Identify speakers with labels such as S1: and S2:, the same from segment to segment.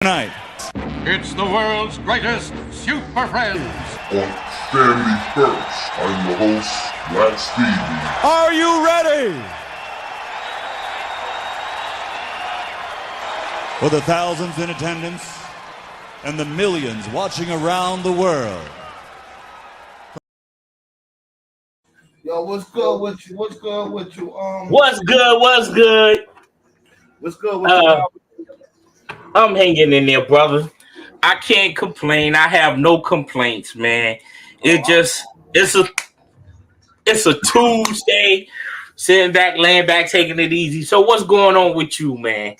S1: Tonight.
S2: It's the world's greatest super friends.
S3: On Family First, I'm the host, Black Stevie.
S1: Are you ready? For the thousands in attendance and the millions watching around the world.
S4: Yo, what's good with you? What's good with you?
S5: What's good? What's good?
S4: What's good with you?
S5: I'm hanging in there, brother. I can't complain. I have no complaints, man. It's a Tuesday, sitting back, laying back, taking it easy. So what's going on with you, man?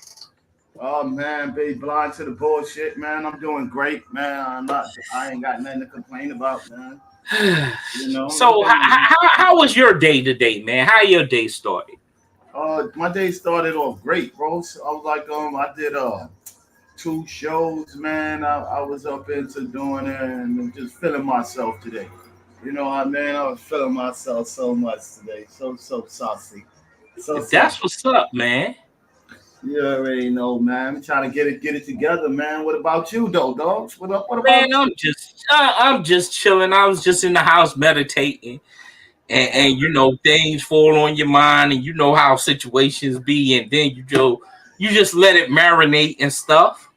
S4: Oh man, be blind to the bullshit, man. I'm doing great, man. I ain't got nothing to complain about, man. You know.
S5: So how was your day today, man? How your day started?
S4: My day started off great, bro. So I was like, I did 2 shows, man. I was up into doing it and just feeling myself today. You know what I mean? I was feeling myself so much today. So saucy.
S5: That's what's up, man.
S4: You already know, man. I'm trying to get it together, man. What about you, though, dogs? What about
S5: Man,
S4: you?
S5: I'm just chilling. I was just in the house meditating. And you know, things fall on your mind, and you know how situations be, and then you just let it marinate and stuff.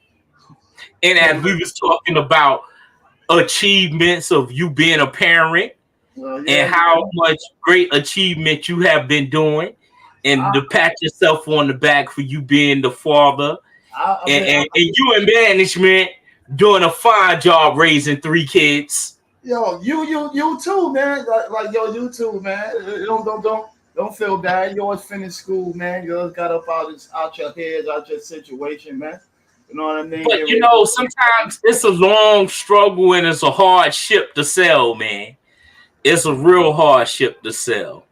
S5: And as we was talking about achievements of you being a parent and how much great achievement you have been doing, and to pat yourself on the back for you being the father, and you in management doing a fine job raising 3 kids.
S4: Yo, you too, man. Like yo, you too, man. Don't feel bad. You always finished school, man. You always got up out your head, out your situation, man. You know what I mean?
S5: But you know, sometimes it's a long struggle and it's a hard ship to sell, man. It's a real hard ship to sell.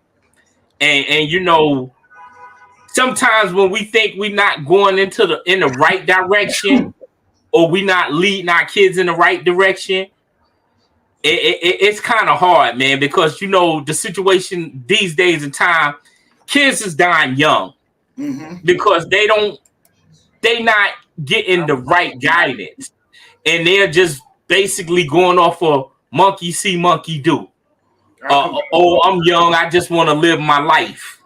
S5: And you know, sometimes when we think we're not going in the right direction, or we not leading our kids in the right direction, it's kind of hard, man, because you know the situation these days in time, kids is dying young because they not getting the right guidance, and they're just basically going off of monkey see, monkey do. Oh, I'm young, I just want to live my life.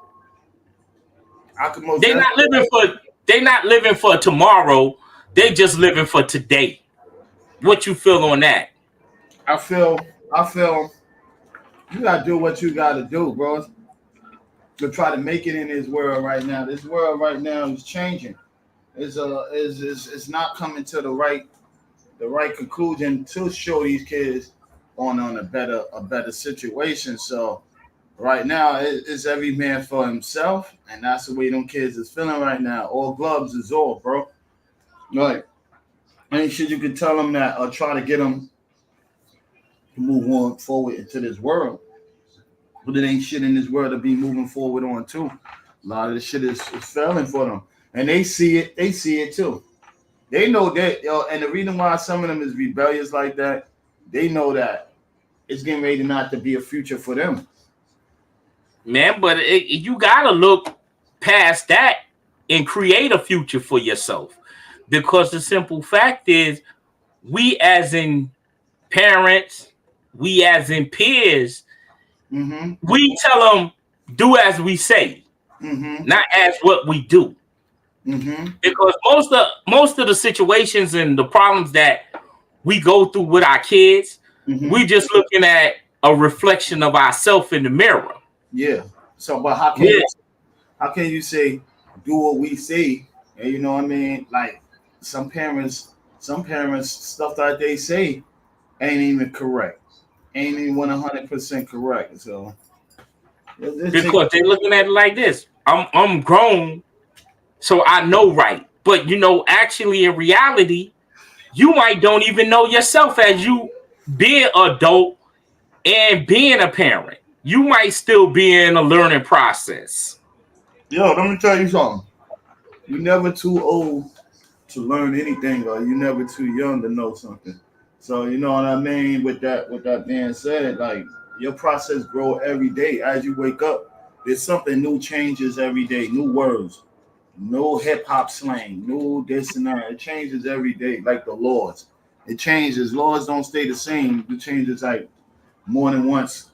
S5: They're not living for tomorrow. They just living for today. What you feel on that?
S4: I feel you gotta do what you gotta do, bro. To try to make it in this world right now. This world right now is changing. It's not coming to the right conclusion to show these kids on a better situation. So right now it's every man for himself, and that's the way them kids is feeling right now. All gloves is all, bro. Like any shit you could tell them that or try to get them to move on forward into this world. But it ain't shit in this world to be moving forward on too. A lot of the shit is failing for them. And they see it too. They know that, and the reason why some of them is rebellious like that, they know that it's getting ready not to be a future for them.
S5: Man, but you gotta look past that and create a future for yourself. Because the simple fact is, we as in parents, we as in peers, we tell them do as we say, not as what we do. Because most of the situations and the problems that we go through with our kids, we just looking at a reflection of ourselves in the mirror.
S4: Yeah. So, but how can you say do what we say? And you know what I mean? Like some parents stuff that they say ain't even correct, ain't even 100% correct. So
S5: because they're looking at it like this: I'm grown, so I know right. But you know, actually, in reality, you might don't even know yourself as you being adult and being a parent. You might still be in a learning process.
S4: Yo, let me tell you something. You're never too old to learn anything, or you're never too young to know something. So you know what I mean. With that being said, like your process grow every day as you wake up. There's something new changes every day, new words. No hip hop slang, no this and that. It changes every day, like the laws. It changes. Laws don't stay the same. It changes like more than once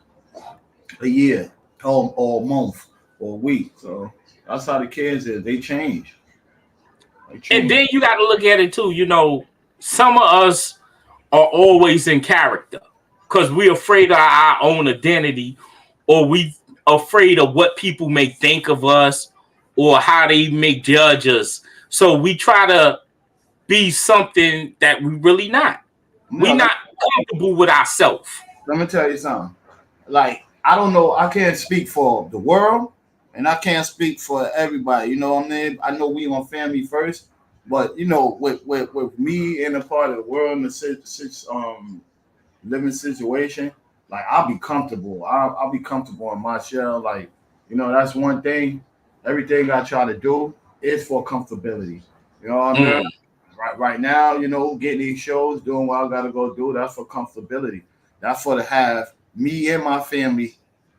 S4: a year, or a month, or a week. So that's how the kids is. They change. They
S5: And
S4: change.
S5: then you got to look at it too. Some of us are always in character because we're afraid of our own identity, or we afraid of what people may think of us, or how they may judge us. So we try to be something that we really not. We
S4: No,
S5: not comfortable with ourselves.
S4: let me tell you something. Like, I don't know. I can't speak for the world, and I can't speak for everybody. You know what I mean? I know we on Family First, but with me in a part of the world in the living situation, like I'll be comfortable. I'll be comfortable in my shell. Like, that's one thing. Everything I try to do is for comfortability. You know what I mean?
S5: Mm.
S4: Right now, getting these shows, doing what I gotta go do, that's for comfortability. That's for to have me and my family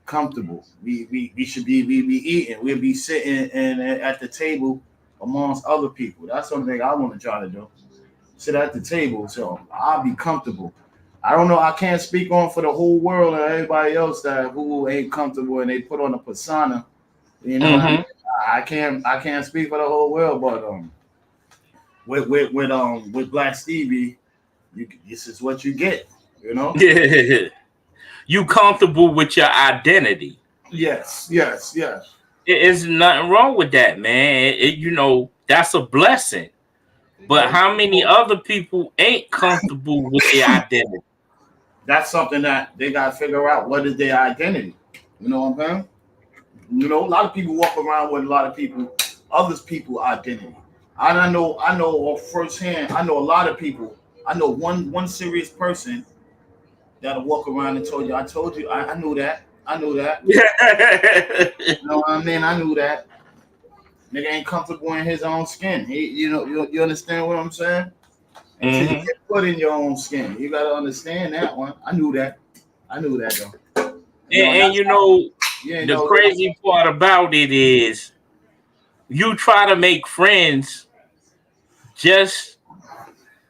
S4: comfortable. We should be eating. We'll be sitting at the table amongst other people. That's something I want to try to do. Sit at the table, so I'll be comfortable. I don't know. I can't speak on for the whole world and everybody else that who ain't comfortable and they put on a persona.
S5: Mm-hmm.
S4: I can't speak for the whole world, but with Black Stevie, this is what you get. You know.
S5: You comfortable with your identity.
S4: Yes. Yes. Yes.
S5: It's nothing wrong with that, man. That's a blessing. But how many other people ain't comfortable with their identity?
S4: That's something that they gotta figure out. What is their identity? You know what I'm saying? A lot of people walk around with a lot of others people identity. I know firsthand. I know a lot of people. I know one serious person that'll walk around and told you, I knew that. I knew that. You know what I mean? I knew that. Nigga ain't comfortable in his own skin. You understand what I'm saying? Until you
S5: Mm-hmm.
S4: get put in your own skin, you gotta understand that one. I knew that. I knew that though.
S5: And the crazy part about it is you try to make friends just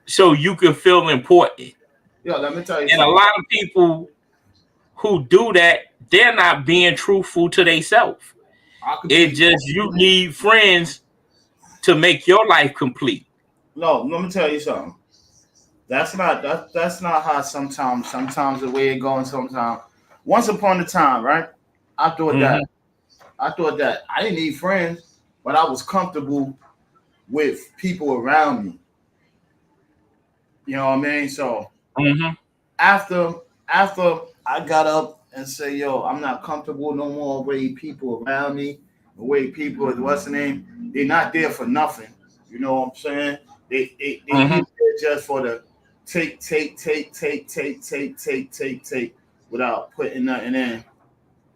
S5: so you can feel important.
S4: Yo, let me tell you
S5: And a
S4: something.
S5: lot of people who do that, they're not being truthful to themselves.
S4: I could
S5: It
S4: be
S5: just you need friends to make your life complete.
S4: no. Let me tell you something. That's not how sometimes the way it going. Sometimes once upon a time, right? I thought that
S5: Mm-hmm.
S4: I thought that I didn't need friends, but I was comfortable with people around me. You know what I mean? So
S5: Mm-hmm.
S4: after after I got up and say, yo, I'm not comfortable no more with people around me, the way people is what's the name? They're not there for nothing. You know what I'm saying? They
S5: Mm-hmm.
S4: either there just for the take without putting nothing in.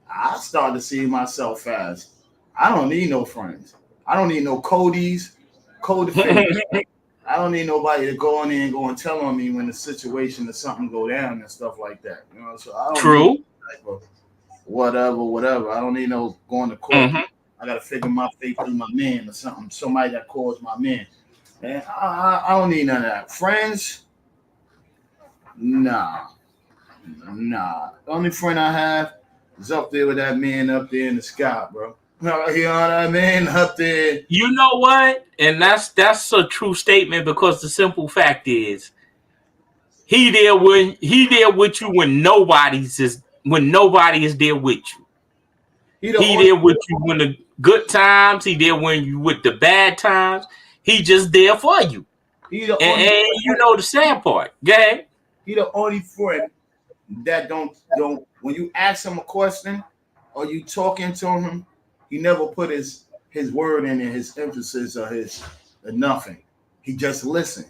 S4: I started to see myself as I don't need no friends. I don't need no coded fingers. I don't need nobody to go in there and go and tell on me when the situation or something go down and stuff like that. So I don't need
S5: True.
S4: type of whatever. I don't need no going to court.
S5: Mm-hmm.
S4: I gotta figure my fate through my man or something. Somebody that calls my man. And I don't need none of that. Friends, nah. The only friend I have is up there with that man up there in the sky, bro. You know what I mean? Up there.
S5: You know what? And that's a true statement because the simple fact is he there with you when nobody is there with you.
S4: He the
S5: He
S4: only
S5: there with you when the good times, he there when you with the bad times. He just there for you.
S4: he the
S5: And,
S4: only
S5: and you know the sad part. Okay?
S4: he the only friend that don't when you ask him a question or you talking to him, he never put his word in and his emphasis or his or nothing. He just listen.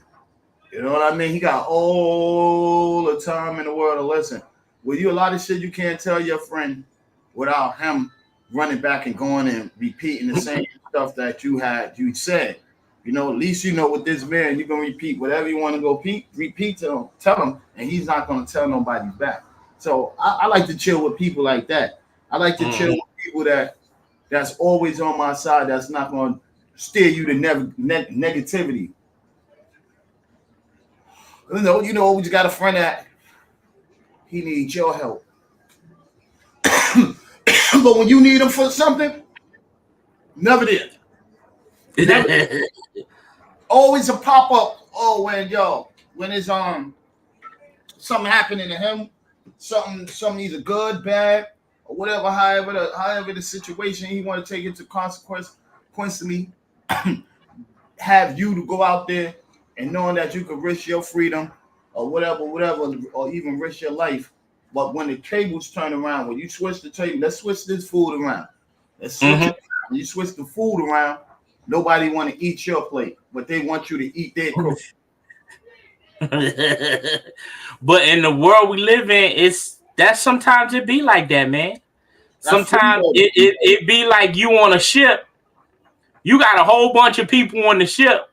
S4: You know what I mean? He got all the time in the world to listen. With you, a lot of shit you can't tell your friend without him running back and going and repeating the same stuff that you said. At least with this man, you can repeat whatever you want to go repeat to him, tell him, and he's not going to tell nobody back. So I like to chill with people like that. I like to chill
S5: Mhm.
S4: with people that's always on my side. That's not going to steer you to negativity. You know, we just got a friend that he needs your help. But when you need him for something, never did. Never did. Always a pop up. Oh, when it's something happening to him, something either good, bad, or whatever, however the situation he want to take it to consequently have you to go out there and knowing that you could risk your freedom or whatever, or even risk your life. But when the tables turn around, when you switch the table, let's switch this food around. Let's switch it. When you switch the food around, nobody want to eat your plate, but they want you to eat their cookie.
S5: But in the world we live in, sometimes it be like that, man. Sometimes it be like you on a ship. You got a whole bunch of people on the ship,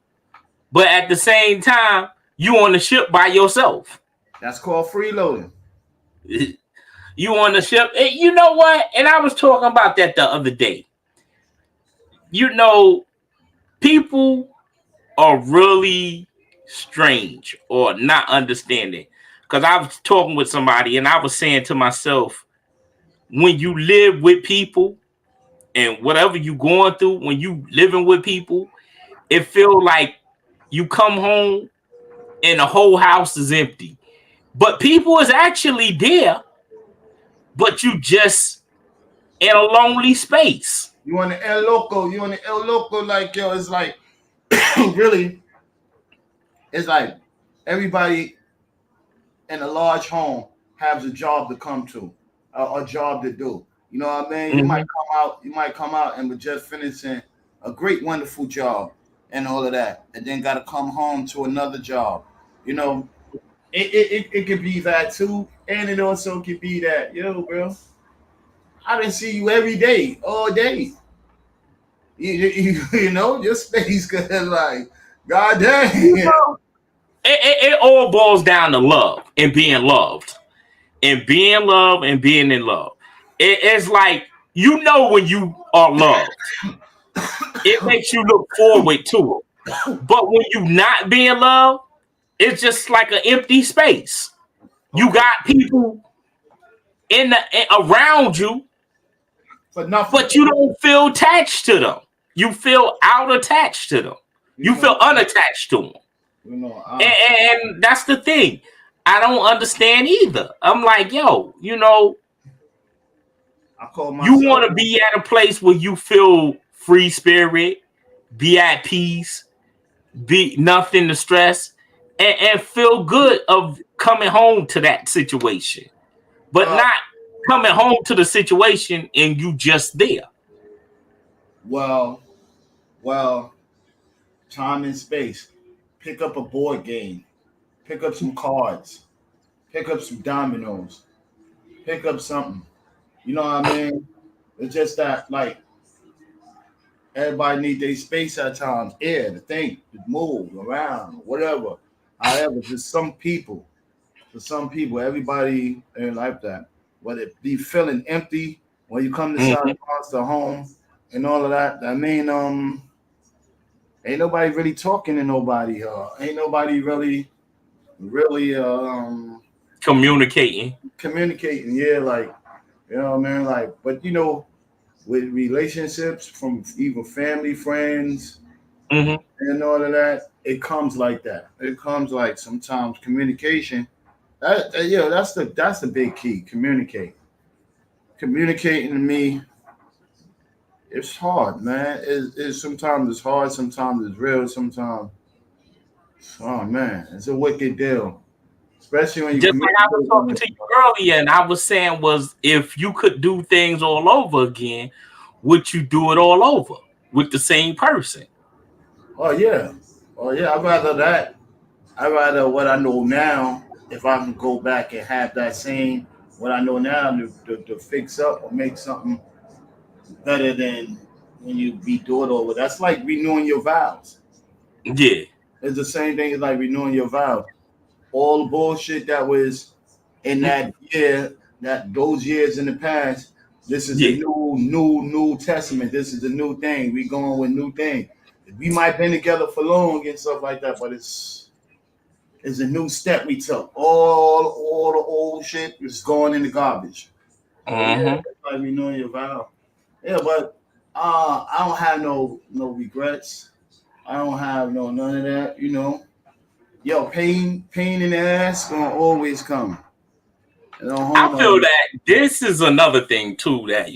S5: but at the same time, you on the ship by yourself.
S4: That's called freeloading.
S5: You on the ship. You know what? And I was talking about that the other day. You know, people are really strange or not understanding. Because I was talking with somebody and I was saying to myself, when you live with people and whatever you going through, when you living with people, it feel like you come home and the whole house is empty. But people is actually there, but you just in a lonely space.
S4: You on the El Loco, like, yo, it's like, really, it's like everybody in a large home has a job to come to, a job to do. You know what I mean? You might come out and we're just finishing a great, wonderful job and all of that, and then got to come home to another job. You know, it could be that too, and it also could be that, yo, bro, I didn't see you every day, all day. You know, your space could like, God damn. You know,
S5: it all boils down to love and being loved. And being loved and being in love. It's like, you know, when you are loved, it makes you look forward to it. But when you not being loved, it's just like an empty space. You got people around you, but you don't feel attached to them. You feel out attached to them. You feel unattached to them.
S4: You know,
S5: and that's the thing. I don't understand either. I'm like, yo, you know, you want to be at a place where you feel free spirit, be at peace, be nothing to stress, and feel good of coming home to that situation, but not coming home to the situation and you just there.
S4: Well, time and space. Pick up a board game. Pick up some cards. Pick up some dominoes. Pick up something. You know what I mean? It's just that, like, everybody need their space at times. Yeah, to think, to move around, whatever. However, for some people, everybody ain't like that. Whether it be feeling empty when you come to across the home and all of that. I mean, ain't nobody really talking to nobody. Ain't nobody really
S5: communicating.
S4: Yeah, like, you know what I mean? Like, but you know, with relationships from even family, friends, and all of that, it comes like that. It comes like sometimes communication. That's the big key. Communicating to me, it's hard, man. It's sometimes it's hard, sometimes it's real, sometimes, oh man, it's a wicked deal. Especially when you
S5: just like I was talking to you earlier, and I was saying was, if you could do things all over again, would you do it all over with the same person?
S4: Oh yeah. I'd rather that. I'd rather what I know now. If I can go back and have that same what I know now to fix up or make something better than when you redo it over. That's like renewing your vows.
S5: Yeah.
S4: It's the same thing as like renewing your vows. All the bullshit that was in that year, those years in the past, this is a new testament. This is a new thing. We going with new thing. we might have been together for long and stuff like that, but it's a new step we took. All the old shit is going in the garbage. So yeah, that's like renewing your vow. Yeah, but I don't have no regrets. I don't have none of that. You know, yo, pain in the ass gonna always come.
S5: I feel that this is another thing too that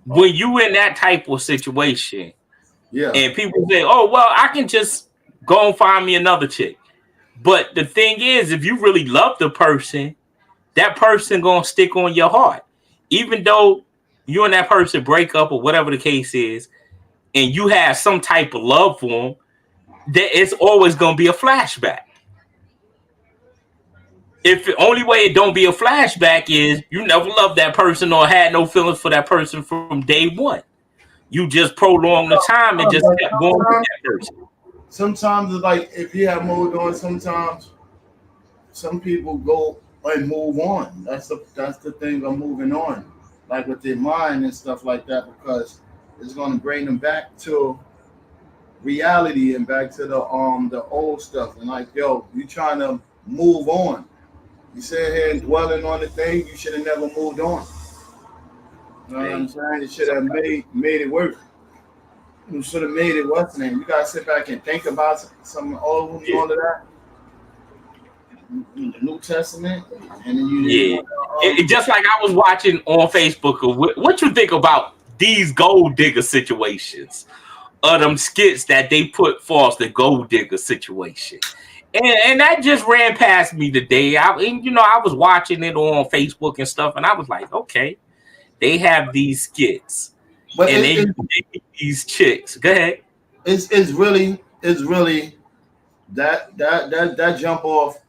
S5: when you in that type of situation, and people say, "Oh, well, I can just go and find me another chick." But the thing is, if you really love the person, that person gonna stick on your heart, even though you and that person break up or whatever the case is, and you have some type of love for them. There is always gonna be a flashback. If the only way it don't be a flashback is you never loved that person or had no feelings for that person from day one. You just prolonged the time and just kept going with that person.
S4: Sometimes it's like if you have moved on, sometimes some people go and move on. That's the thing of moving on, like with their mind and stuff like that, because it's gonna bring them back to reality and back to the old stuff. And like, yo, you trying to move on. You sit here and dwelling on the thing, you should have never moved on. You know what I'm saying? You should have made it work. You should have made it what's name. You gotta sit back and think about some all of that. In the New Testament, and then
S5: it just like I was watching on Facebook. What you think about these gold digger situations? Them skits that they put forth, the gold digger situation. And that just ran past me today. I was watching it on Facebook and stuff, and I was like, okay, they have these skits, but and they these chicks. Go ahead.
S4: It's really that jump off.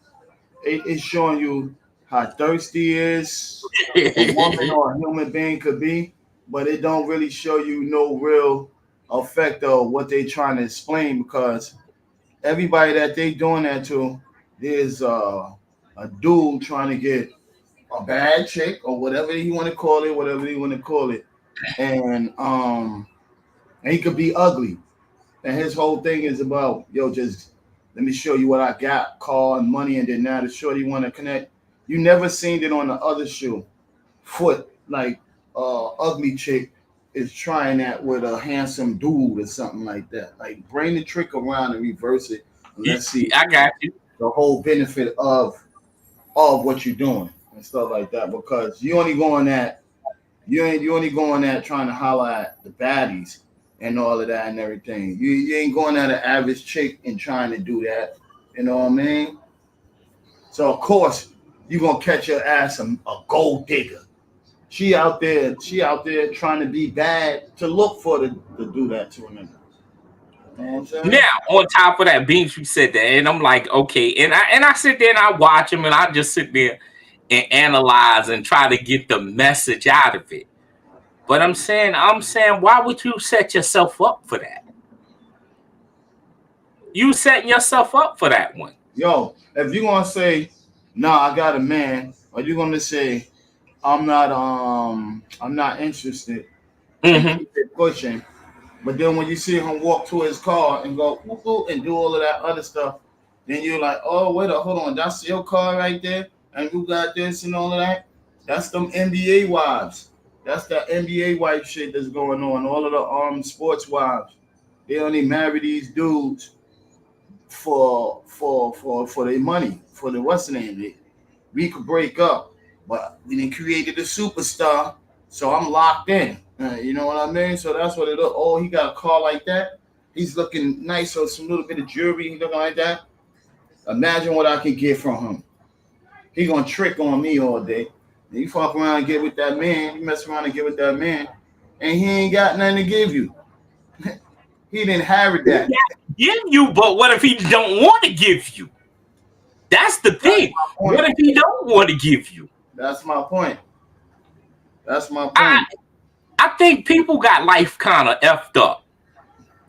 S4: It's showing you how thirsty is a woman or a human being could be, but it don't really show you no real effect of what they trying to explain, because everybody that they doing that to, there's a dude trying to get a bad chick or whatever you want to call it, and he could be ugly, and his whole thing is about, yo, just let me show you what I got, car and money, and then now the shorty want to connect. You never seen it on the other shoe, foot, like ugly chick is trying that with a handsome dude or something like that. Like, bring the trick around and reverse it. And let's see.
S5: I got you.
S4: The whole benefit of what you're doing and stuff like that, because you only going at trying to holler at the baddies and all of that and everything. You ain't going at an average chick and trying to do that. You know what I mean? So of course you're gonna catch your ass a gold digger. She out there trying to be bad to look for to do that to a nigga. You know what I'm saying?
S5: Now, on top of that, Beans, you said that, and I'm like, okay, and I sit there and I watch him, and I just sit there and analyze and try to get the message out of it. But I'm saying, why would you set yourself up for that? You setting yourself up for that one.
S4: Yo, if you're gonna say, "Nah, I got a man," or you're gonna say, I'm not interested," and keep it pushing. But then when you see him walk to his car and go whoop, and do all of that other stuff, then you're like, "Oh, hold on, that's your car right there, and you got this and all of that." That's them NBA wives. That's that NBA wife shit that's going on. All of the sports wives, they only marry these dudes for their money, for the what's the name. We could break up, but we done created a superstar, so I'm locked in. You know what I mean? So that's what it look. Oh, he got a car like that. He's looking nice, so some little bit of jewelry. He looking like that. Imagine what I can get from him. He gonna trick on me all day. And you fuck around and get with that man. You mess around and get with that man, and he ain't got nothing to give you. He didn't have that.
S5: Give you, but what if he don't want to give you? That's the thing. What if he don't want to give you?
S4: That's my point.
S5: I think people got life kind of effed up.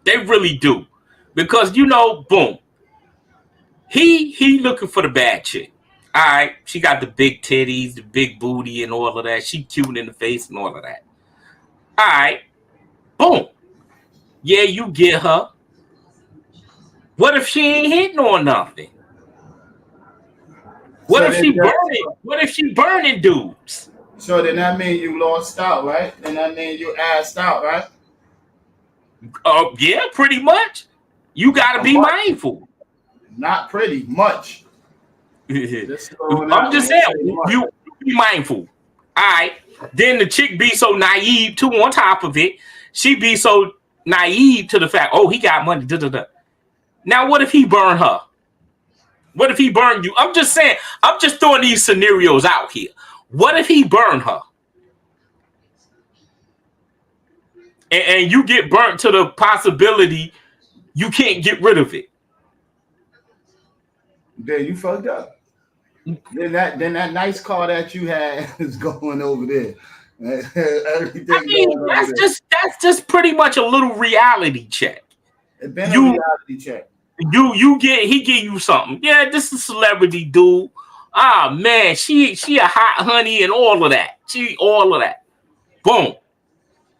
S5: They really do. Because, boom. He looking for the bad chick. All right. She got the big titties, the big booty and all of that. She cute in the face and all of that. All right. Boom. Yeah, you get her. What if she ain't hitting on nothing? What
S4: So
S5: if she burning? What if she burning dudes?
S4: So then that means you lost out, right? Then that means you assed out, right?
S5: Yeah, pretty much. You got to be mindful.
S4: Not pretty much.
S5: I'm just saying, you be mindful. All right. Then the chick be so naive too. On top of it, she be so naive to the fact, oh, he got money. Da, da, da. Now, what if he burn her? What if he burn you? I'm just saying. I'm just throwing these scenarios out here. What if he burn her? And you get burnt to the possibility you can't get rid of it.
S4: Then you fucked up. Then that nice car that you had is going over there. Everything.
S5: I mean, that's just pretty much a little reality check.
S4: It's been a reality check.
S5: He give you something. Yeah, this is a celebrity dude. Ah man, she a hot honey and all of that. All of that. Boom.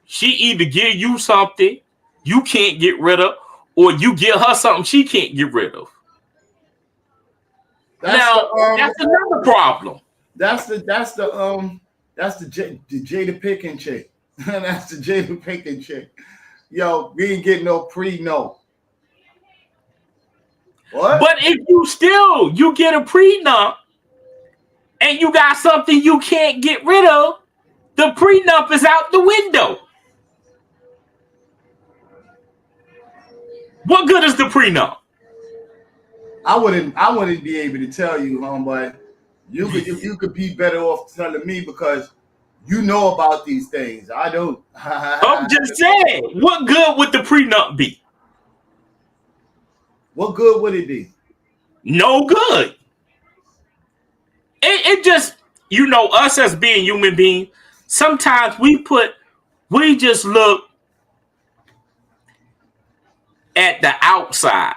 S5: She either give you something you can't get rid of, or you give her something she can't get rid of. That's another problem.
S4: That's the Jada Pinkett chick. That's the Jada Pinkett chick. Yo, we ain't getting no prenup. What?
S5: But if you get a prenup and you got something you can't get rid of, the prenup is out the window. What good is the prenup?
S4: I wouldn't be able to tell you, homeboy. You could be better off telling me because you know about these things. I don't.
S5: I'm just saying, what good would the prenup be?
S4: What good would it be?
S5: No good. It just, us as being human beings, sometimes we just look at the outside.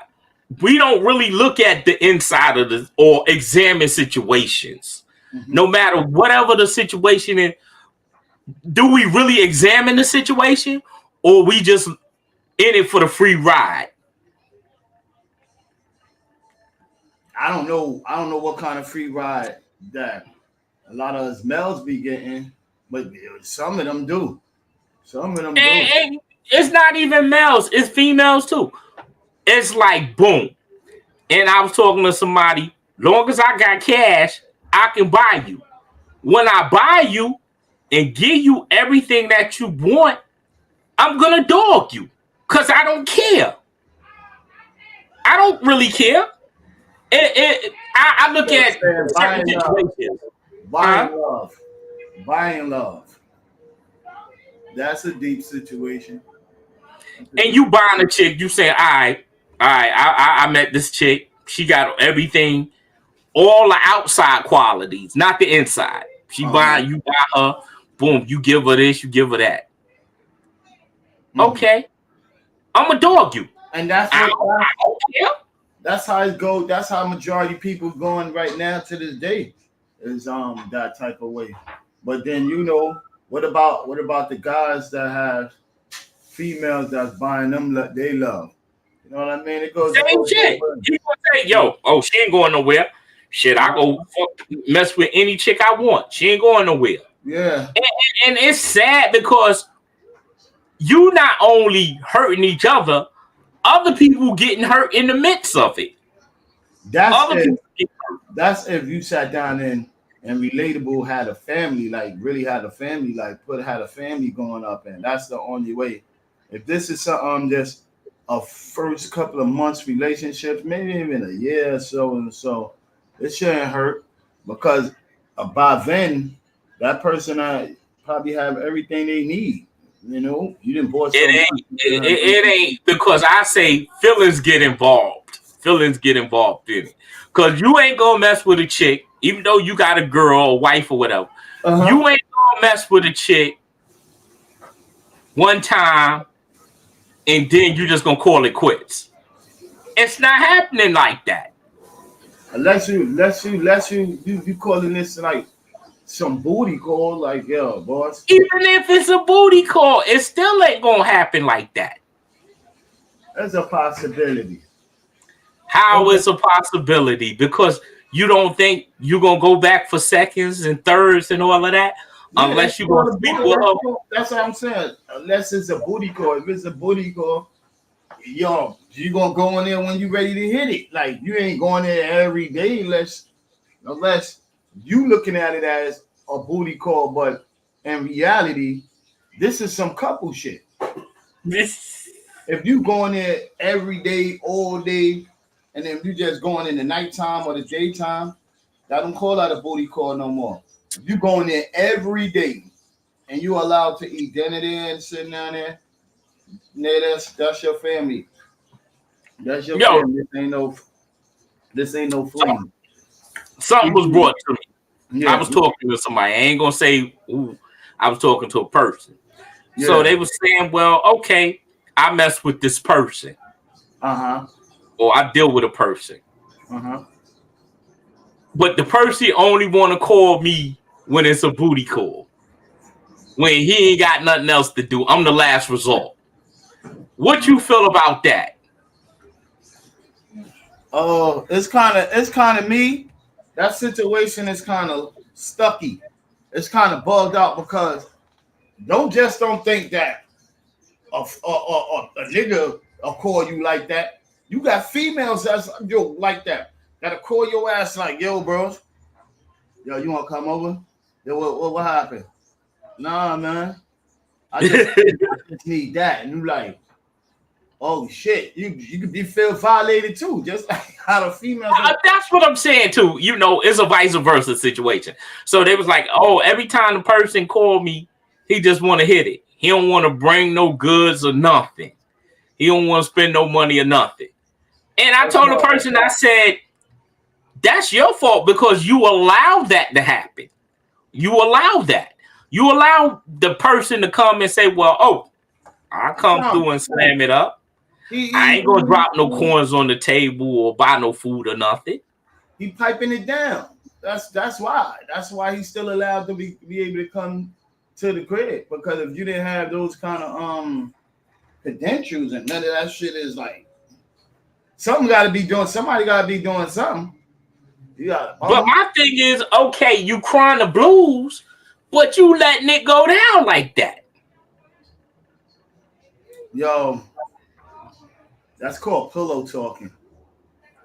S5: We don't really look at the inside of the or examine situations. Mm-hmm. No matter whatever the situation is, do we really examine the situation or we just in it for the free ride?
S4: I don't know what kind of free ride that a lot of us males be getting, but some of them do. And
S5: it's not even males, it's females too. It's like boom. And I was talking to somebody, long as I got cash, I can buy you. When I buy you and give you everything that you want, I'm gonna dog you. Cause I don't care. I don't really care. I look at certain situations.
S4: Buying love. That's a deep situation.
S5: And you buying a chick, you say, all right, I met this chick. She got everything, all the outside qualities, not the inside. She buying, you buy her, boom, you give her this, you give her that. Mm-hmm. Okay. I'm a dog you.
S4: And that's how it goes. That's how majority of people going right now to this day is that type of way. But then what about the guys that have females that's buying them they love? You know what I mean? It goes
S5: same shit. You gonna say, she ain't going nowhere. Shit, I go mess with any chick I want. She ain't going nowhere.
S4: Yeah.
S5: And it's sad because you not only hurting each other people getting hurt in the midst of it.
S4: That's if you sat down and Relatable had a family, like really had a family, like had a family going up, and that's the only way. If this is something just a first couple of months relationships, maybe even a year or so, and so it shouldn't hurt because by then that person probably have everything they need. You didn't bought
S5: it ain't because I say feelings get involved. Feelings get involved in it. Because you ain't gonna mess with a chick, even though you got a girl or wife or whatever. Uh-huh. You ain't gonna mess with a chick one time and then you just gonna call it quits. It's not happening like that.
S4: Unless you calling this like some booty call, like, yo, boss.
S5: Even if it's a booty call, it still ain't gonna happen like that.
S4: That's a possibility.
S5: How is a possibility? Because you don't think you're gonna go back for seconds and thirds and all of that,
S4: Yeah, it's
S5: unless you're
S4: called
S5: gonna
S4: a
S5: speak
S4: booty.
S5: with her.
S4: That's what I'm saying. Unless it's a booty call. If it's a booty call, yo, you gonna go in there when you ready to hit it. Like you ain't going there every day unless you looking at it as a booty call, but in reality, this is some couple shit.
S5: This
S4: If you going there every day, all day, and then you just going in the nighttime or the daytime, I don't call that a booty call no more. If you going there every day and you allowed to eat dinner there and sitting down there, yeah, that's your family. That's your
S5: yo,
S4: family. This ain't no flame.
S5: something was brought to me. I
S4: Yeah,
S5: was talking to somebody. I ain't gonna say who. I was talking to a person. So
S4: yeah.
S5: they were saying, well, okay, I mess with this person,
S4: Uh-huh.
S5: or I deal with a person,
S4: Uh-huh.
S5: but the person only want to call me when it's a booty call. When he ain't got nothing else to do, I'm the last resort. What you feel about that?
S4: Oh, it's kind of me. That situation is kind of stucky. It's kind of bugged out because don't think that a nigga will call you like that. You got females that's like that that'll call your ass like, yo, bros, yo, you wanna come over? Yo, what happened? Nah, man, I just need that, and you like, oh shit, you could be feel violated too, just like how the females.
S5: That's what I'm saying too. You know, it's a vice versa situation. So they was like, oh, every time the person called me, he just want to hit it. He don't want to bring no goods or nothing. He don't want to spend no money or nothing. And I told the person, I said, that's your fault because you allowed that to happen. You allow that. You allow the person to come and say, well, oh, I'll come through and slam it up. I ain't gonna drop no coins on the table or buy no food or nothing.
S4: He piping it down. That's why. That's why he's still allowed to be able to come to the crib. Because if you didn't have those kind of credentials and none of that shit is like something gotta be doing, somebody gotta be doing something. You gotta
S5: But my thing is, okay, you crying the blues, but you letting it go down like that.
S4: Yo, that's called pillow talking.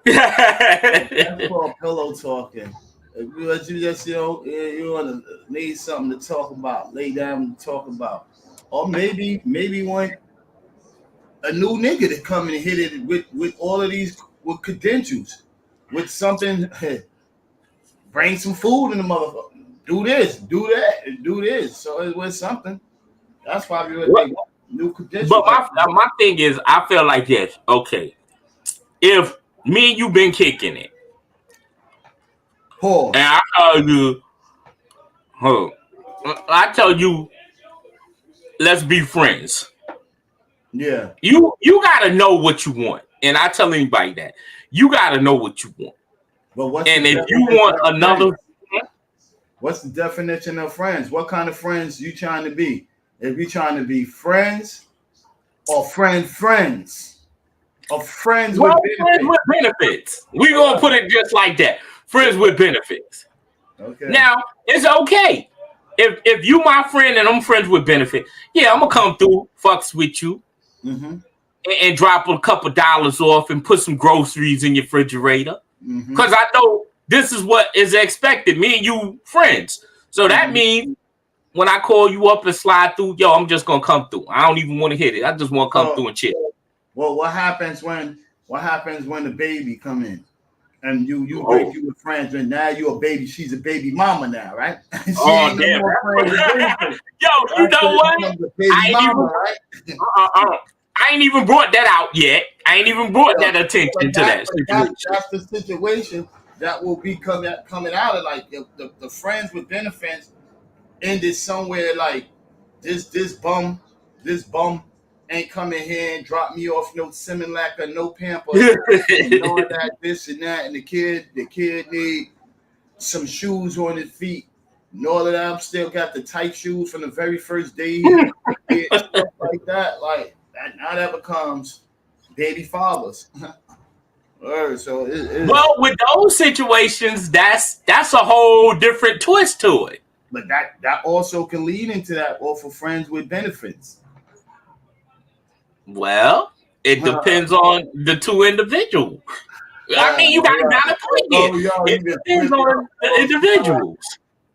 S5: That's
S4: That's called pillow talking. If you just you want to need something to talk about, lay down to talk about, or maybe one a new nigga to come and hit it with all of these with credentials, with something. Bring some food in the motherfucker. Do this, do that, and do this. So it was something. That's probably what they want. New credentials.
S5: But my thing is, I feel like this. Okay, if me and you been kicking it,
S4: Pause.
S5: and I tell you, I tell you, let's be friends.
S4: Yeah.
S5: You gotta know what you want, and I tell anybody that you gotta know what you want.
S4: But what's
S5: and if you want another,
S4: what's the definition of friends? What kind of friends you trying to be? If you trying to be friends or friends or friends with benefits.
S5: Friends with benefits. We gonna put it just like that. Friends with benefits.
S4: Okay.
S5: Now it's okay if you my friend and I'm friends with benefit. Yeah, I'm gonna come through, fucks with you, and drop a couple dollars off and put some groceries in your refrigerator. Because I know this is what is expected. Me and you friends. So that means when I call you up and slide through, yo, I'm just gonna come through. I don't even want to hit it. I just want to come through and chill.
S4: Well, what happens when the baby come in and you with friends and now you're a baby? She's a baby mama now, right?
S5: Oh damn! Yo, you know what? I ain't even brought that out yet. I ain't even brought that attention to that situation.
S4: That's the situation that will be coming out of like the friends with benefits ended somewhere like this bum ain't coming here and drop me off no Similac or no Pampers and all that, this and that, and the kid need some shoes on his feet and all of that. I'm still got the tight shoes from the very first day stuff like that. Like that now that becomes baby fathers. So
S5: well, with those situations, that's a whole different twist to it.
S4: but that also can lead into that, or for friends with benefits.
S5: Well, it depends on the two individuals. I mean, you got a valid point here. It depends on the individuals.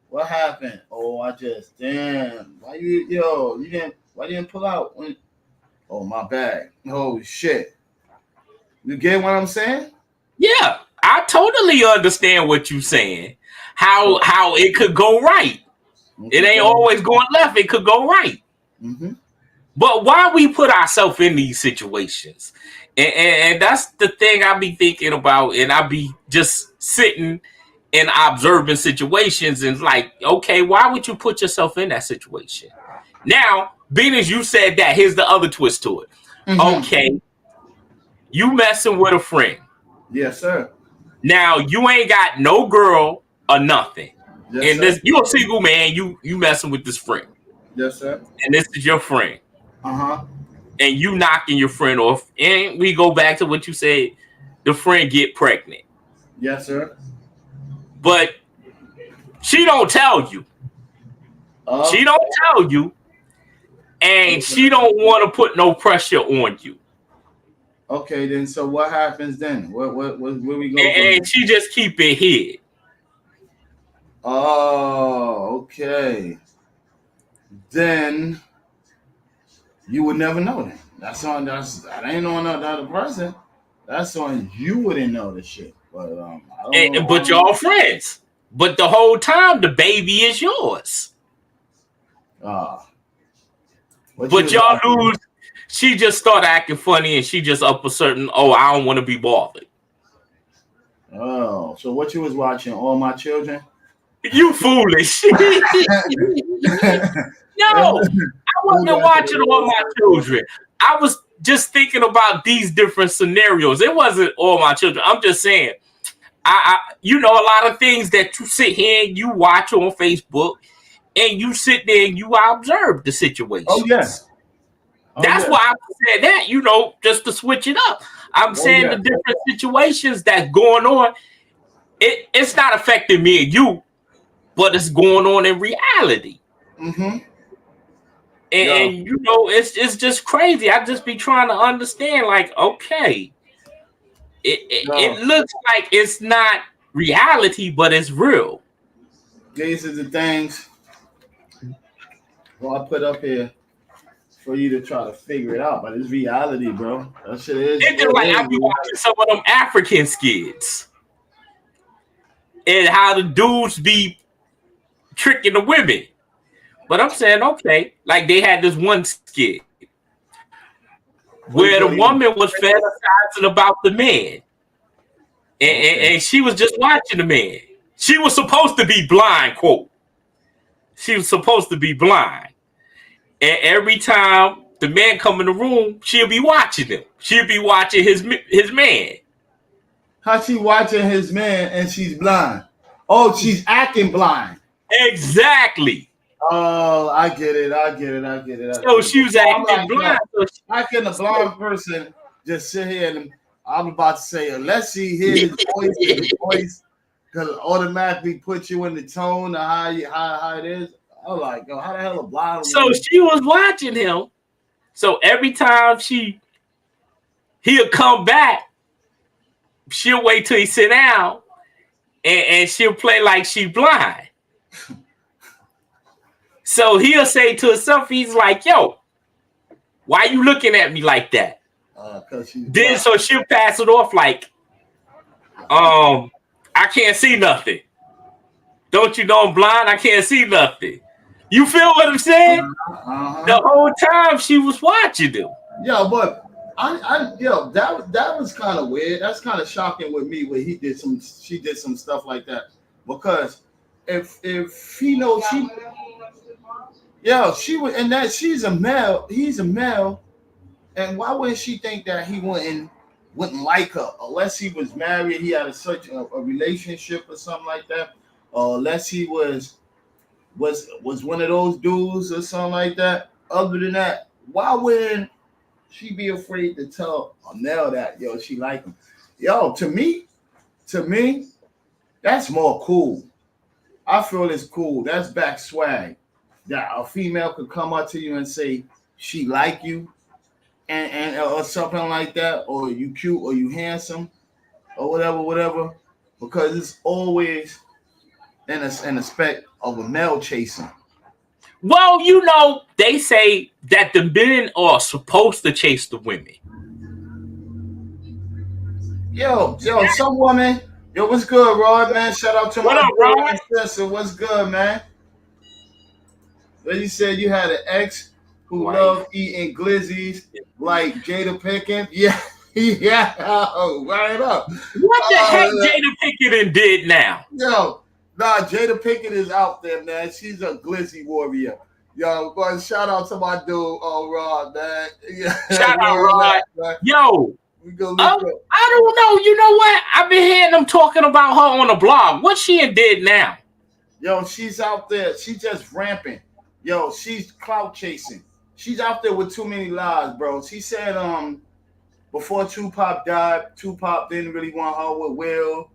S4: What happened? Oh, I just damn. Why you didn't pull out? Oh, my bad. Holy shit. You get what I'm saying?
S5: Yeah, I totally understand what you're saying. How it could go right. It ain't always going left. It could go right.
S4: Mm-hmm.
S5: But why we put ourselves in these situations? And that's the thing I be thinking about. And I be just sitting and observing situations and like, okay, why would you put yourself in that situation? Now, being as you said that, here's the other twist to it. Mm-hmm. Okay, you messing with a friend.
S4: Yes, sir.
S5: Now, you ain't got no girl or nothing. Yes, and you a single man, you messing with this friend.
S4: Yes, sir.
S5: And this is your friend.
S4: Uh-huh.
S5: And you knocking your friend off. And we go back to what you said, the friend get pregnant.
S4: Yes, sir.
S5: But she don't tell you. She don't tell you. And she don't want to put no pressure on you.
S4: Okay, then so what happens then? Where we go?
S5: And she just keep it hid.
S4: Oh, okay. Then you would never know that. That ain't on the other person. That's on you wouldn't know the shit. But
S5: but y'all friends. But the whole time the baby is yours. But y'all lose. She just started acting funny and she just up a certain, I don't want to be bothered.
S4: Oh, so what you was watching? All My Children?
S5: You foolish. No, I wasn't watching All My Children. I was just thinking about these different scenarios. It wasn't All My Children. I'm just saying, I a lot of things that you sit here and you watch on Facebook and you sit there and you observe the situation.
S4: Oh, yes.
S5: That's why I said that, just to switch it up. I'm saying the different situations that's going on, it's not affecting me and you, but it's going on in reality.
S4: Mm-hmm.
S5: And it's just crazy. I just be trying to understand, like, okay, it looks like it's not reality, but it's real.
S4: These are the things I put up here for you to try to figure it out, but it's reality, bro. That shit is.
S5: It's just like I be watching some of them African skits and how the dudes be tricking the women. But I'm saying, okay, like they had this one skit where the woman was fantasizing about the man. And she was just watching the man. She was supposed to be blind, quote. She was supposed to be blind. And every time the man come in the room, she'll be watching him. She'll be watching his man.
S4: How she watching his man and she's blind? Oh, she's acting blind.
S5: Exactly.
S4: Oh, I get it.
S5: So she was acting blind.
S4: How can a blind person just sit here and I'm about to say, unless she hears his voice, because automatically put you in the tone of how it is. I'm like, yo, how the hell a blind?
S5: So she was watching him. So every time he'll come back, she'll wait till he sit down, and she'll play like she blind. So he'll say to himself, he's like, yo, why you looking at me like that? Then so she'll pass it off like, I can't see nothing. Don't you know I'm blind? I can't see nothing. You feel what I'm saying? Uh-huh. The whole time she was watching him.
S4: Yo, but that was kind of weird. That's kind of shocking with me when she did some stuff like that. Because if he knows she would, and that she's a male, he's a male, and why wouldn't she think that he wouldn't like her unless he was married, he had such a relationship or something like that, or unless he was one of those dudes or something like that. Other than that, why wouldn't she be afraid to tell Mel that yo she like him. Yo, to me, that's more cool. I feel it's cool. That's back swag. That a female could come up to you and say she like you, and or something like that, or you cute, or you handsome, or whatever. Because it's always an aspect of a male chasing.
S5: Well, you know, they say that the men are supposed to chase the women.
S4: Yo, some woman. Yo, what's good, Rod, man? Shout out to
S5: What
S4: my
S5: up, Rod?
S4: sister. What's good, man? Well, you said you had an ex who
S5: Wife.
S4: loved eating glizzies like Jada Pinkett. Yeah, yeah. Oh, right up.
S5: What the heck Jada Pinkett did now?
S4: Yo, nah, Jada Pinkett is out there, man. She's a glizzy warrior. Yo, but shout out to my dude, Rod, man. Yeah.
S5: Shout out, Rod.
S4: Man.
S5: Yo,
S4: We go
S5: I don't know. You know what? I've been hearing them talking about her on the blog. What she did now?
S4: Yo, she's out there. She's just rampant. Yo, she's clout chasing. She's out there with too many lies, bro. She said, before Tupac died, Tupac didn't really want her with Will,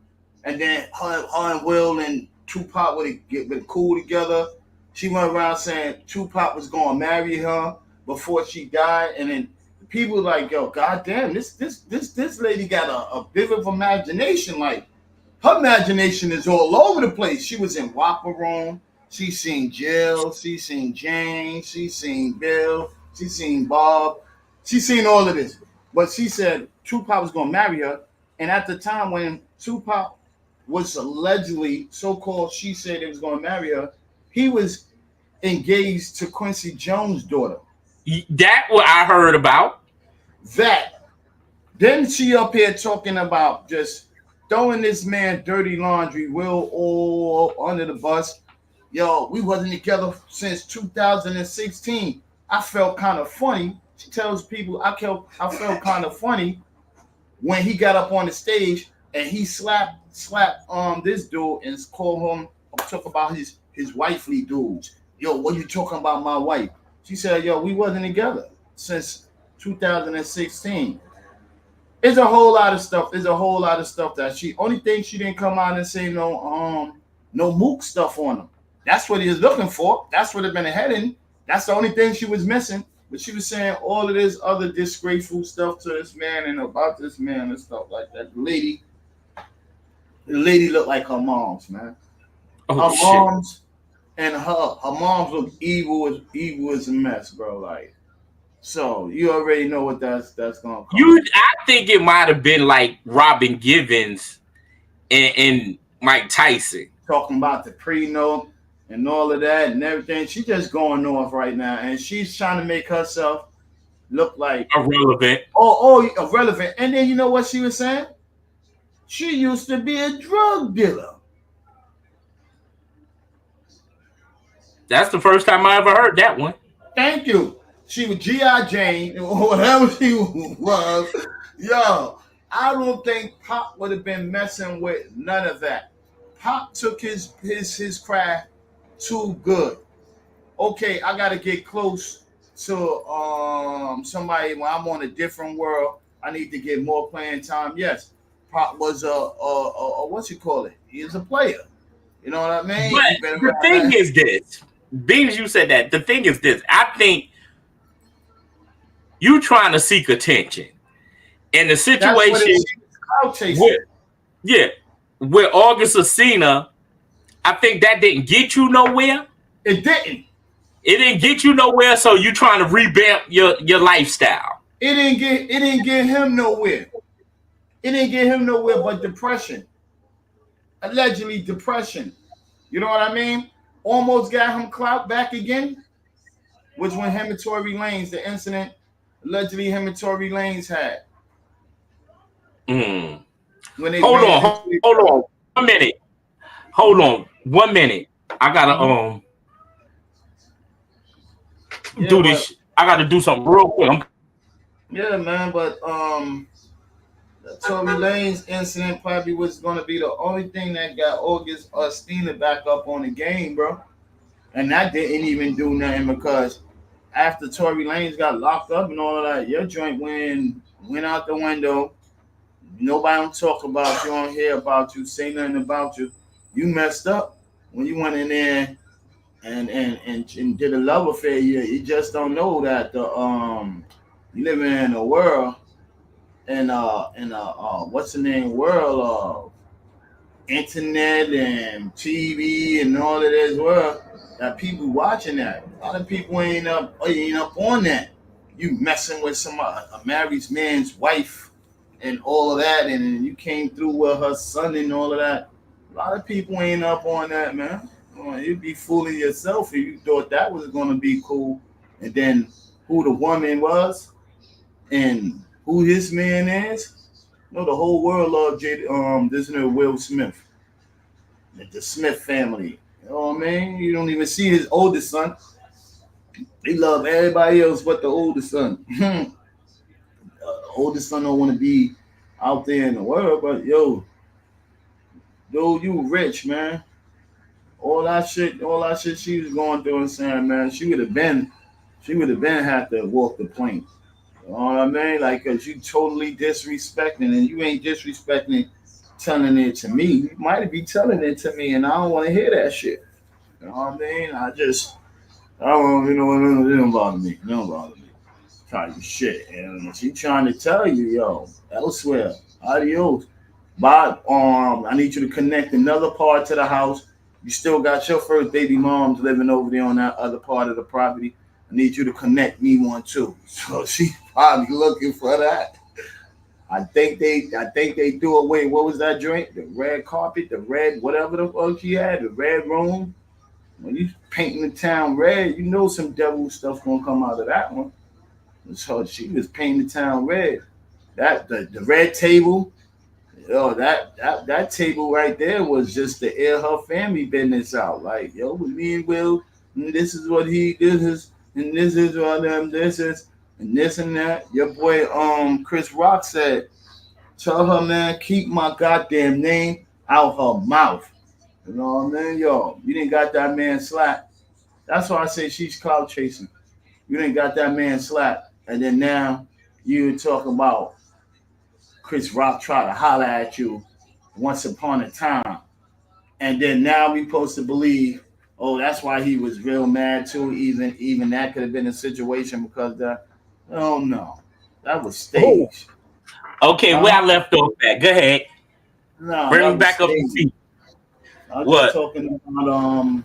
S4: and then her and Will and Tupac would have been cool together. She went around saying Tupac was gonna marry her before she died, and then people like, yo, goddamn, this lady got a vivid imagination. Like, her imagination is all over the place. She was in Whopper Room. She seen Jill. She seen Jane. She seen Bill. She seen Bob. She seen all of this. But she said Tupac was going to marry her. And at the time when Tupac was allegedly, so-called, she said he was going to marry her, he was engaged to Quincy Jones' daughter.
S5: That what I heard about.
S4: That. Then she up here talking about just throwing this man dirty laundry, Will, all under the bus. Yo, we wasn't together since 2016. I felt kind of funny. She tells people I felt kind of funny when he got up on the stage and he slapped this dude and called him, talk about his wifely dudes. Yo, what you talking about my wife? She said, yo, we wasn't together since 2016. There's a whole lot of stuff. That only thing she didn't come out and say no Mook stuff on him. That's what he was looking for. That's what had been heading. That's the only thing she was missing. But she was saying all of this other disgraceful stuff to this man and about this man and stuff like that. The lady looked like her mom's, man.
S5: Oh,
S4: her moms and her moms look evil as a mess, bro. Like, so you already know what that's gonna come.
S5: I think it might have been like Robin Givens and Mike Tyson
S4: talking about the prenup and all of that and everything. She's just going off right now, and she's trying to make herself look like
S5: irrelevant.
S4: Irrelevant. And then you know what she was saying? She used to be a drug dealer.
S5: That's the first time I ever heard that one.
S4: Thank you. She was G.I. Jane or whatever she was. Yo, I don't think Pop would have been messing with none of that. Pop took his craft too good. Okay, I gotta get close to somebody when I'm on a different world. I need to get more playing time. Yes, Pop was a what you call it? He is a player. You know what I mean?
S5: But the thing is this. Being as you said that, the thing is this. I think you trying to seek attention. And the situation with August Alsina, I think that didn't get you nowhere.
S4: It didn't.
S5: It didn't get you nowhere, so you trying to revamp your lifestyle.
S4: It didn't get him nowhere. It didn't get him nowhere but depression. Allegedly depression. You know what I mean? Almost got him clout back again. Which when him and Tory Lanez, the incident allegedly him and Tory Lanez had.
S5: When
S4: they
S5: hold on. 1 minute. Hold on. 1 minute. I gotta do this. I gotta do something real quick.
S4: Yeah, man, but the Tory Lanez incident probably was gonna be the only thing that got August Alsina back up on the game, bro. And that didn't even do nothing because after Tory Lanez got locked up and all of that, your joint went out the window. Nobody don't talk about you, don't hear about you, say nothing about you. You messed up when you went in there and did a love affair. You just don't know that you living in a world and what's the name world of internet and TV and all of this world that people watching that. A lot of people ain't up on that. You messing with a married man's wife and all of that, and you came through with her son and all of that. A lot of people ain't up on that, man. You'd be fooling yourself if you thought that was going to be cool. And then who the woman was and who his man is. The whole world loved this nigga Will Smith. The Smith family. You know what I mean? You don't even see his oldest son. They love everybody else but the oldest son. The oldest son don't want to be out there in the world, but yo, dude, you rich, man. All that shit she was going through and saying, man, she would have been had to walk the plank. You know what I mean? Like, cause you totally disrespecting, and you ain't disrespecting telling it to me. You might be telling it to me, and I don't want to hear that shit. You know what I mean? I don't, it don't bother me. It don't bother me. Try your shit. And she trying to tell you, yo, elsewhere, adios. But I need you to connect another part to the house. You still got your first baby moms living over there on that other part of the property. I need you to connect me one too. So she's probably looking for that. I think they do away. What was that joint? The red carpet, the red whatever the fuck she had, the red room. When you painting the town red, you know some devil stuff gonna come out of that one. So she was painting the town red. That the red table, yo, that table right there was just to air her family business out. Like, yo, with me and Will, and this is what this is, and this is what this is, and this and that. Your boy Chris Rock said, tell her, man, keep my goddamn name out her mouth. You know what I mean? Yo, you didn't got that man slapped. That's why I say she's clout chasing. You didn't got that man slapped. And then now you talking about Chris Rock try to holler at you once upon a time. And then now we supposed to believe, oh, that's why he was real mad too. Even that could have been a situation because oh no. That was staged.
S5: Okay, where I left off at. Go ahead.
S4: No,
S5: bring me back up to see.
S4: I was just talking about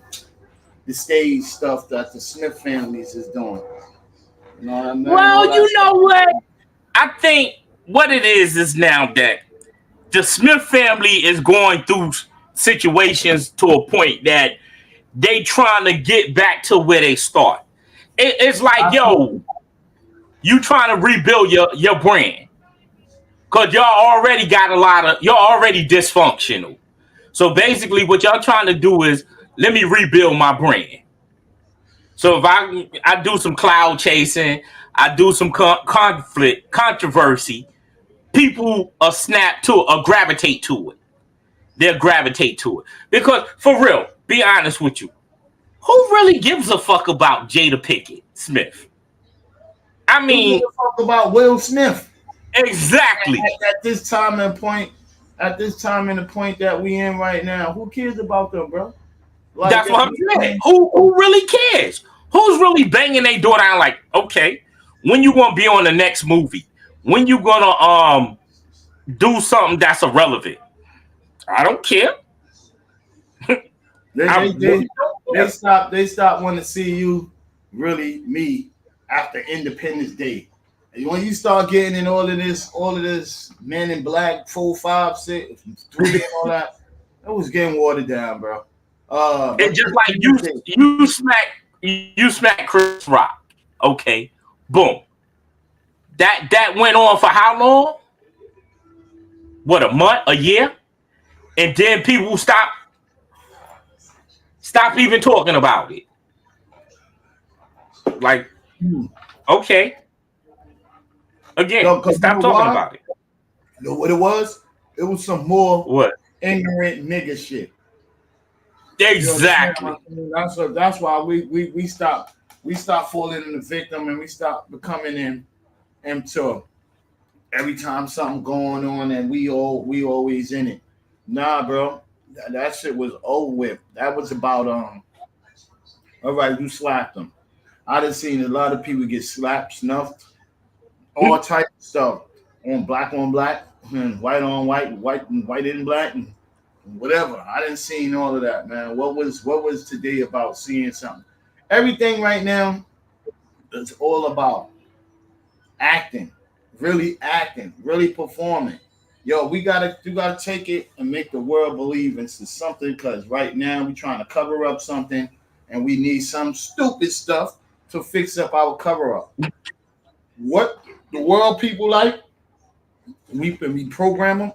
S4: the stage stuff that the Smith families is doing. You know what I mean?
S5: Well, you know what? I think what it is now that the Smith family is going through situations to a point that they trying to get back to where they start. It's like, yo, you trying to rebuild your brand. Because y'all already you're already dysfunctional. So basically what y'all trying to do is, let me rebuild my brand. So if I do some cloud chasing, I do some controversy, people gravitate to it. They'll gravitate to it. Because for real, be honest with you, who really gives a fuck about Jada Pinkett Smith? I mean,
S4: who gives a fuck about Will Smith?
S5: Exactly.
S4: At this time and the point that we in right now, who cares about them, bro? Like,
S5: that's what I'm saying. Who really cares? Who's really banging their door down? Like, okay, when you gonna be on the next movie? When you gonna do something that's irrelevant? I don't care.
S4: They stop wanting to see you really me after Independence Day. And when you start getting in all of this Men in Black 4, 5, 6, 3, and all that, it was getting watered down, bro.
S5: It's just like you smack Chris Rock. Okay, boom. That went on for how long? What, a month, a year? And then people stop even talking about it. Like, okay. Again, stop talking about it.
S4: You know what it was? It was some more ignorant nigga shit.
S5: Exactly.
S4: That's why we stopped we start falling in the victim and we start becoming into every time something going on and we always in it. Nah, bro, that shit was over with. That was about all right, you slapped them. I done seen a lot of people get slapped, snuffed, all type of stuff on black, and white on white, white and white and black, and whatever. I didn't see all of that, man. What was today about seeing something? Everything right now is all about acting, really performing. Yo, you gotta take it and make the world believe into something. Cause right now we trying to cover up something, and we need some stupid stuff to fix up our cover up. What the world people like, we program them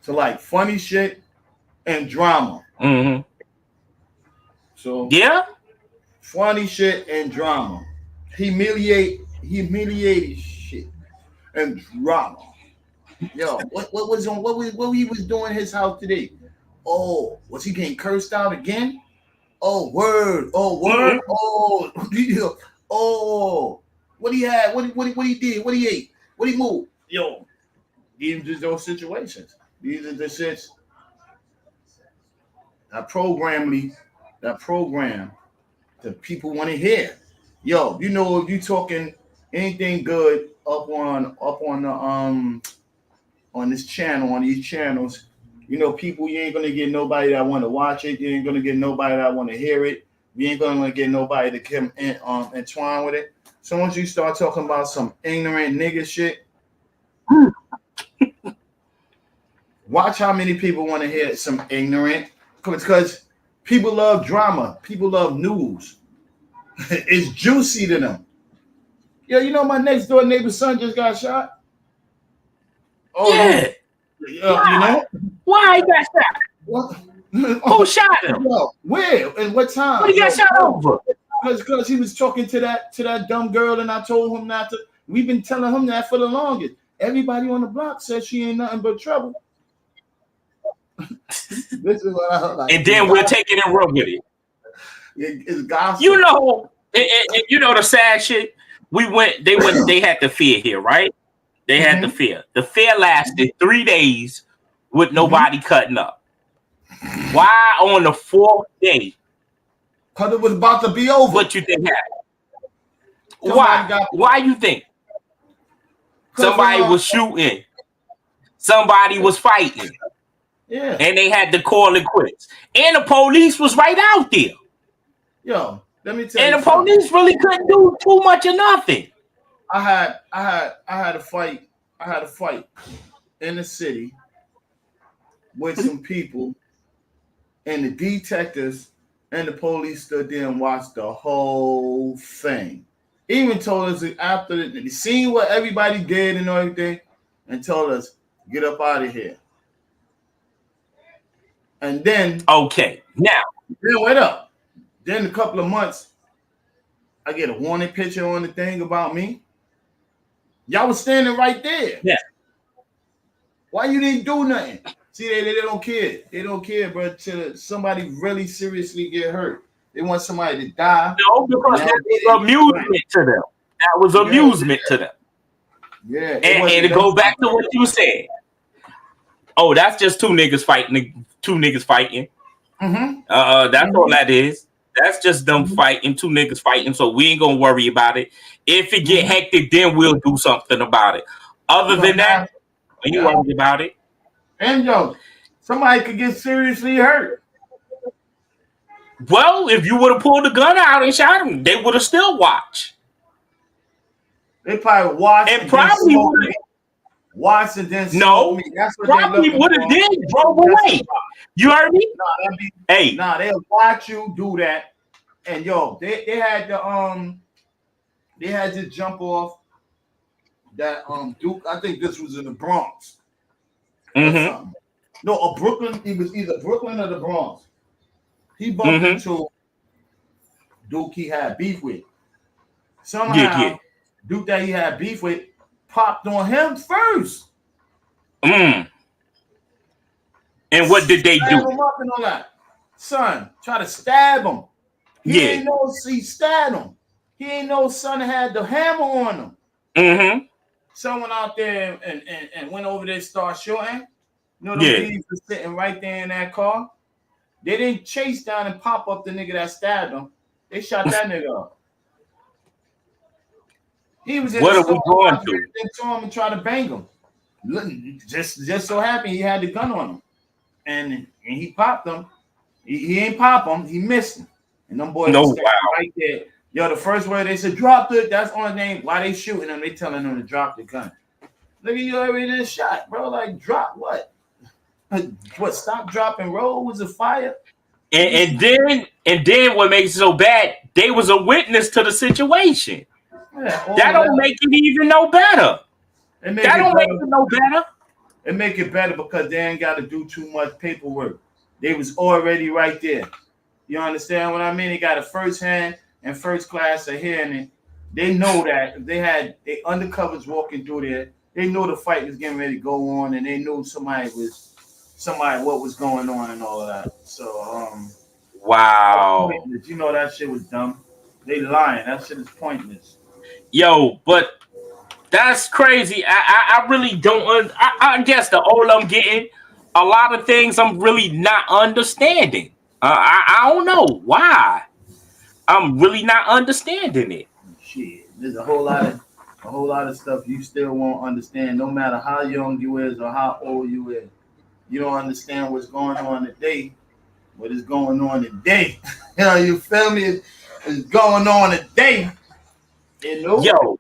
S4: to like funny shit and drama.
S5: Mm-hmm.
S4: So
S5: Yeah.
S4: funny shit and drama, humiliated shit and drama. Yo, what he was doing in his house today? Oh, was he getting cursed out again? Oh, word. Oh, word. Oh, oh, what he had? What he did? What he ate? What he moved? Yo, these are those situations. These are the shits that program that people want to hear. Yo, you know, if you talking anything good up on the on this channel, on these channels, you know, people, you ain't gonna get nobody that want to watch it. You ain't gonna get nobody that want to hear it. You ain't gonna get nobody to come in entwine with it. So once you start talking about some ignorant nigga shit, watch how many people want to hear some ignorant, because people love drama, people love news. It's juicy to them. Yo, you know my next door neighbor's son just got shot. Oh
S5: yeah.
S4: You know
S5: why he got shot?
S4: What?
S5: Who shot him?
S4: Yo, where and what time?
S5: What he got shot over?
S4: Because he was talking to that dumb girl, and I told him not to. We've been telling him that for the longest. Everybody on the block says she ain't nothing but trouble. This is what I like.
S5: And then we'll take it and run with it.
S4: It's gospel.
S5: You know, and you know the sad shit. They had the fear here, right? They had the fear. The fear lasted 3 days with nobody cutting up. Why on the 4th day?
S4: Because it was about to be over.
S5: What you think happened? Why you think? Somebody was shooting. Somebody was fighting.
S4: Yeah.
S5: And they had to call it quits. And the police was right out there.
S4: Yo, let me tell you.
S5: And the police really couldn't do too much of nothing.
S4: I had a fight. I had a fight in the city with some people, and the detectives and the police stood there and watched the whole thing. Even told us after they seen what everybody did and everything, and told us, get up out of here. And then wait up. Then a couple of months, I get a warning picture on the thing about me. Y'all was standing right there.
S5: Yeah.
S4: Why you didn't do nothing? See, they don't care. They don't care, bro, till somebody really seriously get hurt. They want somebody to die.
S5: No, because that was amusement to them. That was amusement to them.
S4: Yeah.
S5: And to go back to what you said. Oh, that's just two niggas fighting.
S4: Mm-hmm.
S5: That's all that is. That's just them fighting, two niggas fighting. So we ain't gonna worry about it. If it get hectic, then we'll do something about it. Other than that, when you worry about it.
S4: And yo, somebody could get seriously hurt.
S5: Well, if you would have pulled the gun out and shot him, they would have still watched.
S4: They probably watched
S5: and probably would have
S4: watched and then
S5: no.
S4: Me. That's what
S5: probably would have then drove away. You heard me?
S4: They'll watch you do that. And yo, they had to jump off that Duke. I think this was in the Bronx.
S5: Mm-hmm.
S4: No, Brooklyn. It was either Brooklyn or the Bronx. He bumped into Duke he had beef with. Somehow, Duke that he had beef with popped on him first.
S5: And what did they do?
S4: Him up and all that. Son, try to stab him. He didn't know he stabbed him. He ain't know son had the hammer on him.
S5: Mm-hmm.
S4: Someone out there and went over there, start shooting. You know, them thieves were sitting right there in that car. They didn't chase down and pop up the nigga that stabbed him. They shot that nigga up. He was in
S5: What
S4: the
S5: are we
S4: store
S5: going
S4: watching
S5: to?
S4: and saw him and tried to bang him. Just so happened he had the gun on him. And he popped him. He ain't pop him, he missed him. And them boys were right there. Yo, the first word they said, drop it. That's on the name. Why they shooting him? They telling him to drop the gun. Look at you already just shot, bro. Like, drop what? What? Stop, drop, and roll? Was a fire?
S5: And then what makes it so bad? They was a witness to the situation.
S4: Yeah,
S5: that don't make it even no better. That don't make it no better.
S4: It make it better because they ain't got to do too much paperwork. They was already right there. You understand what I mean? They got a first hand and first class of hearing. They know that if they had they undercovers walking through there, they know the fight was getting ready to go on, and they knew somebody what was going on and all of that. So
S5: wow,
S4: you know that shit was dumb. They lying. That shit is pointless.
S5: Yo, but that's crazy. I really don't. I guess the older I'm getting, a lot of things I'm really not understanding. I don't know why. I'm really not understanding it.
S4: Shit, there's a whole lot of stuff you still won't understand, no matter how young you is or how old you is. You don't understand what's going on today. What is going on today? You know, you feel me? It's going on today. You know?
S5: Yo,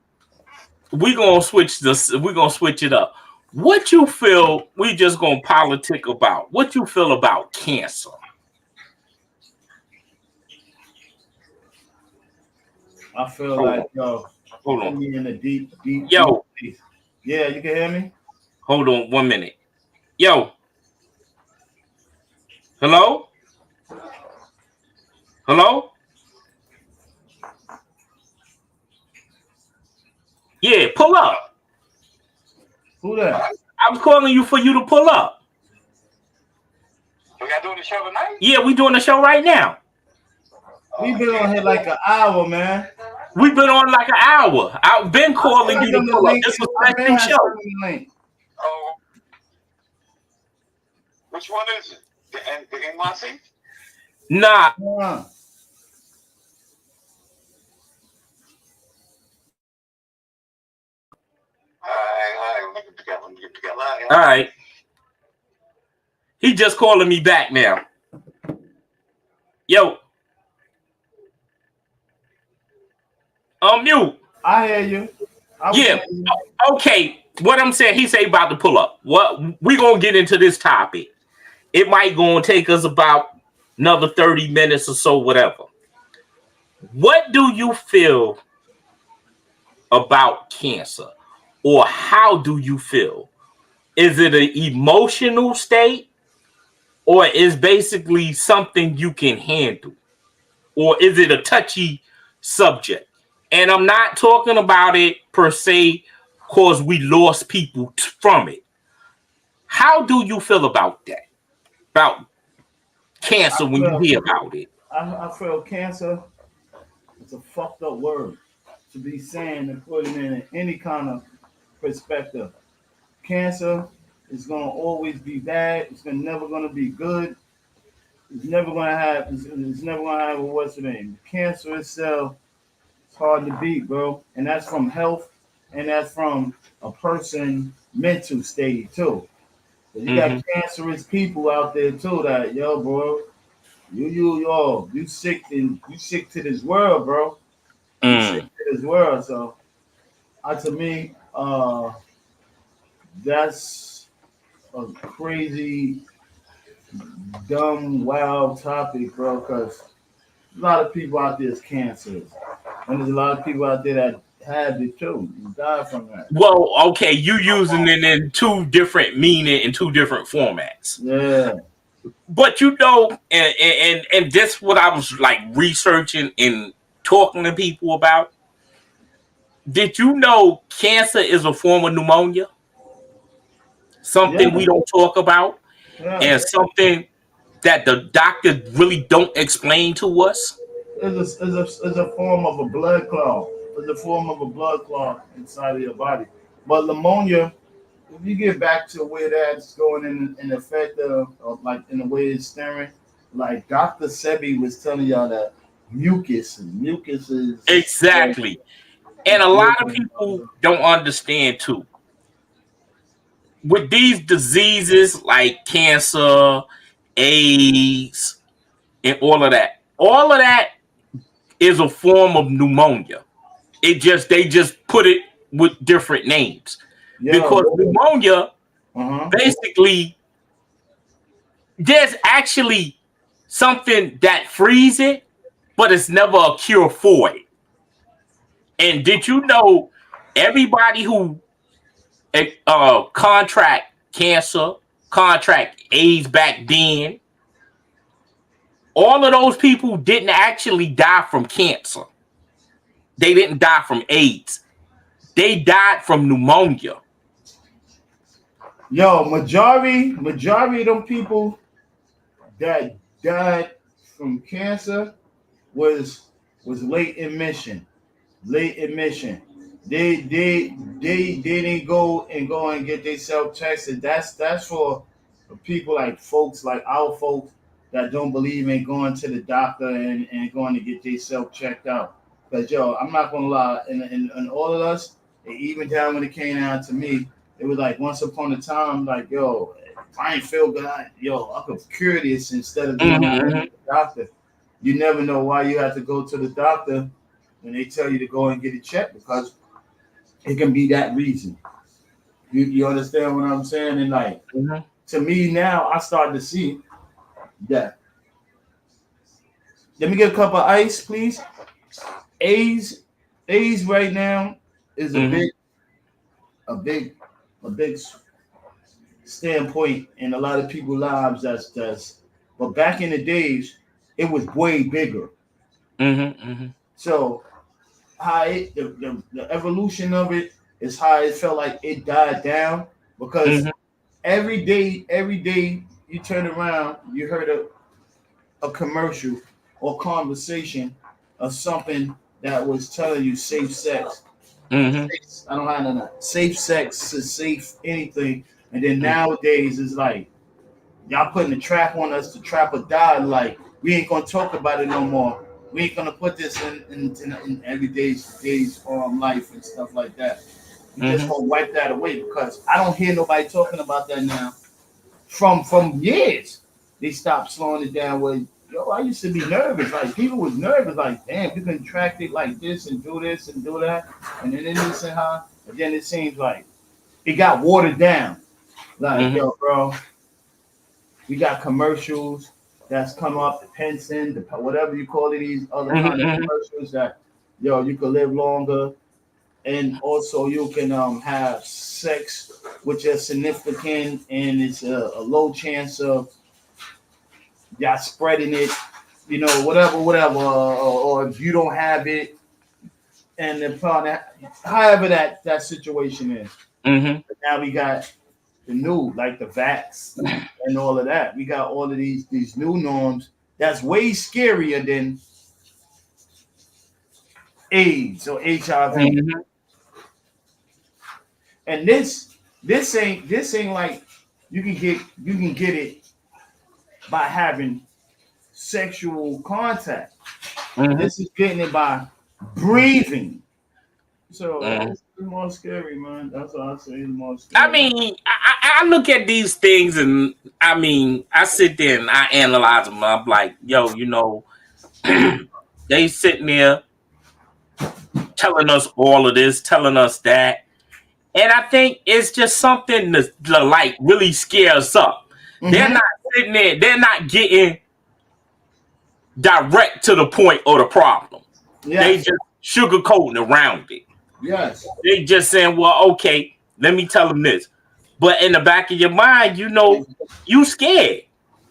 S5: we're gonna switch it up. What you feel? We just gonna politic about. What you feel about cancer?
S4: I feel like
S5: hold on.
S4: Me in a deep.
S5: Yo,
S4: deep yeah, you can hear me.
S5: Hold on 1 minute. Yo, hello. Yeah, pull up.
S4: Who that?
S5: I was calling you for you to pull up.
S6: We got doing the show tonight?
S5: Yeah, we doing the show right now.
S4: We've been on here like an hour, man.
S5: We've been on like an hour. I've been calling you to pull up. This is a special show.
S6: Oh, which one is it? The NYC?
S5: Nah. All right. He just calling me back now. Yo. Mute.
S4: I hear you.
S5: Yeah. Okay. What I'm saying, he say about to pull up. What we gonna get into this topic. It might gonna take us about another 30 minutes or so, whatever. What do you feel about cancer? Or how do you feel? Is it an emotional state? Or is basically something you can handle? Or is it a touchy subject? And I'm not talking about it per se because we lost people from it. How do you feel about that? About cancer when you hear about it?
S4: I feel cancer is a fucked up word to be saying and putting in any kind of perspective. Cancer is going to always be bad. It's never going to be good. It's never going to have. It's never going to have a what's the name. Cancer itself, it's hard to beat, bro. And that's from health, and that's from a person mental state too. You got cancerous people out there too. That yo, bro, you sick to this world, bro. You sick to this world. So, to me, that's a crazy, dumb, wild topic, bro. Because a lot of people out there is cancerous, and there's a lot of people out there that have it too. You die from that.
S5: Well, okay, you using it in two different meaning in two different formats.
S4: Yeah.
S5: But you know, and this what I was like researching and talking to people about. Did you know cancer is a form of pneumonia? Something we don't talk about, and something that the doctors really don't explain to us.
S4: is a form of a blood clot. It's a form of a blood clot inside of your body. But pneumonia, if you get back to where that's going in effect of like in the way it's staring, like Dr. Sebi was telling y'all that mucus is
S5: Exactly. And a lot of people don't understand too. With these diseases like cancer, AIDS, and all of that is a form of pneumonia. They just put it with different names. Because pneumonia, basically, there's actually something that frees it, but it's never a cure for it. And did you know everybody who contract cancer, contract AIDS back then, all of those people didn't actually die from cancer. They didn't die from AIDS. They died from pneumonia.
S4: Yo, majority of them people that died from cancer was late admission. Late admission. They didn't go and get themselves tested. That's for people like folks like our folks that don't believe in going to the doctor and going to get themselves checked out. Because yo, I'm not gonna lie, and all of us, even down when it came down to me, it was like once upon a time, like yo, if I ain't feel good, I could cure this instead of going to the doctor. You never know why you have to go to the doctor when they tell you to go and get it checked, because it can be that reason. You understand what I'm saying? And like to me now, I start to see that. Let me get a cup of ice, please. AIDS right now is a big standpoint in a lot of people's lives. But back in the days, it was way bigger. So how the evolution of it is how it felt like it died down, because every day you turn around, you heard a commercial or conversation of something that was telling you safe sex. I don't have none of that. Safe sex is safe anything. And then nowadays it's like y'all putting a trap on us to trap or die. Like we ain't gonna talk about it no more. We ain't gonna put this in everyday's life and stuff like that. We just gonna wipe that away, because I don't hear nobody talking about that now. From years, they stopped slowing it down. With I used to be nervous. Like people was nervous. Like damn, you can track it like this and do this and do that, and then this and how. And then it seems like it got watered down. Like yo, bro, we got commercials that's come up, the Penson, the whatever you call it, these other kind of commercials that you can live longer, and also you can have sex with your significant, and it's a low chance of y'all spreading it, whatever, or if you don't have it, and then however that situation is. Now we got the new, like the vax and all of that. We got all of these new norms that's way scarier than AIDS or HIV. And this ain't like you can get it by having sexual contact. This is getting it by breathing. So it's more scary, man. That's what I say. It's more scary.
S5: I mean, I look at these things, and I mean, I sit there and I analyze them. I'm like, yo, they sitting there telling us all of this, telling us that, and I think it's just something to like really scare us up. They're not sitting there. They're not getting direct to the point or the problem. They just sugarcoating around it. They just saying, well, okay, let me tell them this. But in the back of your mind, you scared.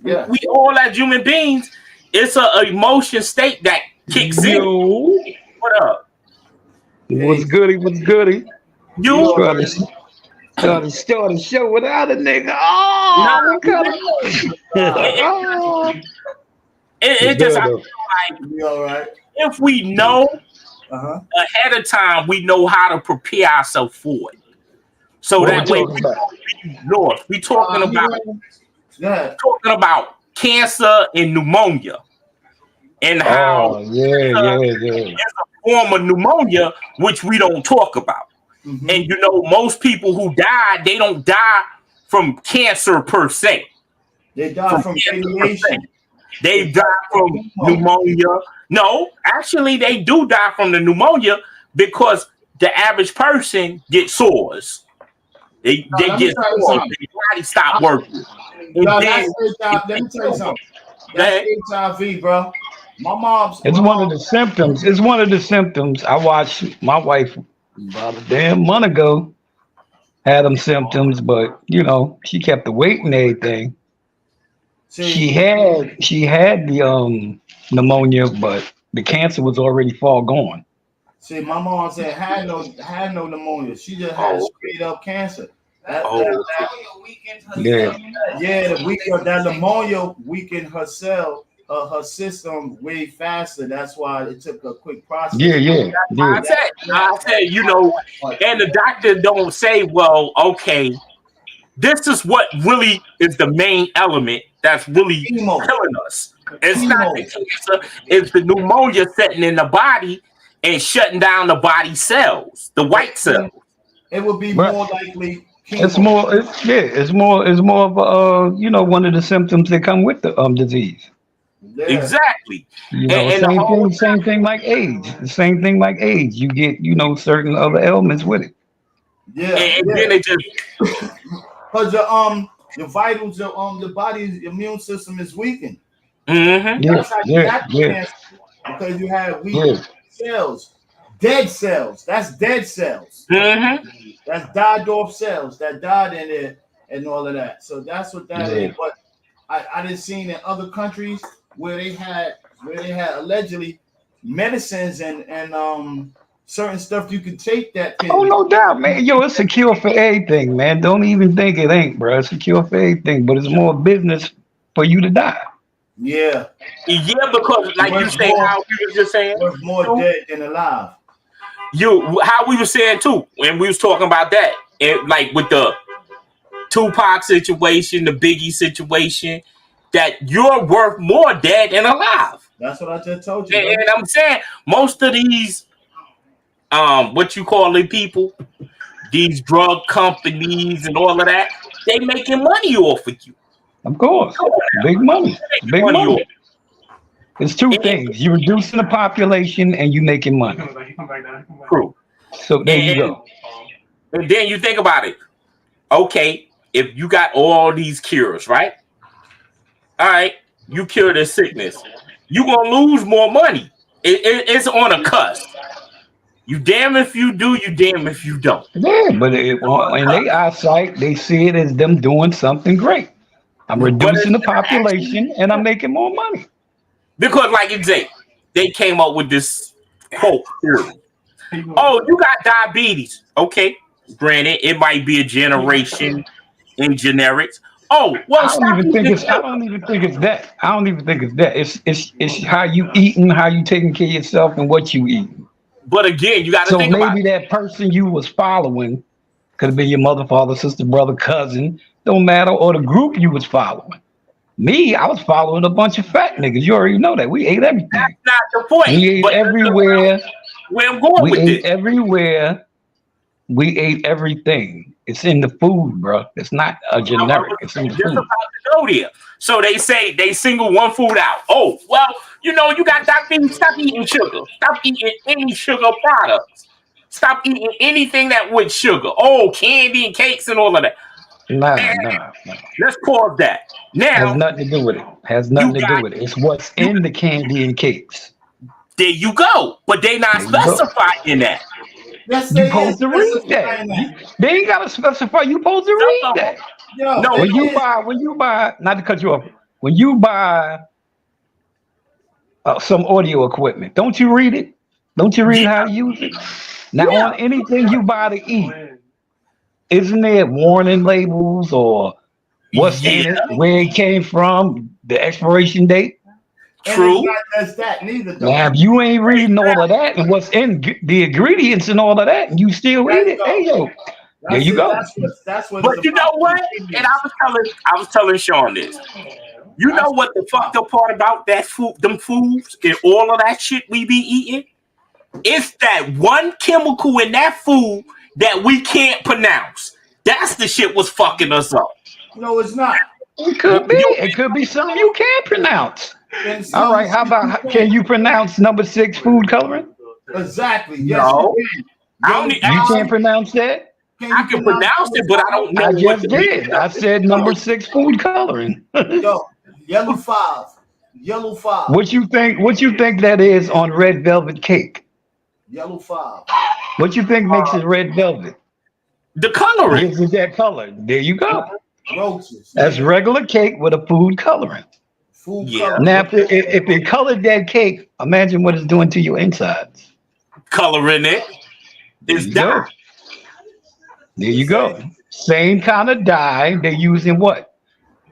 S5: We all as human beings, it's an emotion state that kicks in. What up?
S7: What's goody?
S5: You
S7: trying to start a show without a nigga. Oh,
S5: It just I feel like
S4: You all right?
S5: if we know
S4: Uh-huh.
S5: ahead of time, we know how to prepare ourselves for it. So
S7: What we
S5: that way,
S7: talking about?
S5: North, we
S4: Yeah.
S5: talking about cancer and pneumonia, and how
S7: Oh, yeah,
S5: there's a form of pneumonia which we don't talk about.
S4: Mhm.
S5: And you know, most people who die, they don't die from cancer per se.
S4: They die from radiation.
S5: They die from pneumonia. No, actually, they do die from the pneumonia because the average person gets sores. They
S4: Let me
S5: get
S4: tell you
S5: sores.
S4: something.
S5: Their body stop working. And
S4: No,
S5: then,
S4: let me tell you something. That's HIV, bro. My mom's.
S7: It's one of the symptoms. It's one of the symptoms. I watched my wife about a damn month ago had them symptoms, but you know, she kept the weight and everything. She had the pneumonia, but the cancer was already far gone.
S4: See, my mom said had no pneumonia. She just had straight up cancer.
S5: Yeah.
S4: That pneumonia weakened her cell, her system way faster. That's why it took a quick process.
S7: Yeah.
S5: I said, you know, and the doctor don't say, well, okay, this is what really is the main element that's really killing us. It's not the cancer, it's the pneumonia setting in the body and shutting down the body cells, the white cells.
S4: It would be more likely.
S7: It's more of a you know, one of the symptoms that come with the disease.
S4: Yeah.
S5: Exactly.
S7: You know, same thing like AIDS. The same thing like AIDS. You get, you know, certain other ailments with it.
S4: Yeah.
S5: And then it just
S4: because your vitals, the body's immune system is weakened.
S5: Mm-hmm.
S4: That's how you got cancer, because you have weak cells, dead cells. That's dead cells.
S5: Mm-hmm.
S4: That's died off cells that died in there and all of that. So that's what that is. But I didn't see in other countries where they had allegedly medicines and certain stuff you could take that can.
S7: Oh, no doubt, man. Yo, it's a cure for everything, man. Don't even think it ain't, bro. It's a cure for everything, but it's more business for you to die.
S4: Yeah,
S5: because like you say, how we was just saying,
S4: there's more dead than alive.
S5: How we were saying too, when we was talking about that, like with the Tupac situation, the Biggie situation, that you're worth more dead than alive.
S4: That's what I just told you.
S5: And I'm saying most of these, what you call it, people, these drug companies and all of that, they making money off of you.
S7: Of course, big money, big money. It's two things: you're reducing the population and you making money.
S5: True.
S7: So there you go.
S5: And then you think about it. Okay, if you got all these cures, right? All right, you cure this sickness. You're gonna lose more money. It's on a cusp. You damn if you do, you damn if you don't.
S7: Yeah, but in their eyesight, they see it as them doing something great. I'm reducing the population and I'm making more money.
S5: Because, like you say, they came up with this quote theory. Oh, you got diabetes. Okay, granted, it might be a generation in generics. Oh, well,
S7: I don't even think it's that. I don't even think it's that. It's how you eating, how you taking care of yourself, and what you eating.
S5: But again, you got to think about it.
S7: So maybe that person you was following could have been your mother, father, sister, brother, cousin. Don't matter, or the group you was following. Me, I was following a bunch of fat niggas. You already know that. We ate everything.
S5: That's not the point.
S7: We ate everywhere.
S5: Where I'm going with this.
S7: Everywhere. We ate everything. It's in the food, bro. It's not a generic. It's in the food.
S5: About to go there. So they say they single one food out. Oh, well, you know, you got diabetes. Stop eating sugar. Stop eating any sugar products. Stop eating anything that with sugar. Oh, candy and cakes and all of that.
S7: Nah.
S5: Let's pause that. Now
S7: has nothing to do with it. Has nothing to do with it. It's what's in the candy and cakes.
S5: There you go. But they not specifying that.
S7: You supposed to read that. They ain't gotta specify. You supposed to read that.
S5: No,
S7: when you buy, not to cut you off. When you buy some audio equipment, don't you read it? Don't you read how to use it? Now on anything you buy to eat, isn't there warning labels or what's in it, where it came from, the expiration date?
S5: True.
S4: it's not just that neither, though.
S7: Now, if you ain't reading all of that and what's in the ingredients and all of that, and you still eat it, hey yo, there you go.
S4: That's what
S5: But
S4: it's
S5: you know
S4: about.
S5: what? And I was telling Sean this. You know what the fucked up part about that food, them foods, and all of that shit we be eating? It's that one chemical in that food that we can't pronounce. That's the shit was fucking us up.
S4: No, it's not.
S7: It could be. It could be something you can't pronounce.
S4: And
S7: All right. How about can you pronounce number 6 food coloring?
S4: Exactly. Yes,
S5: No.
S4: you can.
S5: I don't need-
S7: You can't pronounce that?
S5: I can pronounce it, but I don't know
S7: I
S5: what
S7: just
S5: the
S7: did. I said number 6 food coloring.
S4: Yo, yellow 5. Yellow 5.
S7: What you think that is on red velvet cake?
S4: Yellow 5.
S7: What you think makes it red velvet?
S5: The coloring.
S7: Gives it that color. There you go.
S4: Roaches.
S7: That's regular cake with a food coloring.
S4: Food
S5: Yeah.
S4: color.
S7: Now, if it colored that cake, imagine what it's doing to your insides.
S5: Coloring it. It's
S7: There you go.
S5: dye.
S7: There you go. Same kind of dye. They're using what?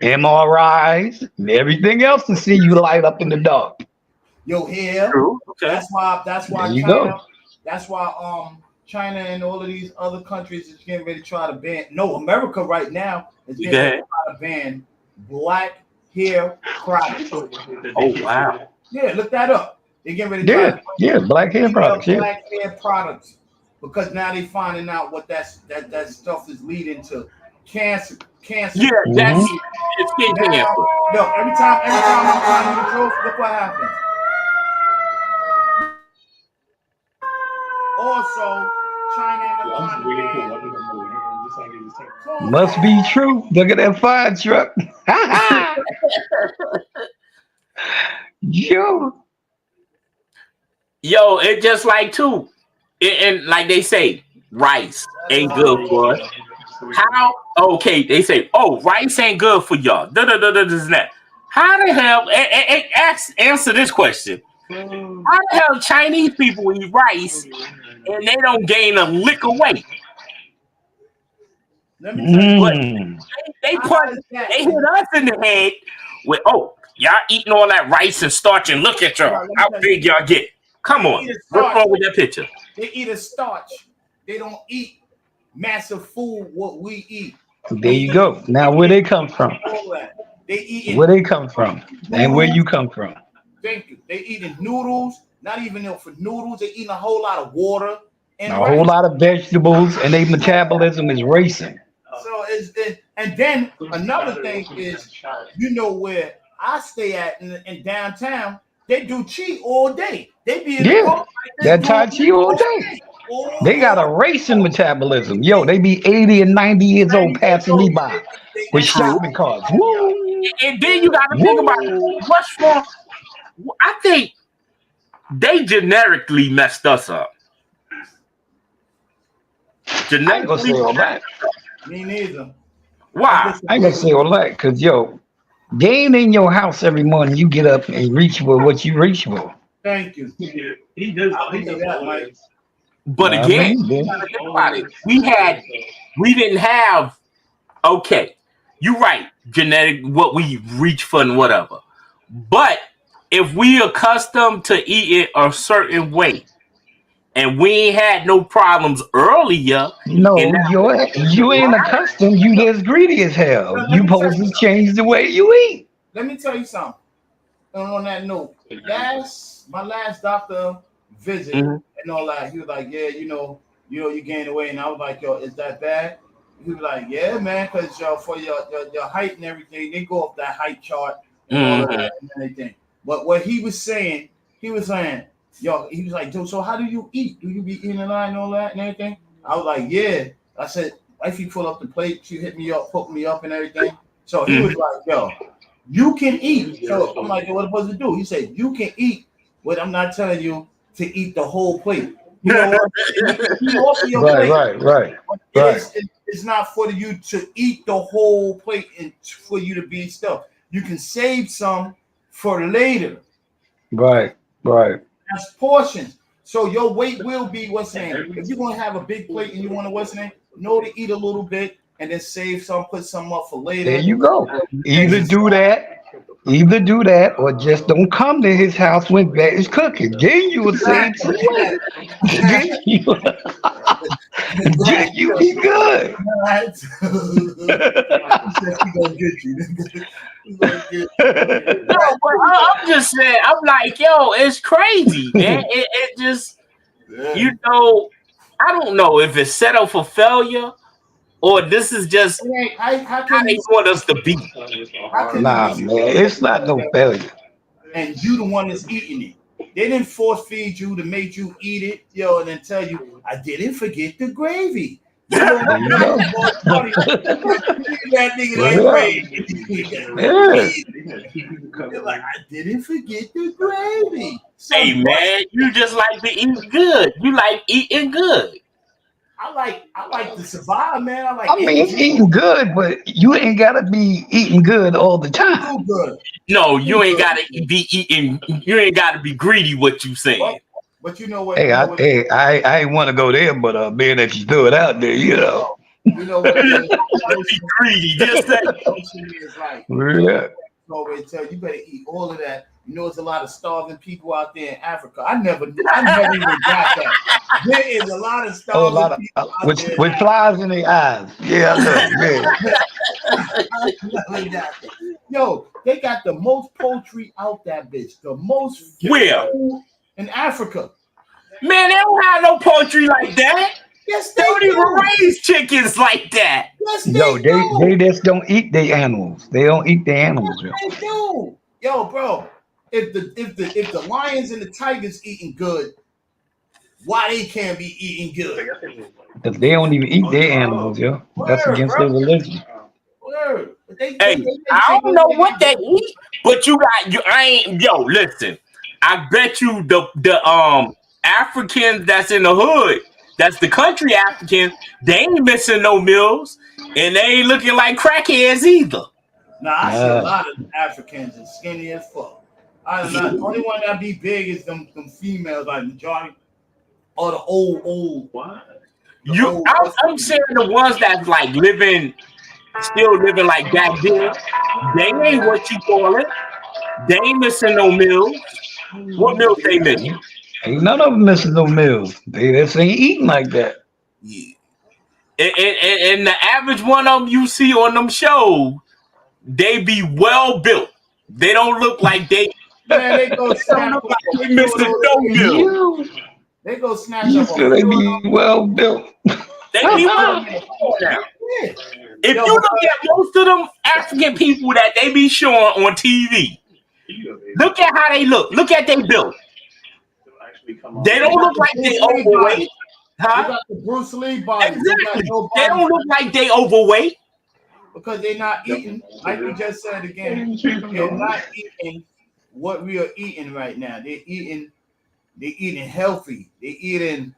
S7: MRIs and everything else to see you light up in the dark.
S4: Your hair.
S5: True. Okay.
S4: That's why
S7: There you
S4: China.
S7: go.
S4: That's why China and all of these other countries is getting ready to try to ban. No, America right now is getting ready to try to ban black hair products.
S5: Oh wow.
S4: Yeah, look that up. They're getting ready to try to
S7: Yeah, black hair products. Yeah.
S4: black hair products because now they're finding out what that stuff is leading to. Cancer.
S5: Yeah, that's it's skin
S4: Now,
S5: cancer.
S4: look, every time I'm trying to control, look what happens. Also, China and the
S7: Must be true. Look at that fire truck. Yo.
S5: Yo, it just like too. And like they say, rice ain't good for us. How? Okay, they say, oh, rice ain't good for y'all. That. How the hell? Answer this question. How the hell Chinese people eat rice and they don't gain a lick of weight?
S4: Let me tell you what.
S5: They hit us in the head with, oh, y'all eating all that rice and starch and look at y'all. How big y'all get? Come on. What's wrong with that picture?
S4: They eat a starch. They don't eat massive food what we eat.
S7: There you go. Now where they come from?
S4: They eat
S7: Where they come from? And where you come from?
S4: Thank you. They eating noodles, not even for noodles. They eating a whole lot of water and
S7: A whole lot of vegetables, and their metabolism is racing.
S4: So and then another thing is, you know where I stay at in downtown, they do chi all day. They be in the car like
S7: that Tai Chi all day. They got a racing metabolism. Yo, they be 80 and 90 years old passing me by with shopping carts. Woo.
S5: And then you got to think about what's wrong. I think they generically messed us up.
S7: I ain't gonna say all that.
S4: Me neither.
S5: Why?
S7: I ain't gonna say all that because yo, they ain't in your house every morning. You get up and reach for what you reach for.
S4: Thank you.
S8: He does.
S4: He does that, Mike.
S5: But again, you gotta think about it. We didn't have. Okay, you're right. Genetic, what we reach for and whatever. But if we accustomed to eating a certain way, and we ain't had no problems earlier.
S7: No, you ain't accustomed. You just greedy as hell. You supposed to change the way you eat.
S4: Let me tell you something. And on that note, my last doctor visit and all that, he was like, yeah, you know, you gained weight, and I was like, yo, is that bad? He was like, yeah, man, because for your height and everything, they go off that height chart and all of that and everything. But what he was saying, yo, he was like, so how do you eat? Do you be eating a lot and all that and everything? I was like, yeah. I said, if you pull up the plate, she hit me up, hooked me up and everything. So he was like, yo, you can eat. So I'm like, what am I supposed to do? He said, you can eat, but I'm not telling you to eat the whole plate. You know what? Eat off of your plate.
S7: Right.
S4: It's not for you to eat the whole plate and for you to be stuffed. You can save some for later.
S7: Right.
S4: That's portions. So your weight will be what's name. If you're gonna have a big plate and you want to what's name, know to eat a little bit and then save some, put some up for later.
S7: There you go. Either do that Either do that or just don't come to his house when Bat is cooking. Then you would say it's sweet. Then you, then you be good.
S4: Right. He said he gonna get you. He gonna get you.
S5: No, but I'm just saying. I'm like, yo, it's crazy, man. It just, you know, I don't know if it's set up for failure or this is just
S4: How
S5: how
S4: can
S5: they
S4: you,
S5: want us to be.
S4: how can
S7: Nah,
S4: you
S7: man, it's not no failure.
S4: and you the one that's eating it? They didn't force feed you to make you eat it, yo, and then tell you, I didn't forget the gravy. You know,
S7: There you go.
S4: that nigga that gravy. They're like, I didn't forget the gravy.
S5: Hey, man, you just like to eat good. You like eating good.
S4: I like to survive, man. I like
S7: I mean, it's eating good, but you ain't gotta be eating good all the time.
S4: too good.
S5: No, you ain't gotta be eating. You ain't gotta be greedy. What you saying?
S4: But you know what?
S7: Hey, I ain't want to go there, but being that you threw it out there, you know.
S4: You know what?
S5: Be greedy. Just say.
S4: Is like,
S7: Yeah.
S4: always tell you better eat all of that. You know, there's a lot of starving people out there in Africa. I never even got that. There is a lot of
S7: Oh, a
S4: starving
S7: lot of
S4: people out there.
S7: with flies in their eyes. Yeah, I know. Yeah.
S4: I never got that. Yo, they got the most poultry out that bitch. The most
S5: Where?
S4: food in Africa.
S5: Man, they don't have no poultry like that.
S4: Yes,
S5: They
S4: they
S5: don't even
S4: do.
S5: raise chickens like that.
S4: Yes,
S7: Yo,
S4: do.
S7: they just don't eat their animals. They don't eat their animals, yo.
S4: They do. Yo, bro, if the lions and the tigers eating good, why they can't be eating good?
S7: Because they don't even eat their animals, yo. That's
S4: Word,
S7: against
S4: bro.
S7: their religion.
S4: Word. But
S5: Hey,
S4: they
S5: I don't know what they
S4: eat.
S5: eat, but you got you. I ain't. Yo, listen. I bet you the Africans that's in the hood, that's the country Africans, they ain't missing no meals, and they ain't looking like crackheads either.
S4: Nah, I see a lot of Africans and skinny as fuck. I don't know. The only one that be big is them females, like majority, or the old.
S5: I'm saying the ones that's like still living like back then. They ain't what you call it. They ain't missing no meals. What meals they missing?
S7: Ain't none of them missing no meals. They just ain't eating like that.
S5: Yeah. And the average one of them you see on them shows, they be well built. They don't look like they.
S4: Man, they go
S5: They don't
S4: snatch
S5: look
S4: up
S5: like
S4: a
S5: they
S4: few
S5: missing
S4: of
S5: no
S4: those.
S5: meals.
S4: They go snatch
S7: You
S4: up a
S7: feel they
S4: few of
S7: be well built.
S5: They be well built now.
S4: Yeah.
S5: If you look at most of them African people that they be showing on TV, look at how they look. Look at they built. They don't look like they overweight.
S4: They
S5: Huh?
S4: got the Bruce Lee body.
S5: Exactly.
S4: No
S5: They don't look like they overweight.
S4: because they're not eating, like you just said again, they're not eating what we are eating right now. They're eating healthy. They're eating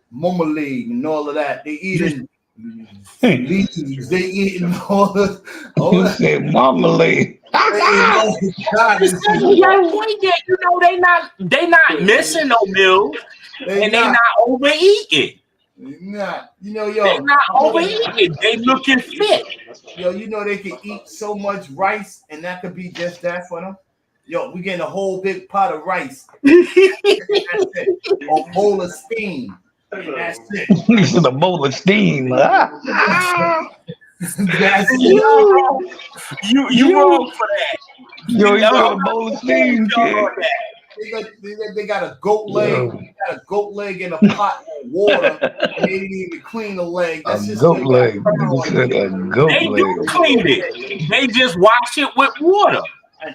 S4: marmalade and all of that. They're eating leaves. They eating all of
S7: You said marmalade.
S5: You know they not missing no meals and they not overeating.
S4: Not,
S5: They not overeating. They looking fit.
S4: Yo, you know they can eat so much rice and that could be just that for them. Yo, we getting a whole big pot of rice. That's it. A bowl of steam. And that's it.
S7: You said a bowl of steam.
S4: That's
S5: You wrong for that.
S7: Yo, you got a bowl of steam, kid.
S4: They got a goat leg. They got a goat leg in a pot of water. And they didn't even clean the leg. That's just
S7: Goat leg. You said a goat
S5: They
S7: leg.
S5: do clean it. They just wash it with water.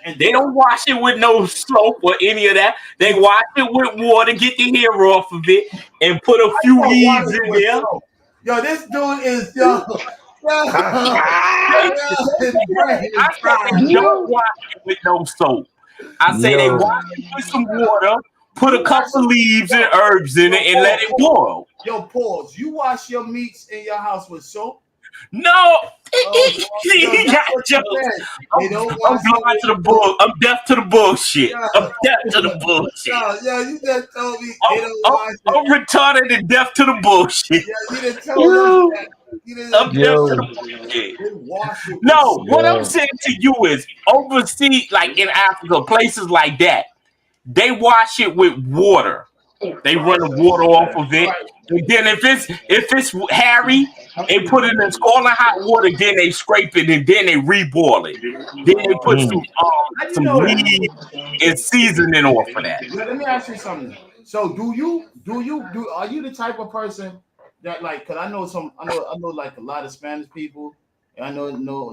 S4: and
S5: They don't wash it with no soap or any of that. They wash it with water, get the hair off of it, and put a few leaves in there.
S4: Yo, this dude is yo.
S5: I say they don't wash it with no soap. I say they wash it with some water, put a couple leaves and herbs in it, and let it boil.
S4: Yo, pause. You wash your meats in your house with soap?
S5: No,
S4: They don't
S5: I'm blind to the bull. I'm deaf to the bullshit.
S4: Yeah.
S5: I'm deaf to the bullshit.
S4: Yo, you just told me they don't wash it.
S5: I'm retarded and deaf to the bullshit.
S4: Yeah, you done told us that
S5: Up there to the No, what I'm saying to you is overseas, like in Africa, places like that, they wash it with water. They run the water off of it. And then if it's hairy, they put it in scalding hot water, then they scrape it and then they reboil it. Then they put some leaves and seasoning off of that.
S4: Let me ask you something. So are you the type of person that like, cause I know like a lot of Spanish people, and I know no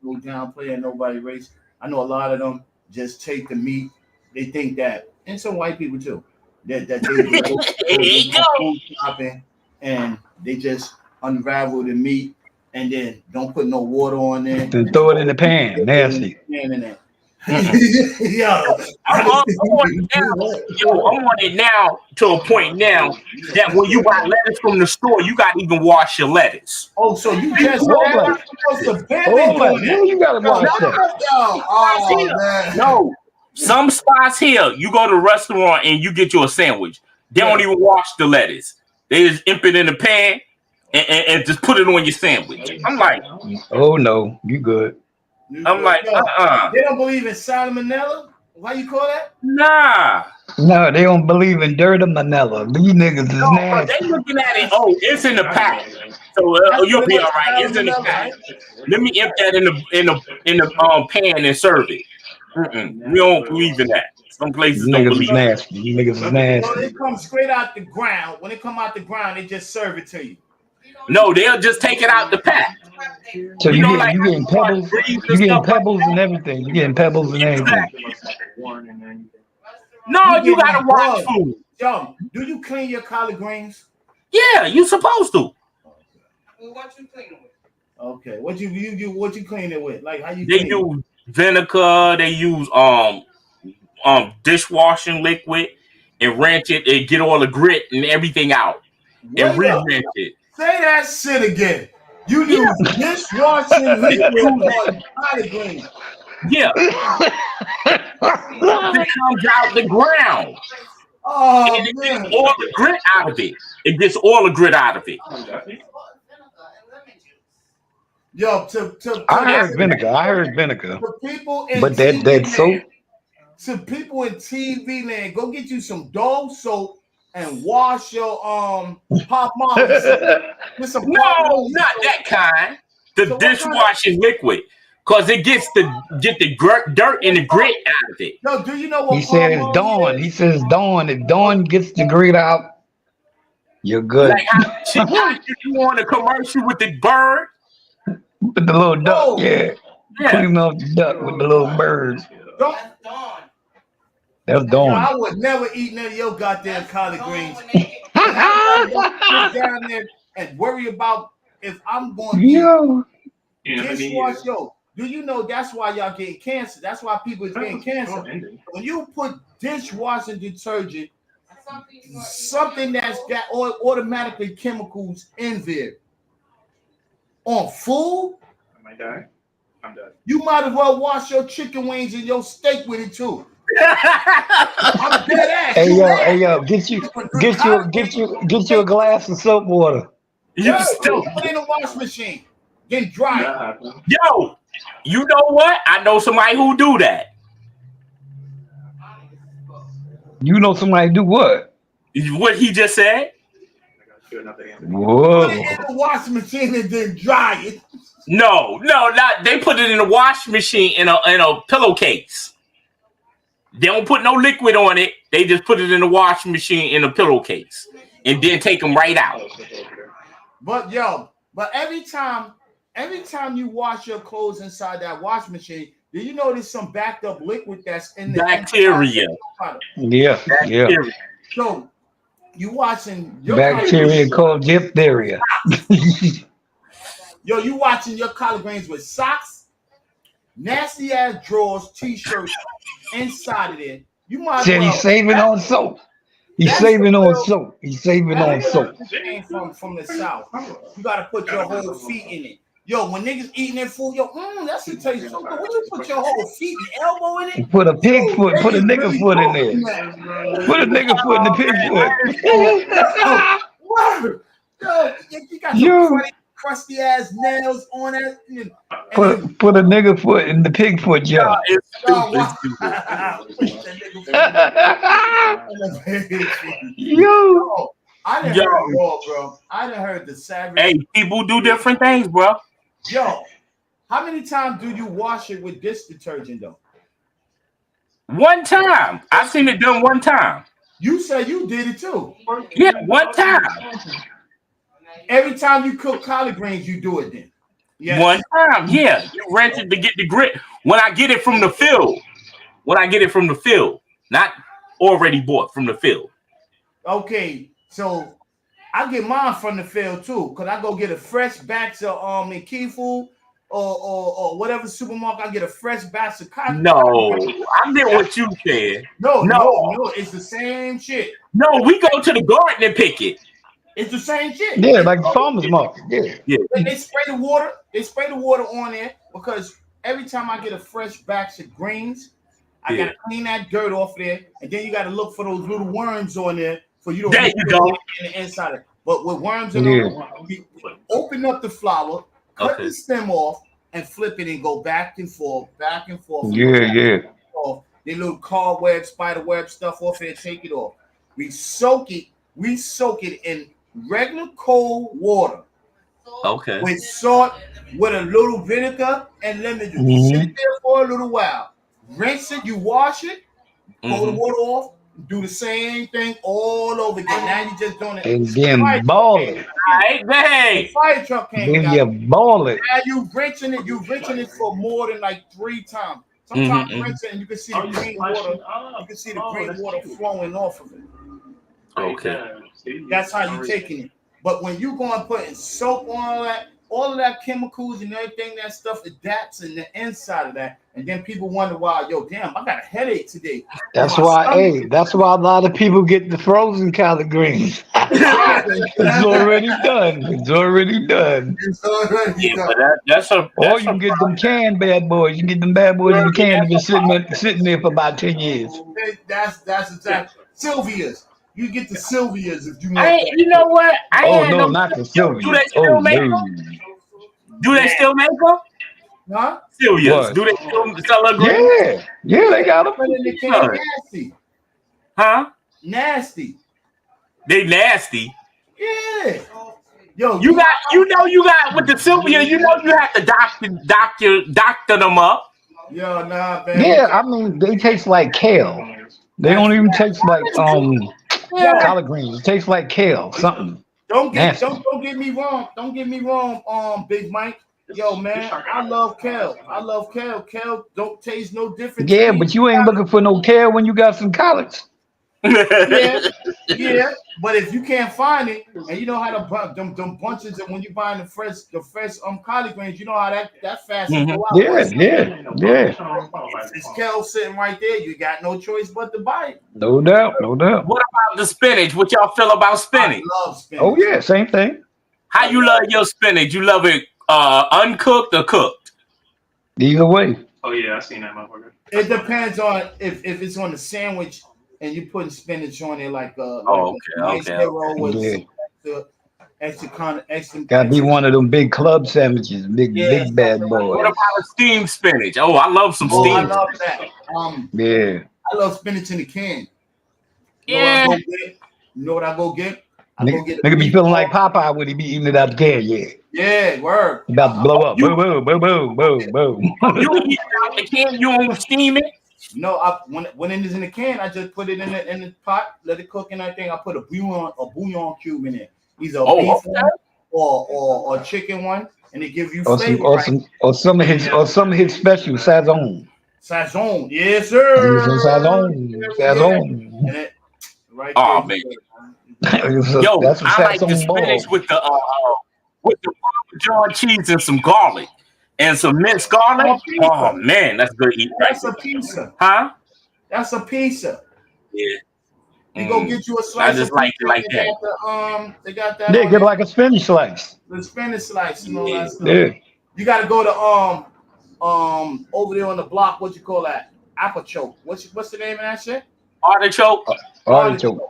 S4: downplaying nobody race. I know a lot of them just take the meat. They think that, and some white people too, that they go shopping and they just unravel the meat and then don't put no water on it.
S7: Then throw it in the pan. Nasty.
S5: I'm on it now to a point now that when you buy lettuce from the store, you got to even wash your lettuce.
S4: Oh, so you just
S7: you gotta wash that.
S5: No, some spots here, you go to a restaurant and you get you a sandwich. They don't even wash the lettuce. They just imp it in the pan and just put it on your sandwich. I'm like,
S7: oh no, you good.
S5: I'm like,
S4: They don't believe in salmonella? Why you call that?
S5: Nah.
S7: No, they don't believe in dirt or manila. These niggas is nasty.
S5: They looking at it. Oh, it's in the pack, so you'll be all right. It's in the pack. Let me imp that in the pan and serve it. We don't believe in that. Some places don't believe.
S7: Nasty. These niggas is nasty.
S4: So they come straight out the ground. When they come out the ground, they just serve it to you.
S5: No, they'll just take it out the pack.
S7: So you getting pebbles, and everything. You getting pebbles and everything.
S5: No, you gotta watch food.
S4: Yo, do you clean your collard greens?
S5: Yeah, you supposed to.
S8: Well, what you clean it with?
S4: Okay, what you clean it with? Like how you?
S5: They use vinegar. They use dishwashing liquid and ranch it and get all the grit and everything out and re-ranch it.
S4: Say that shit again. You use dishwashing liquid on collard greens.
S5: Yeah. It comes out the ground.
S4: Oh,
S5: and it gets all the grit out of it. It gets all the grit out of it.
S4: Yo,
S7: I heard vinegar.
S4: People in
S7: but that soap.
S4: To people in TV land, go get you some Dove soap and wash your pop mom.
S5: No, not that kind. The dishwashing liquid, cause it gets the dirt and the grit out of it.
S4: No, do you know what
S7: he says? Dawn. He says Dawn. If Dawn gets the grit out, you're good.
S5: Like how you want a commercial with the bird,
S7: with the little duck, yeah. Clean off the duck with the little birds. That's Dawn.
S4: I would never eat none of your goddamn collard greens. Down there and worry about if I'm going to dishwash. Yo, do you know that's why y'all getting cancer? That's why people is getting cancer. When you put dishwashing detergent, something that's got automatically chemicals in there on food,
S9: am I done? I'm done.
S4: You might as well wash your chicken wings and your steak with it too. I'm dead ass.
S7: Hey yo, get you a glass of soap water.
S5: You still
S4: put in a wash machine, then dry.
S5: Yo, you know what? I know somebody who do that.
S7: You know somebody do what?
S5: What he just said?
S7: Whoa.
S4: Put it in the wash machine and then dry it.
S5: No, not. They put it in a wash machine in a pillowcase. They don't put no liquid on it. They just put it in the washing machine in a pillowcase and then take them right out.
S4: But every time you wash your clothes inside that wash machine, do you notice some backed up liquid that's in the
S5: bacteria?
S7: Yeah.
S4: So you watching your
S7: bacteria called diphtheria.
S4: Yo, you watching your collard greens with socks, nasty ass drawers, t-shirts inside of it. You might
S7: said he's saving on soap. He's saving on soap. He's saving on soap.
S4: From the south. You gotta put your whole feet in it. Yo, when niggas eating their food, that's the taste so good. When you put your whole feet and elbow in it,
S7: put a pig foot, put a nigga foot in there. Put a nigga foot in the pig foot.
S4: Yo, you got
S7: Yo.
S4: some crusty ass nails on it. And
S7: Put a nigga foot in the pig foot jar.
S5: It's
S4: yo,
S5: stupid.
S7: Yo.
S4: I didn't
S5: Yo.
S4: heard it all, bro. I didn't heard the savage.
S5: Hey, people do different things, bro.
S4: Yo, how many times do you wash it with dish detergent though?
S5: One time. I've seen it done one time.
S4: You said you did it too.
S5: Yeah, one time.
S4: Every time you cook collard greens, you do it then. Yes.
S5: One time, yeah. You rinse it to get the grit. When I get it from the field. Not already bought from the field.
S4: Okay, so I get mine from the field too, cause I go get a fresh batch of in Key Food or whatever supermarket. I get a fresh batch of cotton.
S5: No, I get what you said.
S4: No, it's the same shit.
S5: No, we go to the garden and pick it.
S4: It's the same shit.
S7: Yeah, like farmer's market. Yeah.
S4: They spray the water. They spray the water on there because every time I get a fresh batch of greens, I gotta clean that dirt off there, and then you gotta look for those little worms on there for you to
S5: there you go
S4: in the inside of it. But with worms in them, you open up the flower, cut the stem off, and flip it and go back and forth.
S7: Yeah.
S4: The little cobweb, spider web stuff off there, take it off. We soak it in regular cold water.
S5: Okay.
S4: With salt, with a little vinegar and lemon juice.
S7: Mm-hmm.
S4: Sit there for a little while. Rinse it, you wash it, pull the water off, do the same thing all over again. Now you just doing it.
S7: And then ball it.
S5: Hey,
S4: fire truck came.
S7: Then you ball it.
S4: Now you rinsing it for more than like 3 times. Sometimes you rinse it and you can see the green water. You can see the green water flowing off of it.
S5: Okay.
S4: That's how you taking it. But when you going putting soap on all of that chemicals and everything, that stuff adapts in the inside of that, and then people wonder why, yo, damn, I got a headache today.
S7: That's why a lot of people get the frozen collard greens. It's already done. Or you can get them canned bad boys. You can get them bad boys in the can that been sitting there for about 10 years.
S4: That's exactly Sylvia's. You get the Sylvia's if you want.
S5: You know what?
S7: Not the Sylvia's.
S5: Do they still make them? Do they still make them?
S4: Huh?
S5: Sylvia's. Do they still sell a green?
S7: Yeah, they got them.
S4: Nasty.
S5: Huh?
S4: Nasty.
S5: They nasty.
S4: Yeah. Yo,
S5: you got with the Sylvia. You have to doctor them up.
S4: Yo, nah, man.
S7: Yeah, I mean they taste like kale. They don't even taste like collard greens. It tastes like kale, something.
S4: Don't get me wrong. Don't get me wrong, Big Mike. Yo, man, I love kale. Kale don't taste no different.
S7: Yeah, but you ain't looking for no kale when you got some collards.
S4: Yeah. But if you can't find it, and you know how to them bunches, and when you buying the fresh collard greens, you know how that fast go out.
S7: Yeah.
S4: It's kale sitting right there. You got no choice but to buy it.
S7: No doubt.
S5: What about the spinach? What y'all feel about spinach?
S4: I love spinach.
S7: Oh yeah, same thing.
S5: How you love your spinach? You love it uncooked or cooked?
S7: Either way.
S9: Oh yeah, I seen that motherfucker.
S4: It depends on if it's on the sandwich and you putting spinach on it like nice hero with extra.
S7: Gotta be one of them big club sandwiches, big bad boys.
S5: What about a steamed spinach? Oh, I love some steamed.
S4: I love that. I love spinach in the can.
S5: Yeah.
S4: You know what I go get?
S7: Nigga be feeling like Popeye when he be eating it out the can,
S4: Yeah, word.
S7: About to blow up. Boom, boom, boom, boom, boom, boom.
S5: You eat it out the can, you don't steam it?
S4: No, when it is in the can, I just put it in the pot, let it cook, and I think I put a bouillon cube in it. Either a beef one or a chicken one, and it gives you flavor.
S7: Or some of his special sazon.
S4: Sazon, yes sir.
S7: Sazon.
S4: Right.
S5: Oh man. Yo, I like the spinach with the Parmesan cheese and some garlic. And some minced garlic. Oh man, that's good to eat.
S4: That's a pizza.
S5: Huh?
S4: That's a pizza.
S5: Yeah.
S4: You go get you a slice.
S5: I just like it like that.
S4: They got that.
S7: Yeah, get like a spinach slice.
S4: The spinach slice, you know that stuff.
S7: Yeah.
S4: You got to go to over there on the block. What you call that? Artichoke. What's the name of that shit?
S5: Artichoke.
S7: Artichoke.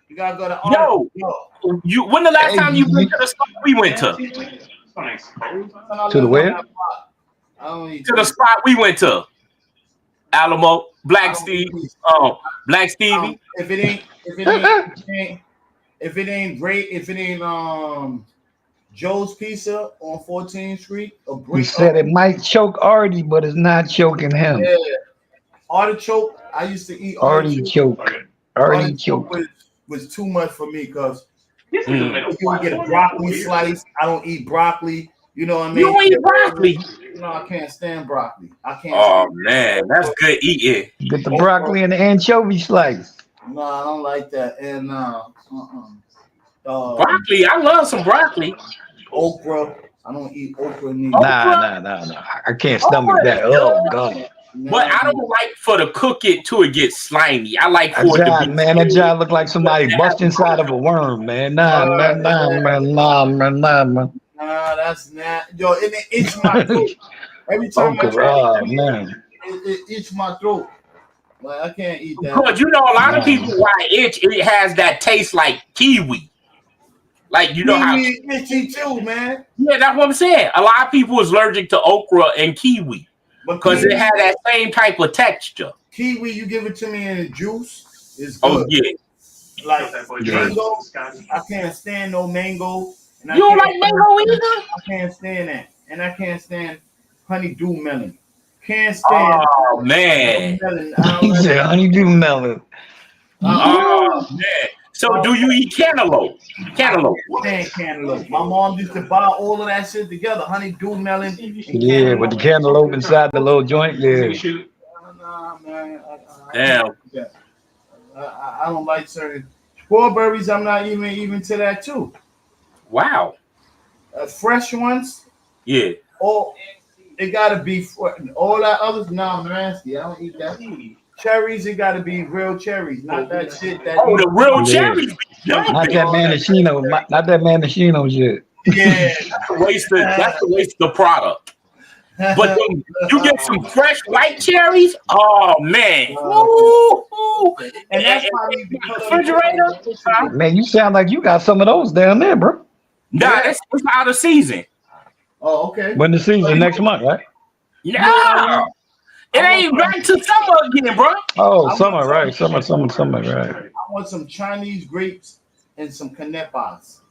S4: You gotta go to
S5: Yo, you. When the last time you went to the spot we went to?
S7: To the where?
S5: To the spot we went to. Alamo, Black Steve, Black Stevie.
S4: If it ain't Joe's Pizza on 14th Street,
S7: He said it might choke Artie, but it's not choking him.
S4: Yeah, artichoke. I used to eat
S7: artichoke. Artichoke
S4: was too much for me because you would get a broccoli slice. I don't eat broccoli. You know what I mean?
S5: You don't eat broccoli?
S4: No, I can't stand broccoli. I can't.
S5: Oh man, that's good eating.
S7: Get the broccoli and the anchovy slice.
S4: No, I don't like that. And
S5: broccoli, I love some broccoli.
S4: Okra, I don't eat okra.
S7: Nah. I can't stomach that. Oh God.
S5: But I don't like for to cook it till it gets slimy. I like for it to be.
S7: Man, that job look like somebody bust inside of a worm, man. Nah, man.
S4: Nah, that's not. Yo, it itches my throat. Every time I try it itches my throat. Like, I can't eat that.
S5: Because you know, a lot of people why it has that taste like kiwi. Like, you know how
S4: itchy too, man.
S5: Yeah, that's what I'm saying. A lot of people is allergic to okra and kiwi because it had that same type of texture.
S4: Kiwi, you give it to me in a juice, it's good.
S5: Oh yeah.
S4: Like mango, I can't stand no mango.
S5: You don't like mango either?
S4: I can't stand that. And I can't stand honeydew melon. Can't stand.
S5: Oh man.
S7: He said honeydew melon.
S5: Oh man. So do you eat cantaloupe? Cantaloupe.
S4: I cantaloupe. My mom used to buy all of that shit together. Honeydew melon.
S7: Yeah, with the cantaloupe inside the little joint. Yeah.
S4: Nah, man.
S5: Damn.
S4: I don't like certain strawberries. I'm not even to that too.
S5: Wow.
S4: Fresh ones.
S5: Yeah.
S4: Oh, it gotta be all that others. No, nasty. I don't eat that. Cherries, it gotta be real cherries, not that shit. That
S5: the real cherries.
S7: Not that maraschino. Not that maraschino shit.
S4: Yeah,
S5: that's a waste of product. But you get some fresh white cherries. Oh man.
S4: And that's probably because
S5: refrigerator.
S7: Man, you sound like you got some of those down there, bro.
S5: Nah, it's out of season.
S4: Oh, okay.
S7: When the season next month, right?
S5: Yeah. It ain't back to summer again, bro.
S7: Oh, summer, right? Summer, right?
S4: I want some Chinese grapes and some canepas.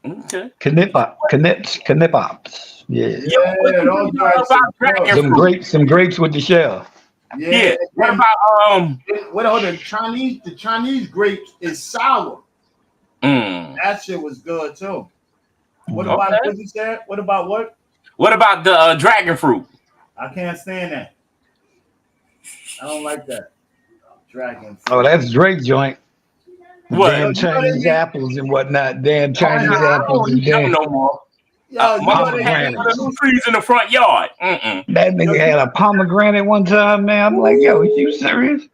S5: Okay.
S7: Canepops. Yeah. Some grapes with the shell.
S5: Yeah. What about
S4: the Chinese grapes is sour. That shit was good too. What about what you said? What about what?
S5: What about the dragon fruit?
S4: I can't stand that. I don't like that. Dragon fruit.
S7: Oh, that's Drake joint.
S5: What?
S7: Damn Chinese apples and whatnot. Damn Chinese apples and damn.
S5: No more.
S4: Yo,
S7: pomegranate.
S5: Little trees in the front yard.
S7: That nigga had a pomegranate one time, man. I'm like, yo, are you serious?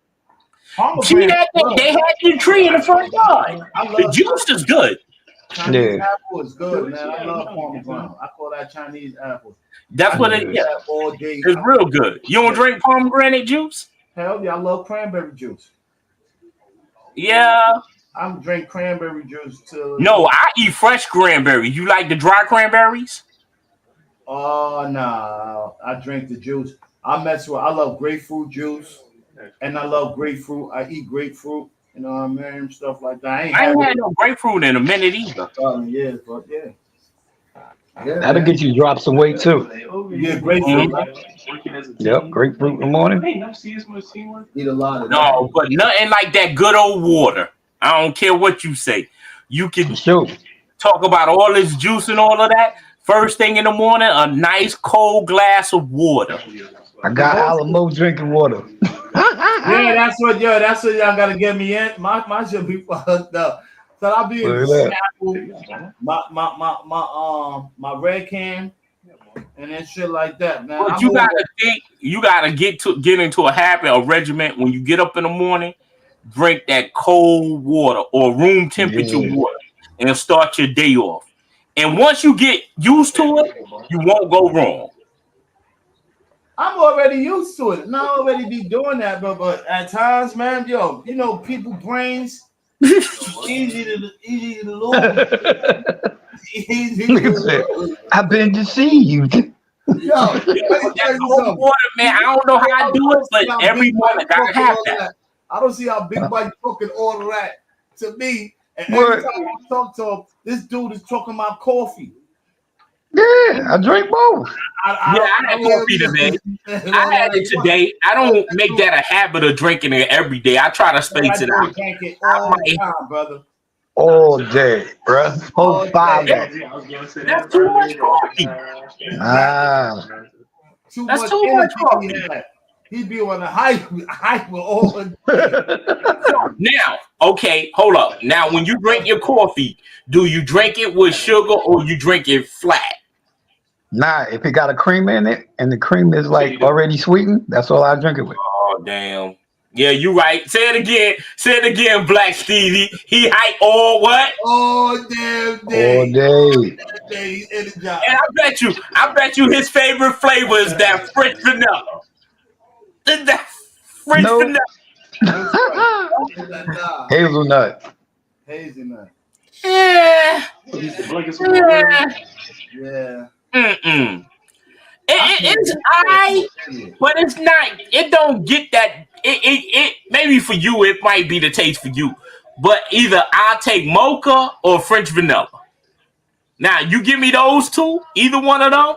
S5: See that? They had the tree in the front yard. The juice is good.
S4: Chinese apple is good, man. I love pomegranate. I call that Chinese apple.
S5: That's what it is.
S4: All day.
S5: It's real good. You don't drink pomegranate juice?
S4: Hell yeah, I love cranberry juice.
S5: Yeah.
S4: I'm drink cranberry juice too.
S5: No, I eat fresh cranberry. You like the dry cranberries?
S4: Oh no, I drink the juice. I love grapefruit juice, and I love grapefruit. I eat grapefruit. You know what I mean? Stuff like that.
S5: I ain't had no grapefruit in a minute either.
S4: Yeah, but yeah.
S7: That'll get you to drop some weight too.
S4: Yeah, grapefruit.
S7: Yep, grapefruit in the morning.
S4: Eat a lot of
S5: that. But nothing like that good old water. I don't care what you say. You can talk about all this juice and all of that. First thing in the morning, a nice cold glass of water.
S7: I got Alamo drinking water.
S4: Yeah, that's what y'all gotta get me in. My shit be fucked up. So I'll be in Snapple, my red can, and then shit like that, man.
S5: But you gotta get into a habit, a regiment. When you get up in the morning, drink that cold water or room temperature water and start your day off. And once you get used to it, you won't go wrong.
S4: I'm already used to it. And I already be doing that, but at times, man, yo, you know, people brains, Easy to lose. Easy to lose.
S7: I've been deceived.
S4: Yo, let me tell
S5: That
S4: you
S5: cold
S4: something.
S5: water, man. I don't know how I do it, but every morning I gotta have that.
S4: I don't see how Big Mike talking all of that to me. And
S7: What?
S4: every time I talk to him, this dude is talking about coffee.
S7: Yeah, I drink both.
S5: I had coffee today. I had it today. I don't make that a habit of drinking it every day. I try to space it out.
S4: Drink it all the time, brother.
S7: All day, bro. Whole 5 days.
S5: That's too much coffee.
S4: That's too much coffee. He'd be on the hype all the day.
S5: Now, okay, hold up. Now, when you drink your coffee, do you drink it with sugar or you drink it flat?
S7: Nah, if it got a cream in it and the cream is like already sweetened, that's all I drink it with.
S5: Oh, damn. Yeah, you right. Say it again. Say it again, Black Stevie. He hype all what?
S4: All damn day.
S7: All day.
S4: He's energized.
S5: And I bet you his favorite flavor is that French vanilla. That French vanilla.
S7: Hazelnut.
S4: Hazelnut.
S5: Yeah.
S4: Yeah.
S5: It's but it's not. It don't get that. It maybe for you it might be the taste for you, but either I'll take mocha or French vanilla. Now you give me those two, either one of them,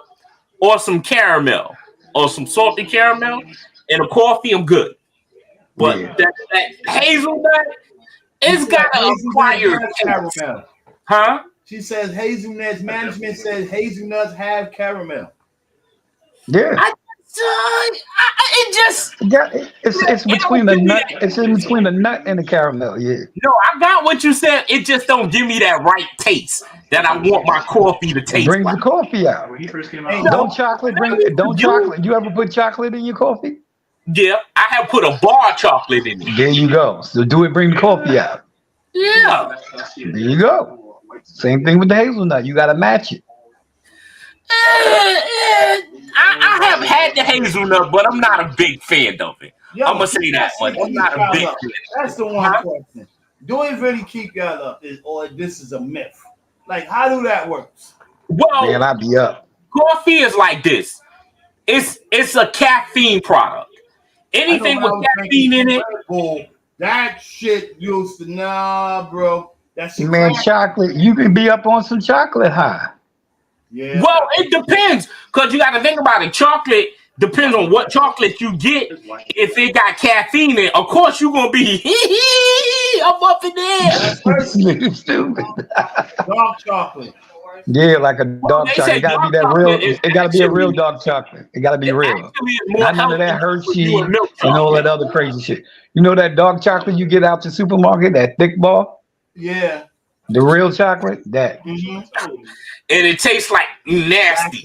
S5: or some caramel, or some salted caramel, and a coffee. I'm good. But that hazelnut, it's got an acquired
S4: caramel.
S5: Huh?
S4: She says hazelnuts. Management says hazelnuts have caramel.
S7: Yeah. It's between the nut. It's in between the nut and the caramel. Yeah.
S5: No, I got what you said. It just don't give me that right taste that I want my coffee to taste.
S7: Brings
S5: like.
S7: the coffee out.
S9: When he first came out,
S7: Don't chocolate bring? Don't chocolate? You ever put chocolate in your coffee?
S5: Yeah, I have put a bar of chocolate in it.
S7: There you go. So do it bring the coffee out?
S5: Yeah.
S7: There you go. Same thing with the hazelnut. You got to match it.
S5: I have had the hazelnut, but I'm not a big fan of it. I'm gonna say that much. I'm not a big fan.
S4: That's the one question. Do it really keep y'all up, or this is a myth? Like, how do that work?
S5: Well,
S7: man, I'll be up.
S5: Coffee is like this. It's a caffeine product. Anything with caffeine in it.
S4: That shit used to bro. That shit.
S7: Man, chocolate. You can be up on some chocolate high.
S4: Yeah.
S5: Well, it depends, because you got to think about it. Chocolate depends on what chocolate you get. If it got caffeine in it, of course you're gonna be I'm up in there.
S7: Stupid.
S4: Dark chocolate.
S7: Yeah, like a dark chocolate. It gotta be that real. It gotta be a real dark chocolate. It gotta be real. Not none of that Hershey and all that other crazy shit. You know that dark chocolate you get out the supermarket, that thick ball?
S4: Yeah.
S7: The real chocolate, that.
S4: Mm-hmm.
S5: And it tastes like nasty.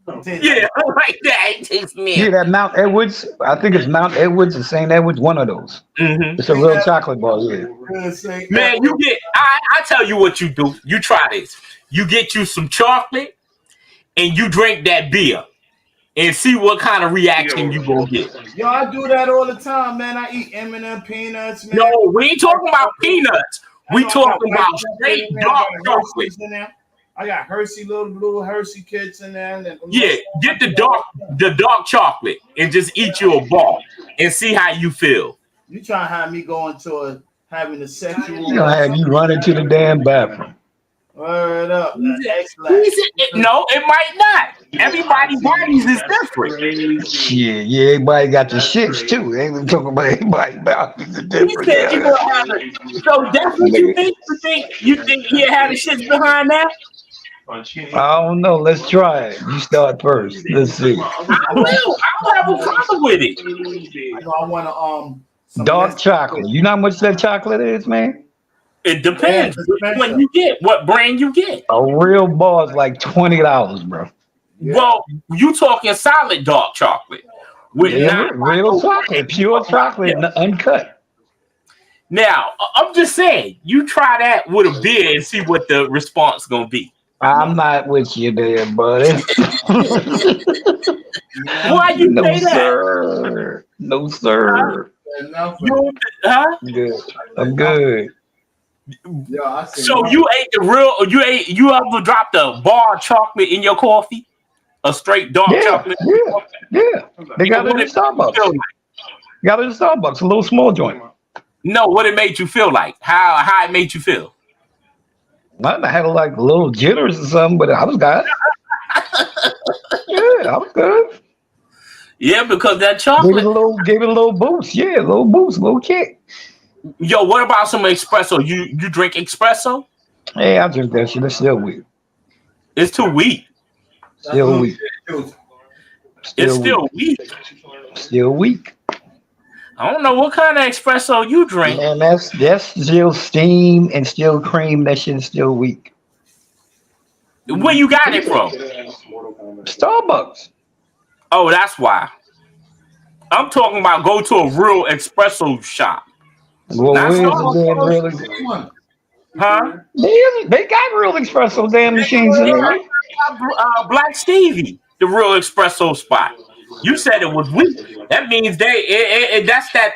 S5: Yeah, like that. It tastes nasty.
S7: Yeah, that Mount Edwards. I think it's Mount Edwards or St. Edwards, one of those.
S5: Mm-hmm.
S7: It's a real chocolate ball, yeah.
S5: Man, you get. I tell you what you do. You try this. You get you some chocolate, and you drink that beer, and see what kind of reaction you gonna get.
S4: Yo, I do that all the time, man. I eat M&M peanuts, man.
S5: No, we ain't talking about peanuts. We talking about straight dark chocolate.
S4: I got Hershey, little Hershey kits in there.
S5: Yeah, get the dark chocolate and just eat you a ball and see how you feel.
S4: You trying to have me go into having a sexual?
S7: You gonna have you run into the damn bathroom.
S4: Word up.
S5: No, it might not. Everybody's bodies is different.
S7: Yeah, everybody got the shits too. They ain't talking about everybody's bodies is different.
S5: So that's what you think? You think he had the shits behind that?
S7: I don't know. Let's try it. You start first. Let's see.
S5: I will. I'll have a problem with it.
S4: I want to
S7: dark chocolate. You know how much that chocolate is, man?
S5: It depends when you get what brand you get.
S7: A real bar is like $20, bro.
S5: Yeah. Well, you talking solid dark chocolate with
S7: real chocolate, pure chocolate, uncut.
S5: Now, I'm just saying, you try that with a beer and see what the response gonna be.
S7: I'm not with you there, buddy.
S5: Why you say that?
S7: Sir. No, sir.
S5: Huh?
S7: Good. I'm good.
S4: Yeah, I see.
S5: So you ate the real? You ever dropped a bar of chocolate in your coffee? A straight dark
S7: Yeah,
S5: chocolate?
S7: yeah. They
S5: Yeah,
S7: got it
S5: what
S7: in
S5: it made you
S7: Starbucks.
S5: feel like?
S7: Got it in Starbucks, a little small joint.
S5: No, what it made you feel like? How it made you feel?
S7: I had like little jitters or something, but I was good. Yeah, I was good.
S5: Yeah, because that
S7: Gave it
S5: chocolate.
S7: a little boost. Yeah, a little boost, a little kick.
S5: Yo, what about some espresso? You drink espresso?
S7: Hey, I drink that shit. It's still weak.
S5: It's too weak.
S4: That's
S7: Still
S4: little
S7: weak.
S4: shit, dude.
S5: It's
S7: Still weak.
S5: still weak.
S7: Still weak.
S5: I don't know what kind of espresso you drink.
S7: Man, that's still steam and still cream. That shit is still weak.
S5: Where you got it from?
S7: Starbucks.
S5: Oh, that's why. I'm talking about go to a real espresso shop.
S7: Well,
S5: Not
S7: where's the
S5: Starbucks.
S7: damn real?
S5: Huh?
S7: They got real espresso damn machines in there.
S5: Black Stevie, the real espresso spot. You said it was weak. That means that's that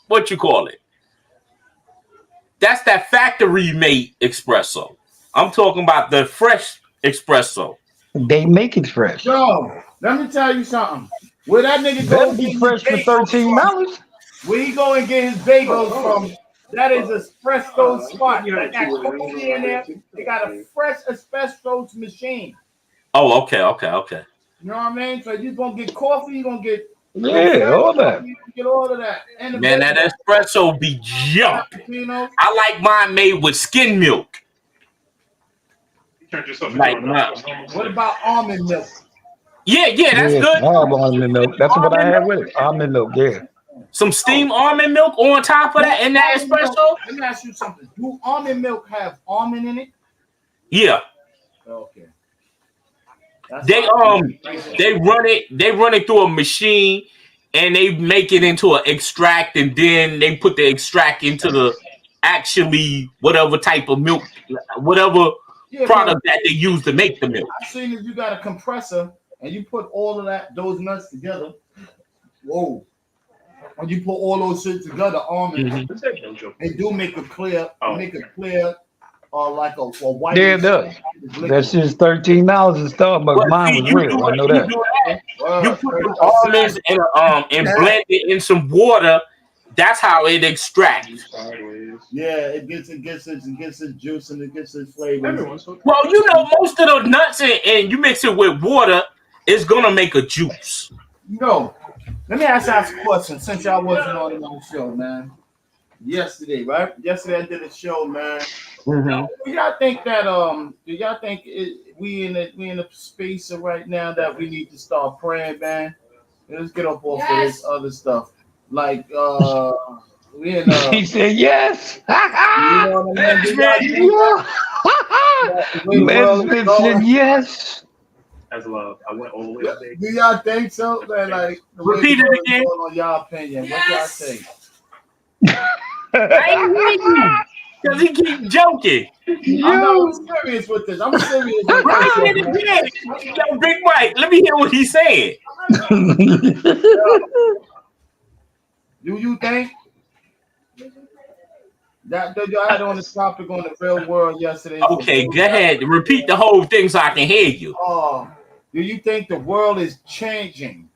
S5: what you call it? That's that factory made espresso. I'm talking about the fresh espresso.
S7: They make it fresh.
S4: Yo, let me tell you something. Where that nigga go
S7: Better
S4: and
S7: be
S4: get his
S7: fresh for
S4: bagels
S7: $13.
S4: from? Where he go and get his bagels from? That is espresso spot. They got coffee in there. They got a fresh espresso machine.
S5: Oh, okay.
S4: You know what I mean? So you're gonna get coffee, you're gonna get
S7: All that.
S4: you get all of that. And the
S5: Man, that espresso be jumping.
S4: cappuccinos.
S5: I like mine made with skin milk. Like mine.
S4: What about almond milk?
S5: Yeah, that's
S7: Yeah,
S5: good.
S7: I have almond milk. That's what I had with it. Almond milk, yeah.
S5: Some steamed almond milk on top of that in that
S4: Almond milk-
S5: espresso.
S4: Let me ask you something. Do almond milk have almond in it?
S5: Yeah.
S4: Okay. That's
S5: They
S4: all.
S5: they run it through a machine and they make it into an extract and then they put the extract into the actually whatever type of milk, whatever
S4: Yeah,
S5: product that they use to make the milk.
S4: I seen if you got a compressor and you put all of those nuts together. Whoa. When you put all those shit together, almond, they do make a clear, like a white.
S7: Yeah, it does. That shit's $13 in Starbucks.
S5: But
S7: Mine
S5: see,
S7: was real. I know that.
S5: You put the almonds and blend it in some water. That's how it extracts.
S4: Yeah, it gets its juice and it gets its flavor.
S5: Well, you know, most of the nuts and you mix it with water, it's gonna make a juice.
S4: No, let me ask y'all a question since y'all wasn't on the show, man. Yesterday, right? Yesterday I did a show, man.
S5: Mm-hmm.
S4: Do y'all think that we in a space right now that we need to start praying, man? Let's get up off of this other stuff. Like we in
S7: He said yes.
S4: you know what I mean?
S7: Lesbian said yes.
S9: As love, I went all the way up there.
S4: Do y'all think so? Man, like the way
S5: Repeat
S4: the
S5: it
S4: world's
S5: again.
S4: going on y'all opinion. What y'all think?
S5: I ain't hear you because he keep joking.
S4: I'm serious with this. I'm serious with
S5: Repeat it
S4: this.
S5: again. Yo, Big Mike, let me hear what he's saying.
S4: Do you think that y'all had on the topic on the real world yesterday?
S5: Okay, go ahead. Repeat the whole thing so I can hear you.
S4: Do you think the world is changing,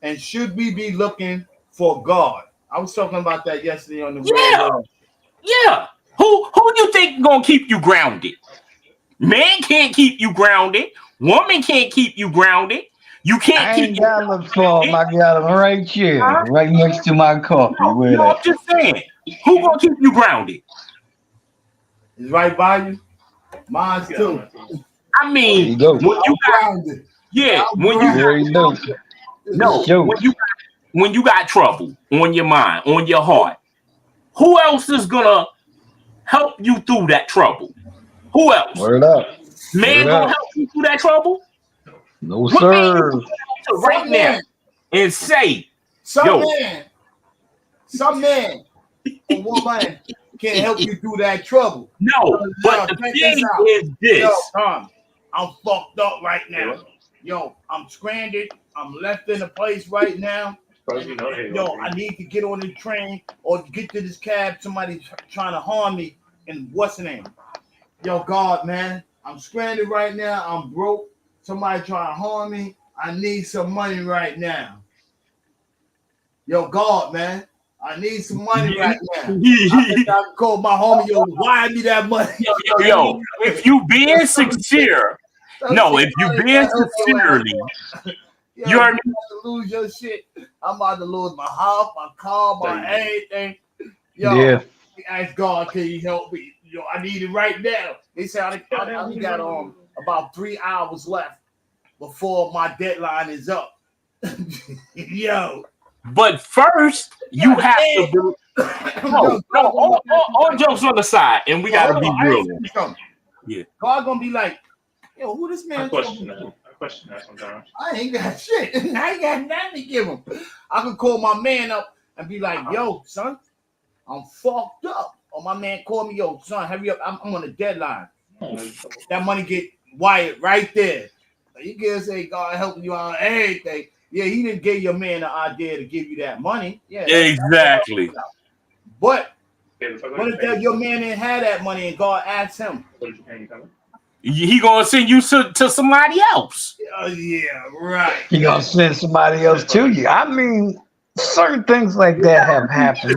S4: and should we be looking for God? I was talking about that yesterday on the real world.
S5: Yeah. Who you think gonna keep you grounded? Man can't keep you grounded. Woman can't keep you grounded. You can't
S7: I
S5: keep
S7: ain't
S5: you
S7: got a phone. I got him right here, right next to my coffee. Where
S5: No, I'm
S7: that?
S5: just saying. Who gonna keep you grounded?
S4: It's right by you. Mine's too.
S5: I mean,
S7: There you go.
S5: when you got
S4: Grounded.
S7: There you go.
S5: when you got trouble on your mind, on your heart, who else is gonna help you through that trouble? Who else?
S7: Word up.
S5: Man
S7: Word
S5: gonna
S7: up.
S5: help you through that trouble?
S7: No,
S5: What made you
S7: sir.
S5: go to right now and say,
S4: Some man, a woman can help you through that trouble.
S5: no, but the
S4: check
S5: thing
S4: this out.
S5: is this.
S4: Yo, Tom, I'm fucked up right now. Yo, I'm stranded. I'm left in a place right now. Yo, I need to get on the train or get to this cab. Somebody's trying to harm me. and what's the name? Yo, God, man, I'm stranded right now. I'm broke. Somebody trying to harm me. I need some money right now. Yo, God, man, I need some money right now. I think I can call my homie, yo, wire me that money.
S5: Yo, if you being sincere, no, if you being sincerely,
S4: yo,
S5: you heard me?
S4: about to lose your shit. I'm about to lose my house, my car, my everything. Yo,
S7: Yeah.
S4: ask God, can you help me? Yo, I need it right now. They said I only got about 3 hours left before my deadline is up. Yo.
S5: But first, you have to do. No, all jokes on the side, and we gotta be real. Yeah.
S4: God gonna be like, yo, who this man?
S9: I question that sometimes.
S4: I ain't got shit. I ain't got nothing to give him. I can call my man up and be like, yo, son, I'm fucked up. Or my man call me, yo, son, hurry up. I'm on a deadline. That money get wired right there. You can say God helping you on everything. Yeah, he didn't give your man the idea to give you that money. Yeah,
S5: exactly.
S4: But what if your man didn't have that money and God asked him?
S5: He gonna send you to somebody else.
S4: Yeah, right.
S7: He gonna send somebody else to you. I mean, certain things like that have happened.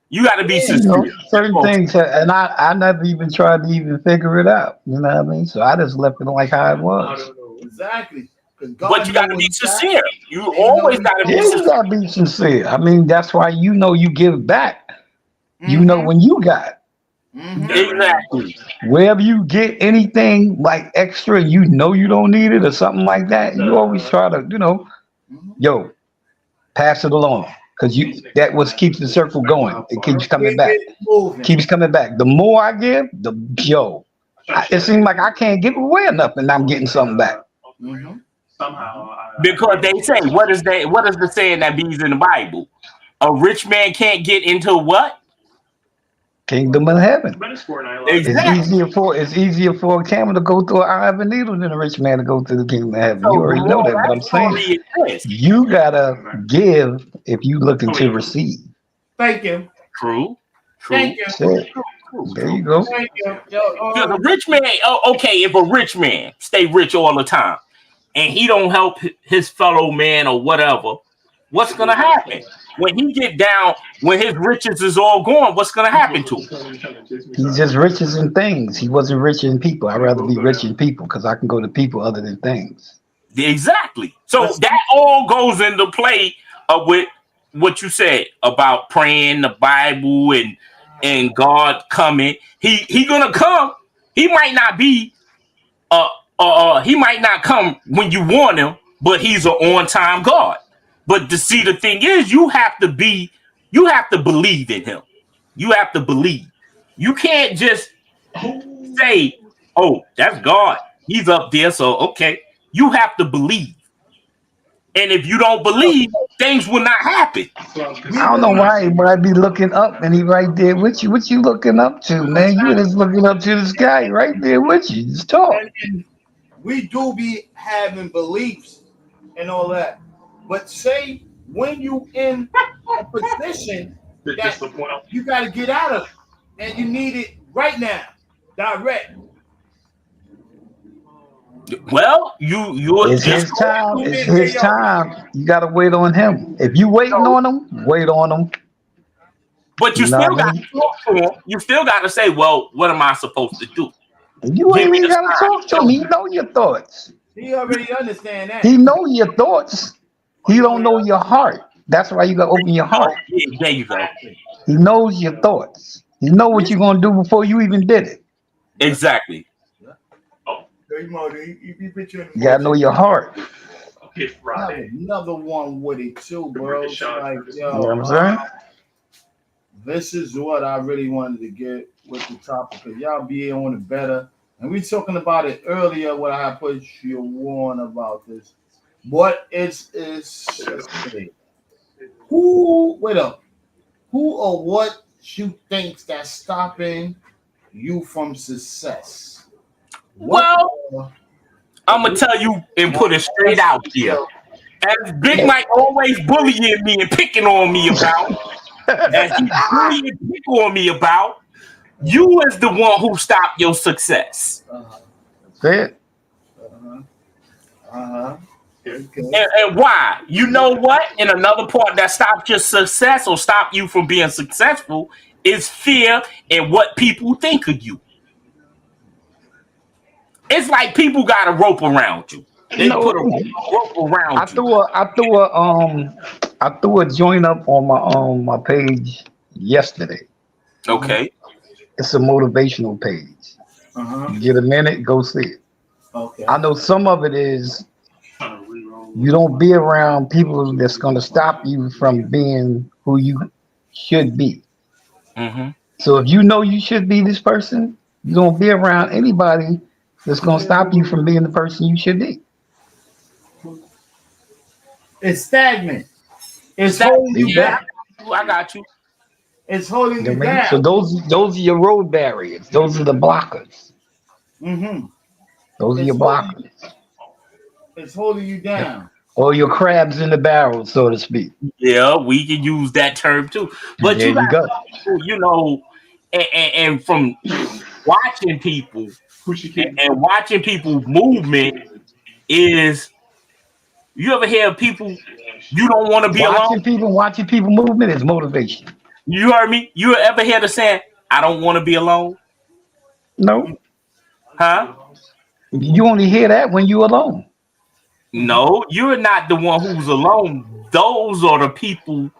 S5: You got to be sincere.
S7: Certain things, and I never even tried to even figure it out. You know what I mean? So I just left it like how it was.
S4: Exactly.
S5: But you got to be sincere. You always got to be sincere.
S7: You got to be sincere. I mean, that's why you give back. You know when you got.
S5: Exactly.
S7: Wherever you get anything like extra, you don't need it or something like that, you always try to, yo, pass it along. Because that keeps the circle going. It keeps coming back. Keeps coming back. The more I give, it seems like I can't give away enough and I'm getting something back.
S9: Somehow.
S5: Because they say, what is the saying that means in the Bible? A rich man can't get into what?
S7: Kingdom of heaven.
S5: Exactly.
S7: It's easier for a camel to go through an eye of a needle than a rich man to go through the kingdom of heaven. You already know that, but I'm saying you gotta give if you looking to receive.
S4: Thank you.
S5: True.
S4: Thank you.
S7: There you go.
S4: Thank you.
S5: Because a rich man, okay, if a rich man stay rich all the time and he don't help his fellow man or whatever, what's gonna happen? When he get down, when his riches is all gone, what's gonna happen to him?
S7: He's just riches in things. He wasn't rich in people. I'd rather be rich in people because I can go to people other than things.
S5: Exactly. So that all goes into play with what you said about praying the Bible and God coming. He gonna come. He might not be he might not come when you want him, but he's an on-time God. But the thing is, you have to believe in him. You have to believe. You can't just say, "Oh, that's God. He's up there." So okay, you have to believe. And if you don't believe, things will not happen.
S7: I don't know why he might be looking up and he right there with you. What you looking up to, man? You just looking up to this guy right there with you. Just talk.
S4: And we do be having beliefs and all that. But say when you in a position that you got to get out of and you need it right now, direct.
S5: Well, it's
S7: his time. It's his time. You got to wait on him. If you waiting on him, wait on him.
S5: But you still got to talk to him. You still got to say, well, what am I supposed to do?
S7: You ain't even got to talk to him. He know your thoughts.
S4: He already understand that.
S7: He know your thoughts. He don't know your heart. That's why you got to open your heart.
S5: Yeah, there you go.
S7: He knows your thoughts. He know what you're going to do before you even did it.
S5: Exactly.
S4: You
S7: got to know your heart.
S4: Another one with it too, bro. Like, yo,
S7: you know what I'm saying?
S4: This is what I really wanted to get with the topic because y'all be on it better. And we talking about it earlier when I put you on about this. What is who or what you think's that's stopping you from success?
S5: Well, I'm gonna tell you and put it straight out here. As Big Mike always bullying me and picking on me about, as he bullying and pick on me about, You is the one who stopped your success.
S7: Say it.
S5: And why? You know what? And another part that stopped your success or stopped you from being successful is fear and what people think of you. It's like people got a rope around you. They
S7: No,
S5: put a rope around you.
S7: I threw a joint up on my page yesterday.
S5: Okay.
S7: It's a motivational page. Get a minute, go see it.
S4: Okay.
S7: I know some of it is you don't be around people that's going to stop you from being who you should be.
S5: Mm-hmm.
S7: So if you know you should be this person, you don't be around anybody that's going to stop you from being the person you should be.
S4: It's stagnant. It's holding you
S5: Yeah,
S4: down.
S5: I got you.
S4: It's holding you down.
S7: So those are your road barriers. Those are the blockers.
S4: Mm-hmm.
S7: Those are your blockers.
S4: It's holding you down.
S7: Or your crabs in the barrel, so to speak.
S5: Yeah, we can use that term too. But
S7: there you go.
S5: You know, and from watching people and watching people movement is, you ever hear people you don't want to be alone?
S7: Watching people movement is motivation.
S5: You heard me? You ever hear the saying, I don't want to be alone?
S7: No.
S5: Huh?
S7: You only hear that when you're alone.
S5: No, you're not the one who's alone. Those are the people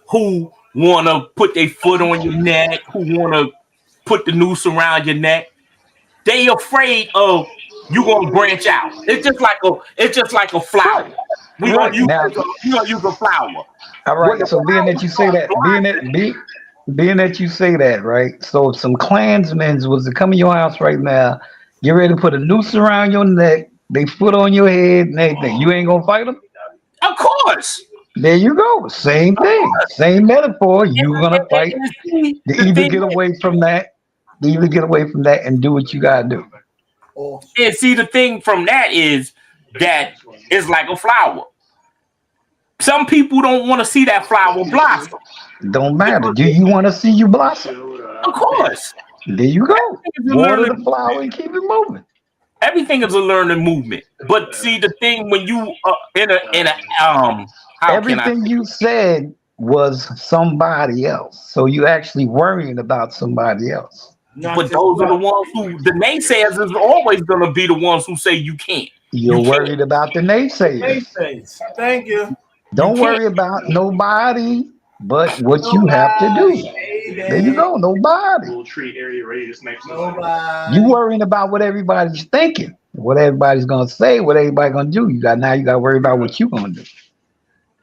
S5: who want to put their foot on your neck, who want to put the noose around your neck. They afraid of you gonna branch out. It's just like a flower. We're gonna use a flower.
S7: All right. So being that you say that, right? So if some Klansmen was to come in your house right now, get ready to put a noose around your neck, they foot on your head and everything, you ain't gonna fight them?
S5: Of course.
S7: There you go. Same thing. Same metaphor. You're gonna fight to either get away from that, and do what you gotta do.
S5: And see, the thing from that is that it's like a flower. Some people don't want to see that flower blossom.
S7: Don't matter. Do you want to see you blossom?
S5: Of course.
S7: There you go. Water the flower and keep it moving.
S5: Everything is a learning movement. But see, the thing when you
S7: everything you said was somebody else. So you actually worrying about somebody else.
S5: But those are the ones who, the naysayers is always going to be the ones who say you can't.
S7: You're worried about the naysayers.
S4: Thank you.
S7: Don't worry about nobody but what you have to do. There you go. Nobody. You worrying about what everybody's thinking, what everybody's gonna say, what everybody's gonna do. You got to worry about what you gonna do.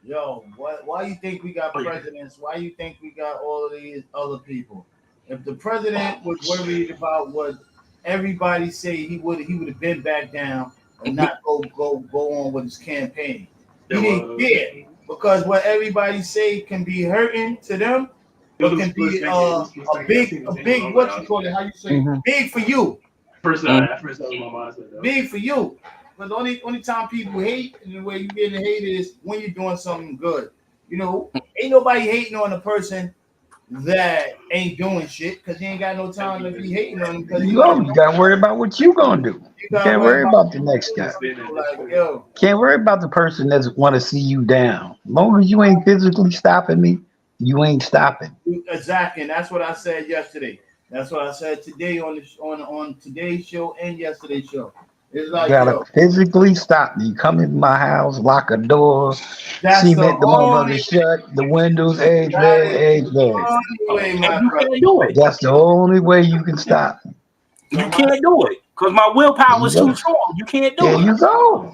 S4: Yo, why you think we got presidents? Why you think we got all of these other people? If the president was worried about what everybody say, he would have been back down and not go on with his campaign. He didn't care because what everybody say can be hurting to them, but can be a big what you call it? How you say big for you? Big for you. But the only time people hate and the way you get hate is when you're doing something good. You know, ain't nobody hating on a person that ain't doing shit because he ain't got no time to be hating on him.
S7: You got to worry about what you gonna do. You can't worry about the next guy. Can't worry about the person that want to see you down. As long as you ain't physically stopping me, you ain't stopping.
S4: Exactly, and that's what I said yesterday. That's what I said today on today's show and yesterday's show. It's like,
S7: you gotta physically stop me. Come in my house, lock a door, cement the motherfucker shut, the windows, everything. That's the only way you can stop me.
S5: You can't do it because my willpower is too strong. You can't do it.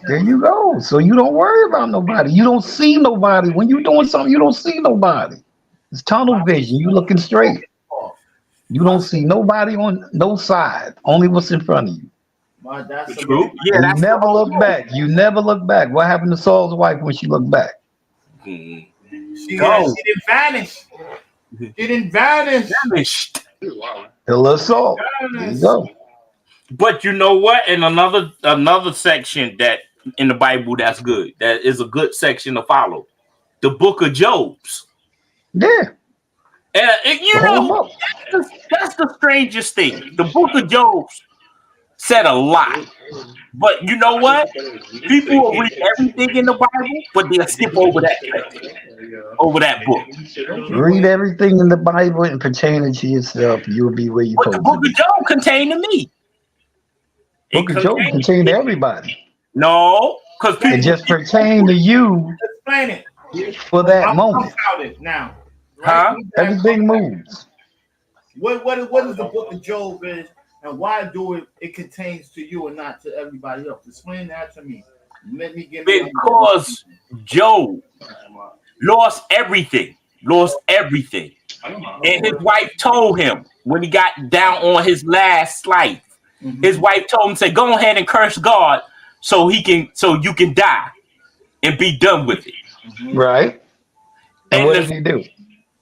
S7: There you go. So you don't worry about nobody. You don't see nobody. When you're doing something, you don't see nobody. It's tunnel vision. You looking straight. You don't see nobody on no side. Only what's in front of you.
S4: That's
S5: true. Yeah,
S7: you never look back. You never look back. What happened to Saul's wife when she looked back?
S4: She didn't vanish. She didn't vanish.
S5: Vanished.
S7: The little Saul. There you go.
S5: But you know what? In another section that in the Bible that's good. That is a good section to follow. The book of Job's.
S7: Yeah.
S5: And you know, that's that's the strangest thing. The book of Job said a lot. But you know what? People will read everything in the Bible, but they'll skip over that book.
S7: Read everything in the Bible and pertain it to yourself. You'll be where you're
S5: What the
S7: supposed
S5: book
S7: to be.
S5: of Job contained to me.
S7: Book of Job contained to everybody.
S5: No, because
S7: It just pertained to you
S4: Explain it.
S7: for that
S4: I'm
S7: moment.
S4: about it now.
S5: Huh?
S7: Everything moves.
S4: What is the book of Job is, and why do it contains to you and not to everybody else? Explain that to me. Let me get
S5: because Job lost everything. And his wife told him when he got down on his last life, his wife told him, say, go ahead and curse God so you can die and be done with it.
S7: Right. And what did he do?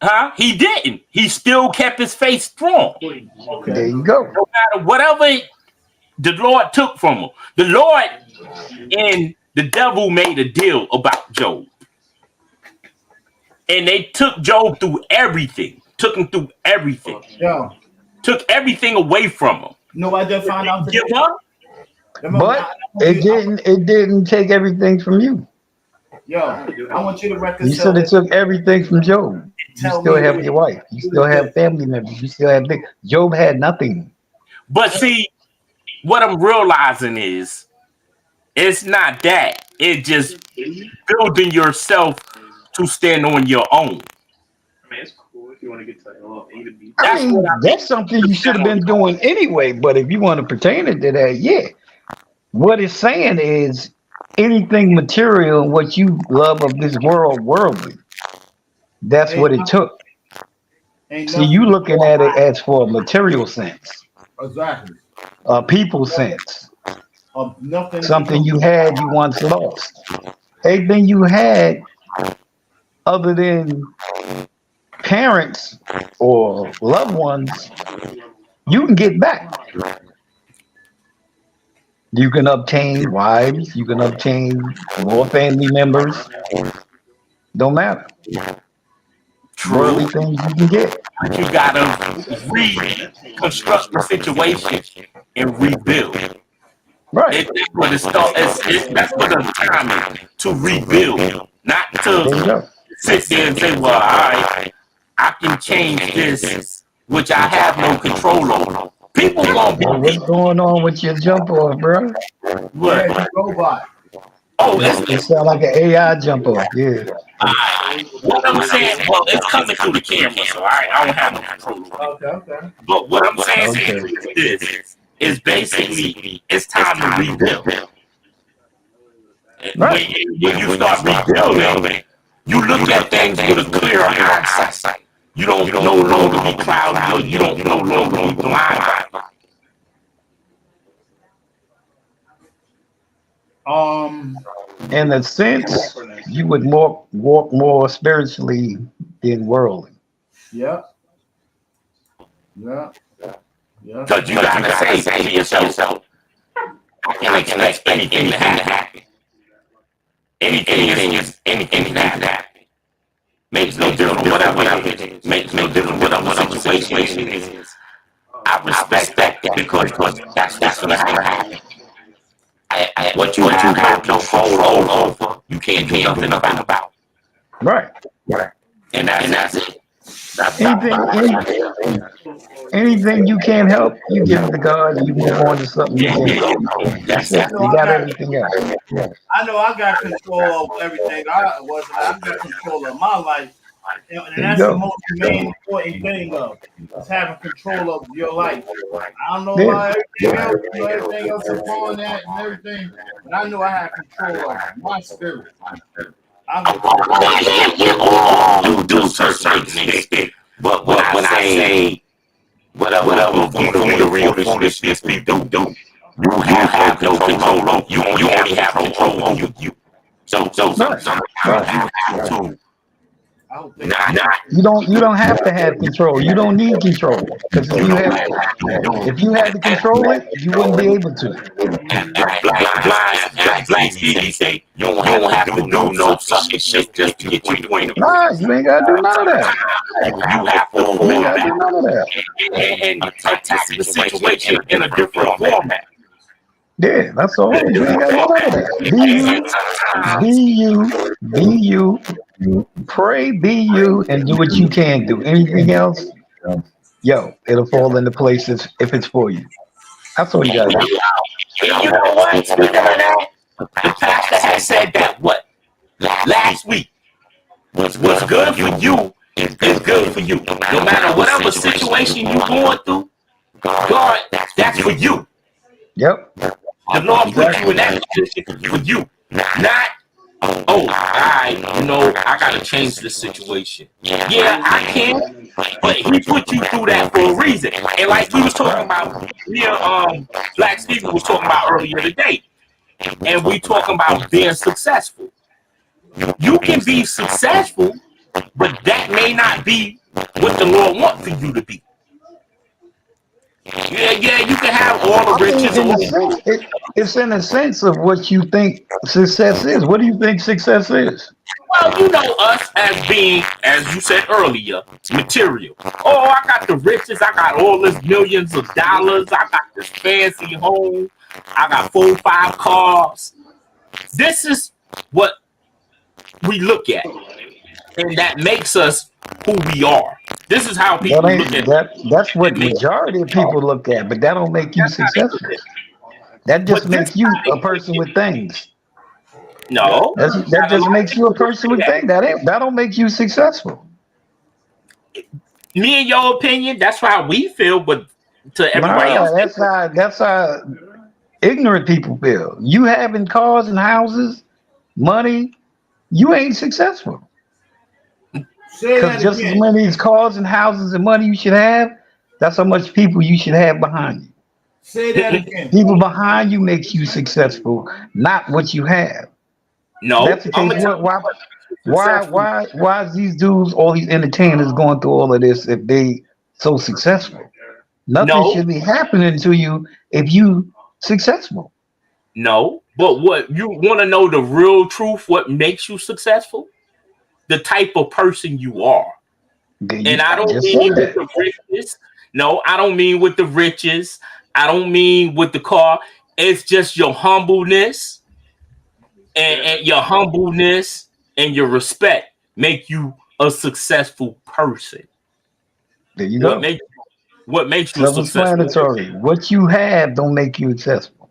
S5: Huh? He didn't. He still kept his faith strong.
S7: Okay. There you go.
S5: No matter whatever the Lord took from him. The Lord and the devil made a deal about Job. And they took Job through everything. Took him through everything.
S4: Yeah.
S5: Took everything away from him.
S4: No, I just found out.
S5: Give up?
S7: But it didn't take everything from you.
S4: Yo, I want you to reconcile.
S7: You said it took everything from Job. You still have your wife. You still have family members. You still have Job had nothing.
S5: But see, what I'm realizing is it's not that. It's just building yourself to stand on your own.
S9: I mean, it's cool if you want to get to A to B.
S7: That's something you should have been doing anyway. But if you want to pertain it to that, yeah. What it's saying is anything material, what you love of this world, worldly. That's what it took. See, you looking at it as for a material sense.
S4: Exactly.
S7: A people sense.
S4: Nothing.
S7: Something you had, you once lost. Everything you had, other than parents or loved ones, you can get back. You can obtain wives. You can obtain more family members. Don't matter. Worldly things you can get.
S5: You gotta reconstruct the situation and rebuild.
S7: Right.
S5: That's what the time is, to rebuild, not to sit there and say, well, all right, I can change this, which I have no control over. People gonna be.
S7: What's going on with your jump off, bro?
S5: What?
S4: Robot.
S5: Oh,
S7: it sounds like an AI jump off. Yeah.
S5: What I'm saying, well, it's coming through the camera, so I don't have no control.
S4: Okay.
S5: But what I'm saying is this is basically it's time to rebuild.
S7: Right.
S5: When you start rebuilding, you look at things with a clear hindsight. You don't no longer be cloudy, or you don't no longer be blind.
S7: In a sense, you would walk more spiritually than worldly.
S4: Yeah.
S5: Because you gotta say to yourself, I can expect anything to happen. Anything can happen. Makes no difference whatever it is. Makes no difference whatever situation it is. I respect that because that's gonna happen. What you have no control over, you can't do nothing about.
S7: Right.
S5: And that's it.
S7: Anything you can't help, you give it to God and you move on to something you can help. That's it. You got everything else.
S4: I know I got control of everything. I got control of my life. And that's the most main important thing is having control of your life. I don't know why everything else is on that and everything, but I know I have control of my spirit.
S5: You do certain things, but when I say whatever the real this people do, you have no control over. You only have control over you. So
S7: you don't have to have control. You don't need control. Because if you had to control it, you wouldn't be able to.
S5: Black Stevie say you don't have to do no sucking shit just to get your point across.
S7: Nah, you ain't gotta do none of that.
S5: You have to
S7: You ain't gotta do none of that.
S5: and attack the situation in a different format.
S7: Yeah, that's all. You ain't gotta do none of that. Be you, pray, be you, and do what you can do. Anything else, yo, it'll fall into places if it's for you. That's all you gotta do.
S5: You know what? Speaking of that, the pastor had said that last week what's good for you is good for you. No matter whatever situation you're going through, God, that's for you.
S7: Yep.
S5: The Lord put you in that position for you. Not, I gotta change the situation. Yeah, I can, but he put you through that for a reason. And like we was talking about, Black Stevie was talking about earlier today, and we talking about being successful. You can be successful, but that may not be what the Lord wants for you to be. Yeah, you can have all the riches.
S7: It's in the sense of what you think success is. What do you think success is?
S5: Well, you know us as being, as you said earlier, material. Oh, I got the riches. I got all this millions of dollars. I got this fancy home. I got 4 or 5 cars. This is what we look at, and that makes us who we are. This is how people look at
S7: that. That's what majority of people look at, but that don't make you successful. That just makes you a person with things.
S5: No,
S7: that just makes you a person with things. That don't make you successful.
S5: Me and your opinion, that's how we feel, but to everybody else,
S7: that's how ignorant people feel. You having cars and houses, money, you ain't successful. Because just as many cars and houses and money you should have, that's how much people you should have behind you.
S4: Say that again.
S7: People behind you makes you successful, not what you have.
S5: No,
S7: that's the case. Why is these dudes, all these entertainers, going through all of this if they so successful? Nothing should be happening to you if you successful.
S5: No, but what you want to know the real truth? What makes you successful? The type of person you are. And I don't mean with the riches. No, I don't mean with the riches. I don't mean with the car. It's just your humbleness and your humbleness and your respect make you a successful person.
S7: There you go.
S5: What makes you successful?
S7: What you have don't make you successful.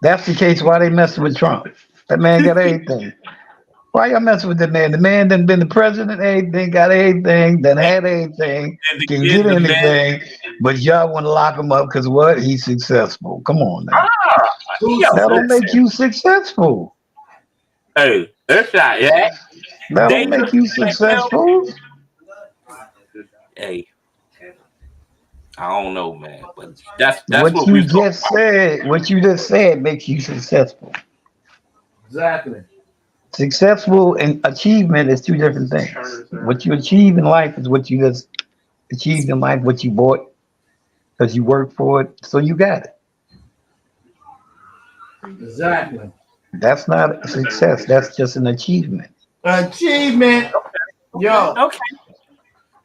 S7: That's the case why they messing with Trump. That man got everything. Why y'all messing with that man? The man done been the president, everything, got everything, done had everything, can get anything, but y'all want to lock him up because what? He's successful. Come on now. That don't make you successful.
S5: Hey, that's not that.
S7: That don't make you successful.
S5: Hey, I don't know, man, but that's
S7: what you just said. What you just said makes you successful.
S4: Exactly.
S7: Successful and achievement is 2 different things. What you achieve in life is what you just achieved in life, what you bought, because you worked for it, so you got it.
S4: Exactly.
S7: That's not a success. That's just an achievement.
S4: Achievement. Yo.
S5: Okay.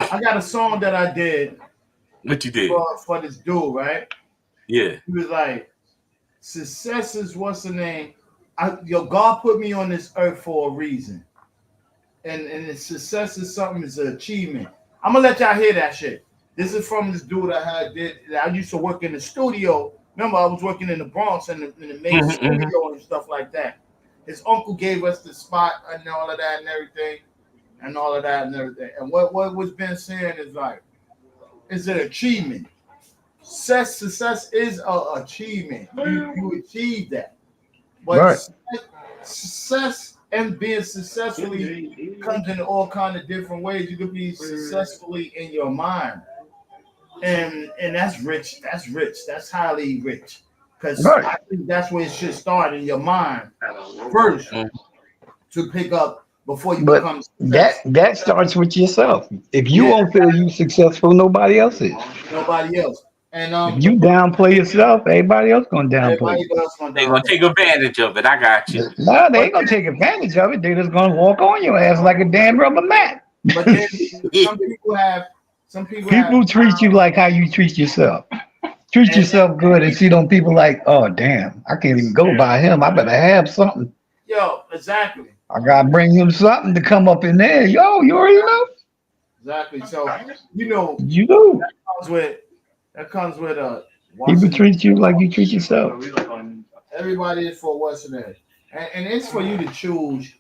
S4: I got a song that I did.
S5: What you did?
S4: For this dude, right?
S5: Yeah.
S4: He was like, success is what's the name? God put me on this earth for a reason. And success is something, it's an achievement. I'm gonna let y'all hear that shit. This is from this dude I used to work in the studio. Remember, I was working in the Bronx in the main studio and stuff like that. His uncle gave us the spot and all of that and everything. And what was been saying is like, it's an achievement. Success is an achievement. You achieve that. But success and being successfully comes in all kind of different ways. You can be successfully in your mind. And that's rich. That's rich. That's highly rich. Because I think that's where it should start, in your mind first to pick up before you become successful.
S7: That starts with yourself. If you won't feel you successful, nobody else is.
S4: Nobody else. And
S7: If you downplay yourself, everybody else gonna downplay
S4: everybody
S7: you.
S4: else gonna
S5: They gonna
S4: downplay.
S5: take advantage of it. I got you.
S7: No, they
S4: But
S7: ain't gonna take advantage of it. They just gonna walk on your ass like a damn rubber mat.
S4: but then some people have
S7: People treat you like how you treat yourself. Treat
S4: and
S7: yourself good and see them people like, oh damn, I can't even go by him. I better have something.
S4: yo, exactly.
S7: I gotta bring him something to come up in there. Yo, you already know.
S4: Exactly. So you know
S7: You do.
S4: that comes with
S7: People
S4: watching
S7: treat you like you treat yourself.
S4: everybody is for what's in it. And it's for you to choose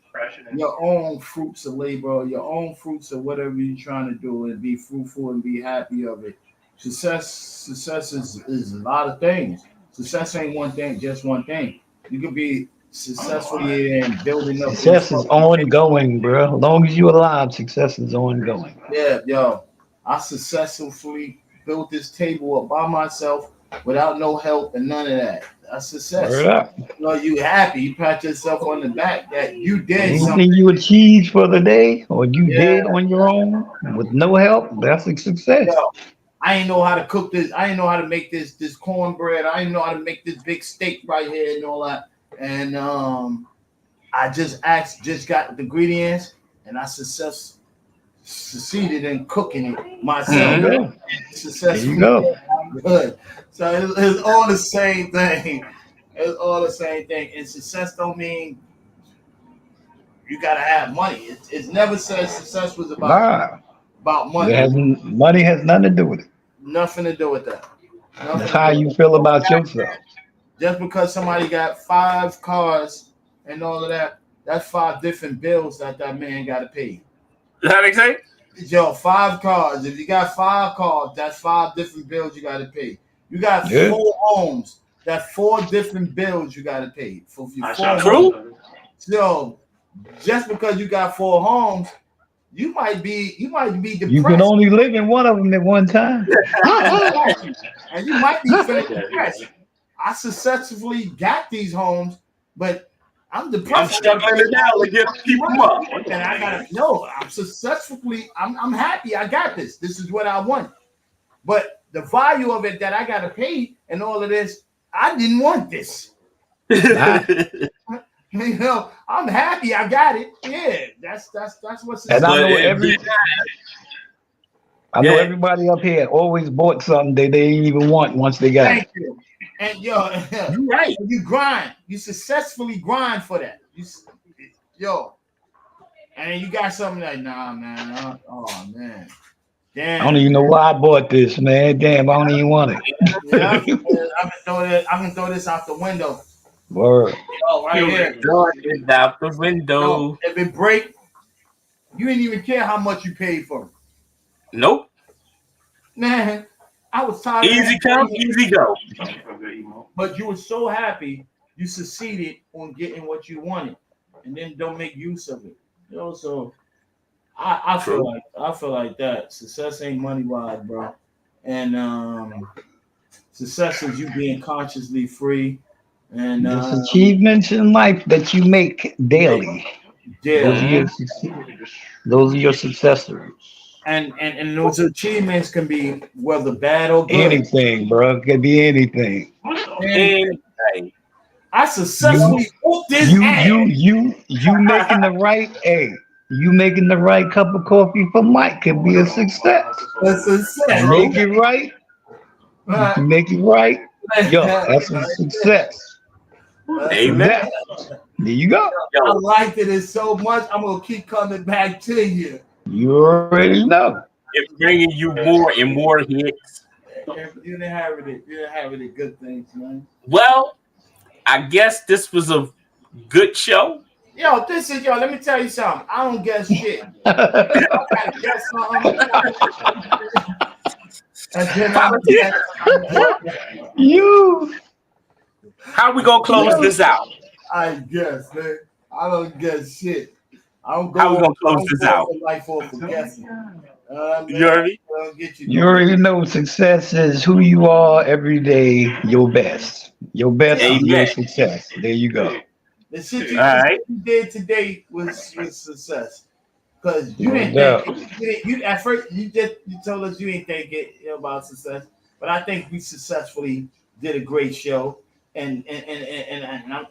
S4: your own fruits of labor, your own fruits of whatever you're trying to do and be fruitful and be happy of it. Success is a lot of things. Success ain't one thing, just one thing. You can be successfully in building up this
S7: Success is ongoing, bro. As long as you're alive, success is ongoing.
S4: yeah, yo. I successfully built this table up by myself without no help and none of that. That's success.
S7: Word up.
S4: You know, you happy. You pat yourself on the back that you did something.
S7: Anything you achieved for the day or you
S4: Yeah.
S7: did on your own with no help, that's a success.
S4: Yo, I ain't know how to cook this. I ain't know how to make this cornbread. I ain't know how to make this big steak right here and all that. And I just got the ingredients, and I succeeded in cooking it myself.
S7: There you go.
S4: Successfully.
S7: There you go.
S4: Good. So it's all the same thing. It's all the same thing. And success don't mean you gotta have money. It's never said success was about money.
S7: Money has nothing to do with it.
S4: Nothing to do with that.
S7: That's how you feel about yourself.
S4: Just because somebody got 5 cars and all of that, that's 5 different bills that man got to pay.
S5: How they say?
S4: Yo, 5 cars. If you got 5 cars, that's 5 different bills you got to pay. You got 4 homes. That's 4 different bills you got to pay for your 4
S5: True.
S4: homes. So just because you got 4 homes, you might be depressed.
S7: You can only live in one of them at one time.
S4: And you might be feeling depressed. I successfully got these homes, but I'm depressed.
S5: I'm struggling now to get keep them up.
S4: And I gotta know I'm happy. I got this. This is what I want. But the value of it that I gotta pay and all of this, I didn't want this. You know, I'm happy I got it. Yeah, that's what's.
S7: And I know everybody up here always bought something they didn't even want once they got it.
S4: Thank you. And yo,
S5: you're right.
S4: You grind. You successfully grind for that. And you got something like, nah, man. Oh man. Damn.
S7: I don't even know why I bought this, man. Damn, I don't even want it.
S4: Yeah, I'm gonna throw this out the window.
S7: Word.
S4: Oh, right here.
S5: It out the window.
S4: If it break, you didn't even care how much you paid for it.
S5: Nope.
S4: Man, I was tired.
S5: Easy come, easy go.
S4: But you were so happy you succeeded on getting what you wanted, and then don't make use of it. You know, so I feel like that. Success ain't money wise, bro. And success is you being consciously free. And
S7: There's achievements in life that you make daily.
S4: Yeah.
S7: Those are your successors.
S4: And those achievements can be whether bad or good.
S7: Anything, bro. It could be anything.
S5: Anything.
S4: I successfully whooped this ass.
S7: You making the right you making the right cup of coffee for Mike could be a success.
S4: A success.
S7: Make it right. You can make it right. Yo, that's a success.
S5: Amen.
S7: There you go.
S4: I liked it so much. I'm gonna keep coming back to you.
S7: You already know.
S5: It's bringing you more and more hits.
S4: You inherited good things, man.
S5: Well, I guess this was a good show.
S4: Let me tell you something. I don't guess shit. I gotta guess something.
S7: You.
S5: How we gonna close this out?
S4: I guess, man. I don't guess shit. I don't go.
S5: How we gonna close this out?
S4: Life for guessing.
S5: You heard me?
S7: You already know success is who you are every day. Your best. Your best is your success. There you go.
S4: The shit you did today was success. Because you didn't think you at first you told us you didn't think it about success. but I think we successfully did a great show, and I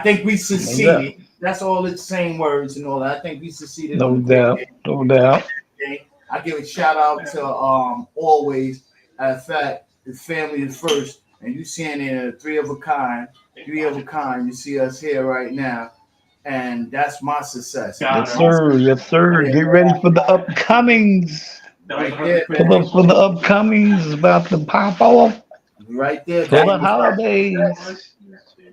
S4: think we succeeded. That's all it's saying words and all that. I think we succeeded.
S7: No doubt. No doubt.
S4: I give a shout out to always. In fact, the family is first, and you seeing it three of a kind. You see us here right now, and that's my success.
S7: Yes, sir. Yes, sir. Get ready for the upcomings.
S4: Right there,
S7: For the upcomings is about to pop off
S4: right there.
S7: for the holidays.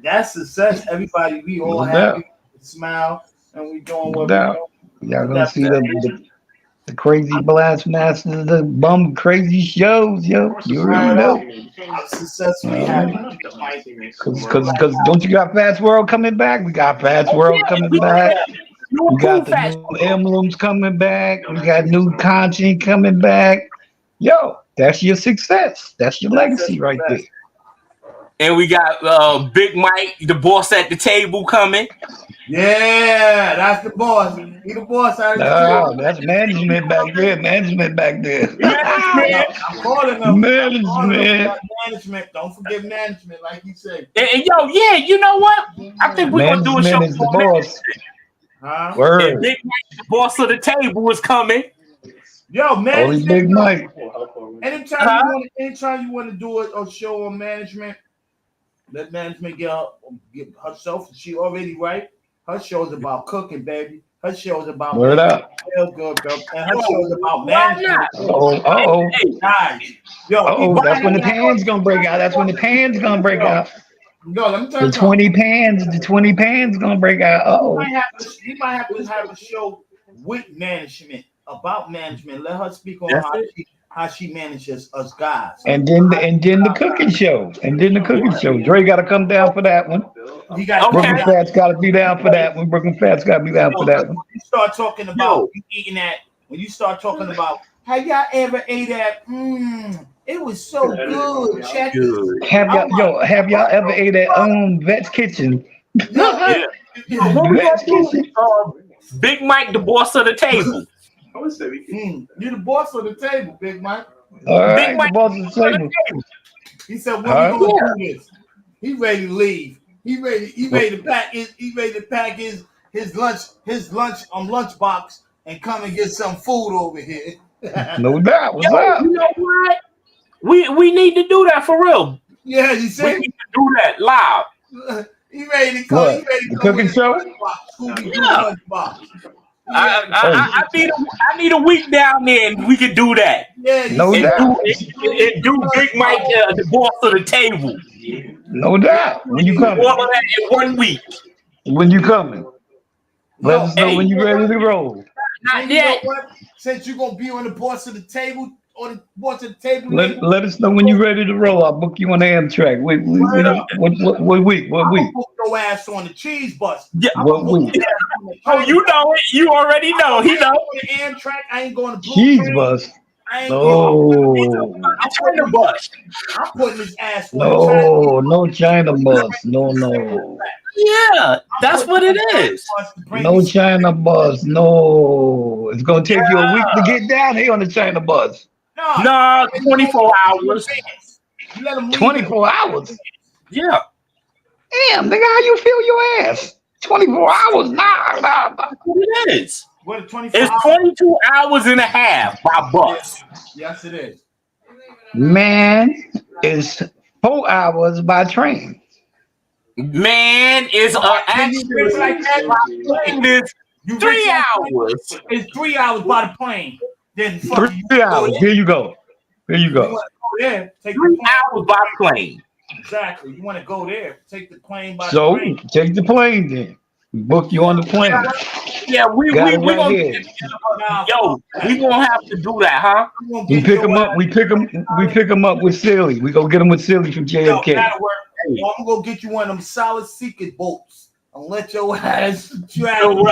S4: That's success. Everybody, we all happy, smile, and we doing what we doing.
S7: Y'all gonna see the crazy blast masters, the bum crazy shows, yo. You already know.
S4: I'm successfully happy.
S7: Cause don't you got Fast World coming back? We got Fast World coming back. We got the new emblems coming back. We got new content coming back. Yo, that's your success. That's your legacy right there.
S5: And we got Big Mike, the boss at the table, coming.
S4: Yeah, that's the boss. He the boss out of the
S7: Oh, that's management back there. Management back there.
S4: I'm calling them.
S7: Management.
S4: Don't forget management, like you said.
S5: And yo, yeah, you know what? I think we're gonna do a show.
S7: Management is the boss.
S4: Huh?
S5: And Big Mike, the boss of the table, is coming.
S4: Yo, management.
S7: Only Big Mike.
S4: Anytime you want to do a show on management, let management get herself. She already right. Her show's about cooking, baby. Her show's about
S7: Word up.
S4: Real good, girl. And her show's about management. Guys, yo,
S7: That's when the pan's gonna break out. That's when the pan's gonna break out.
S4: No, let me tell you
S7: the 20 pans. The 20 pans gonna break out.
S4: He might have to have a show with management about management. Let her speak on how she manages us guys.
S7: And then the cooking show. Dre got to come down for that one. Brooklyn Fat's got to be down for that one. Brooklyn Fat's got to be down for that one.
S4: You start talking about you eating that. When you start talking about, have y'all ever ate that? It was so good. Check it.
S7: Have y'all ever ate at Vet's Kitchen?
S5: Vet's Kitchen. Big Mike, the boss of the table.
S4: You're the boss of the table, Big Mike.
S7: All right, Big Mike, the boss of the table.
S4: He said, "When we gonna do this?" He ready to leave. He ready to pack his lunch box and come and get some food over here.
S7: No doubt. What's up?
S5: You know what? We need to do that for real.
S4: Yeah, you see?
S5: We need to do that live.
S4: He ready to come.
S7: What? The cooking show?
S5: I need a week down there, and we can do that.
S4: Yeah,
S7: no doubt.
S5: And do Big Mike, the boss of the table.
S7: No doubt. When you coming?
S5: All of that in 1 week.
S7: When you coming? Let us know when you ready to roll.
S5: Not yet.
S4: Since you're gonna be on the boss of the table,
S7: let us know when you're ready to roll. I'll book you on the Amtrak. What week? What week?
S4: Book your ass on the cheese bus.
S5: Yeah.
S7: What week?
S5: Oh, you know it. You already know. He know.
S4: The Amtrak. I ain't going to
S7: cheese bus. No.
S5: China bus.
S4: I'm putting his ass on
S7: no China bus. No.
S5: Yeah, that's what it is.
S7: No China bus. No. It's gonna take you a week to get down here on the China bus.
S5: No, 24 hours.
S7: 24 hours?
S5: Yeah.
S7: Damn, nigga, how you feel your ass? 24 hours? Nah.
S5: That's what it is.
S4: What, 24
S5: it's 22 hours and a half by bus.
S4: Yes, it is.
S7: Man, it's 4 hours by train.
S5: Man, it's it's 3 hours.
S4: It's 3 hours by the plane. Then
S7: 3 hours. Here you go.
S4: You want to go there, take
S5: 3 hours by plane.
S4: Exactly. You want to go there, take the plane by
S7: so
S4: the plane.
S7: Take the plane then. Book you on the plane.
S5: Yeah, we gonna we gonna have to do that, huh?
S7: We pick them up. We pick them up with Silly. We go get them with Silly from JFK.
S4: I'm gonna go get you one of them solid secret boats and let your ass travel.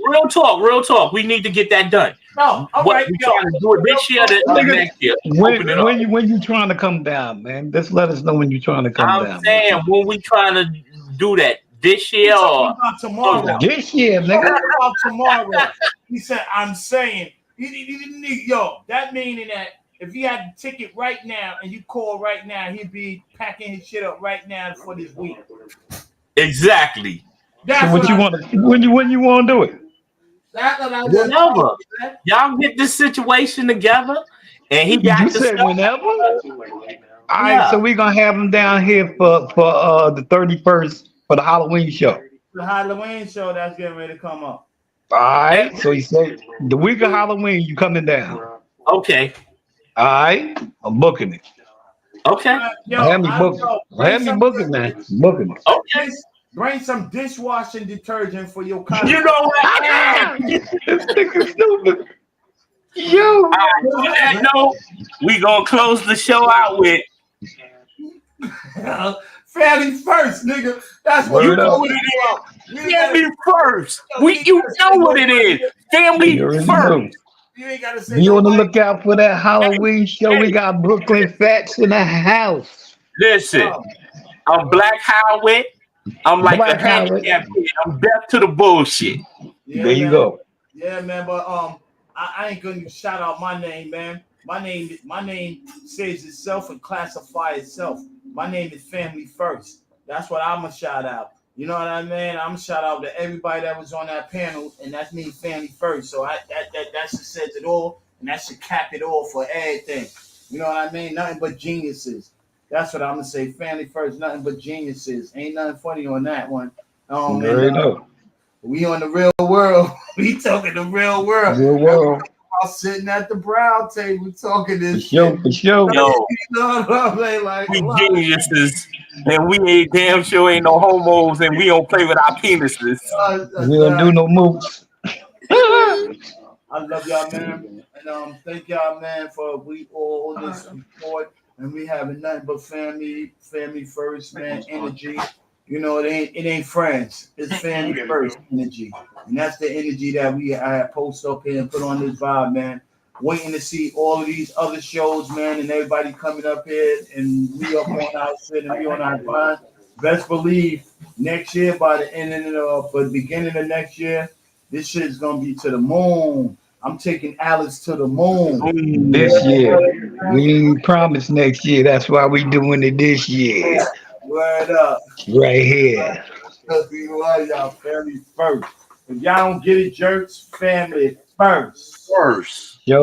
S5: Real talk. We need to get that done.
S4: No, all right.
S5: We trying to do it this year or next year.
S7: When you trying to come down, man? Just let us know when you're trying to come down.
S5: I'm saying when we trying to do that this year or
S4: tomorrow.
S7: This year, nigga.
S4: About tomorrow. He said, I'm saying, yo, that meaning that if he had a ticket right now and you call right now, he'd be packing his shit up right now for this week.
S5: Exactly.
S4: That's
S7: So what you want to when you want to do it?
S4: That's what I
S5: Whenever
S4: man.
S5: y'all get this situation together, and he got
S7: You
S5: the
S7: said
S5: stuff.
S7: whenever. All right,
S5: Yeah.
S7: so we're gonna have him down here for the 31st for the Halloween show.
S4: The Halloween show that's getting ready to come up.
S7: All right, so he said the week of Halloween you coming down.
S5: Okay.
S7: All right, I'm booking it.
S5: Okay.
S4: Yo,
S7: Have me booking. Have me booking, man. Booking it.
S5: Okay.
S4: Bring some dishwashing detergent for your car.
S5: You know what?
S7: This nigga stupid. Yo.
S5: On that note, we gonna close the show out with
S4: Family first, nigga. That's what
S5: you
S7: Word
S5: know
S7: up.
S5: what it is. Family first. You know what it is. Family
S7: You already
S5: first.
S7: know.
S4: You ain't gotta say
S7: Be on the
S4: nobody.
S7: lookout for that Halloween show. We got Brooklyn Fats in the house.
S5: Listen, I'm Black Highway. I'm like
S7: Black
S5: a handicap kid. I'm deaf to the bullshit.
S4: Yeah,
S7: There you
S4: man.
S7: go.
S4: Yeah, man. But I ain't gonna shout out my name, man. My name says itself and classify itself. My name is Family First. That's what I'm gonna shout out. You know what I mean? I'm gonna shout out to everybody that was on that panel, and that's me, Family First. So that should says it all, and that should cap it all for everything. You know what I mean? Nothing but geniuses. That's what I'm gonna say. Family First, nothing but geniuses. Ain't nothing funny on that one.
S7: You already know.
S4: We on the real world. We talking the real world.
S7: Real world.
S4: I'm sitting at the brown table talking this
S7: For sure,
S4: shit.
S7: for sure.
S5: Yo,
S4: You know what I mean? Like,
S5: we geniuses, and we ain't damn sure ain't no homos, and we don't play with our penises.
S7: We don't do no moves.
S4: I love y'all, man, and thank y'all, man, for we all on this report, and we having nothing but family first, man, energy. You know, it ain't friends, it's family first energy, and that's the energy that I post up here and put on this vibe, man. Waiting to see all of these other shows, man, and everybody coming up here, and we up on our shit and we on our grind. Best believe next year, by the end of the beginning of next year, this shit is gonna be to the moon. I'm taking Alex to the moon.
S7: This year. We ain't promised next year. That's why we doing it this year.
S4: Word up.
S7: Right here.
S4: Because we love y'all, family first. If y'all don't get it, jerks, family first.
S5: First.
S7: Yo.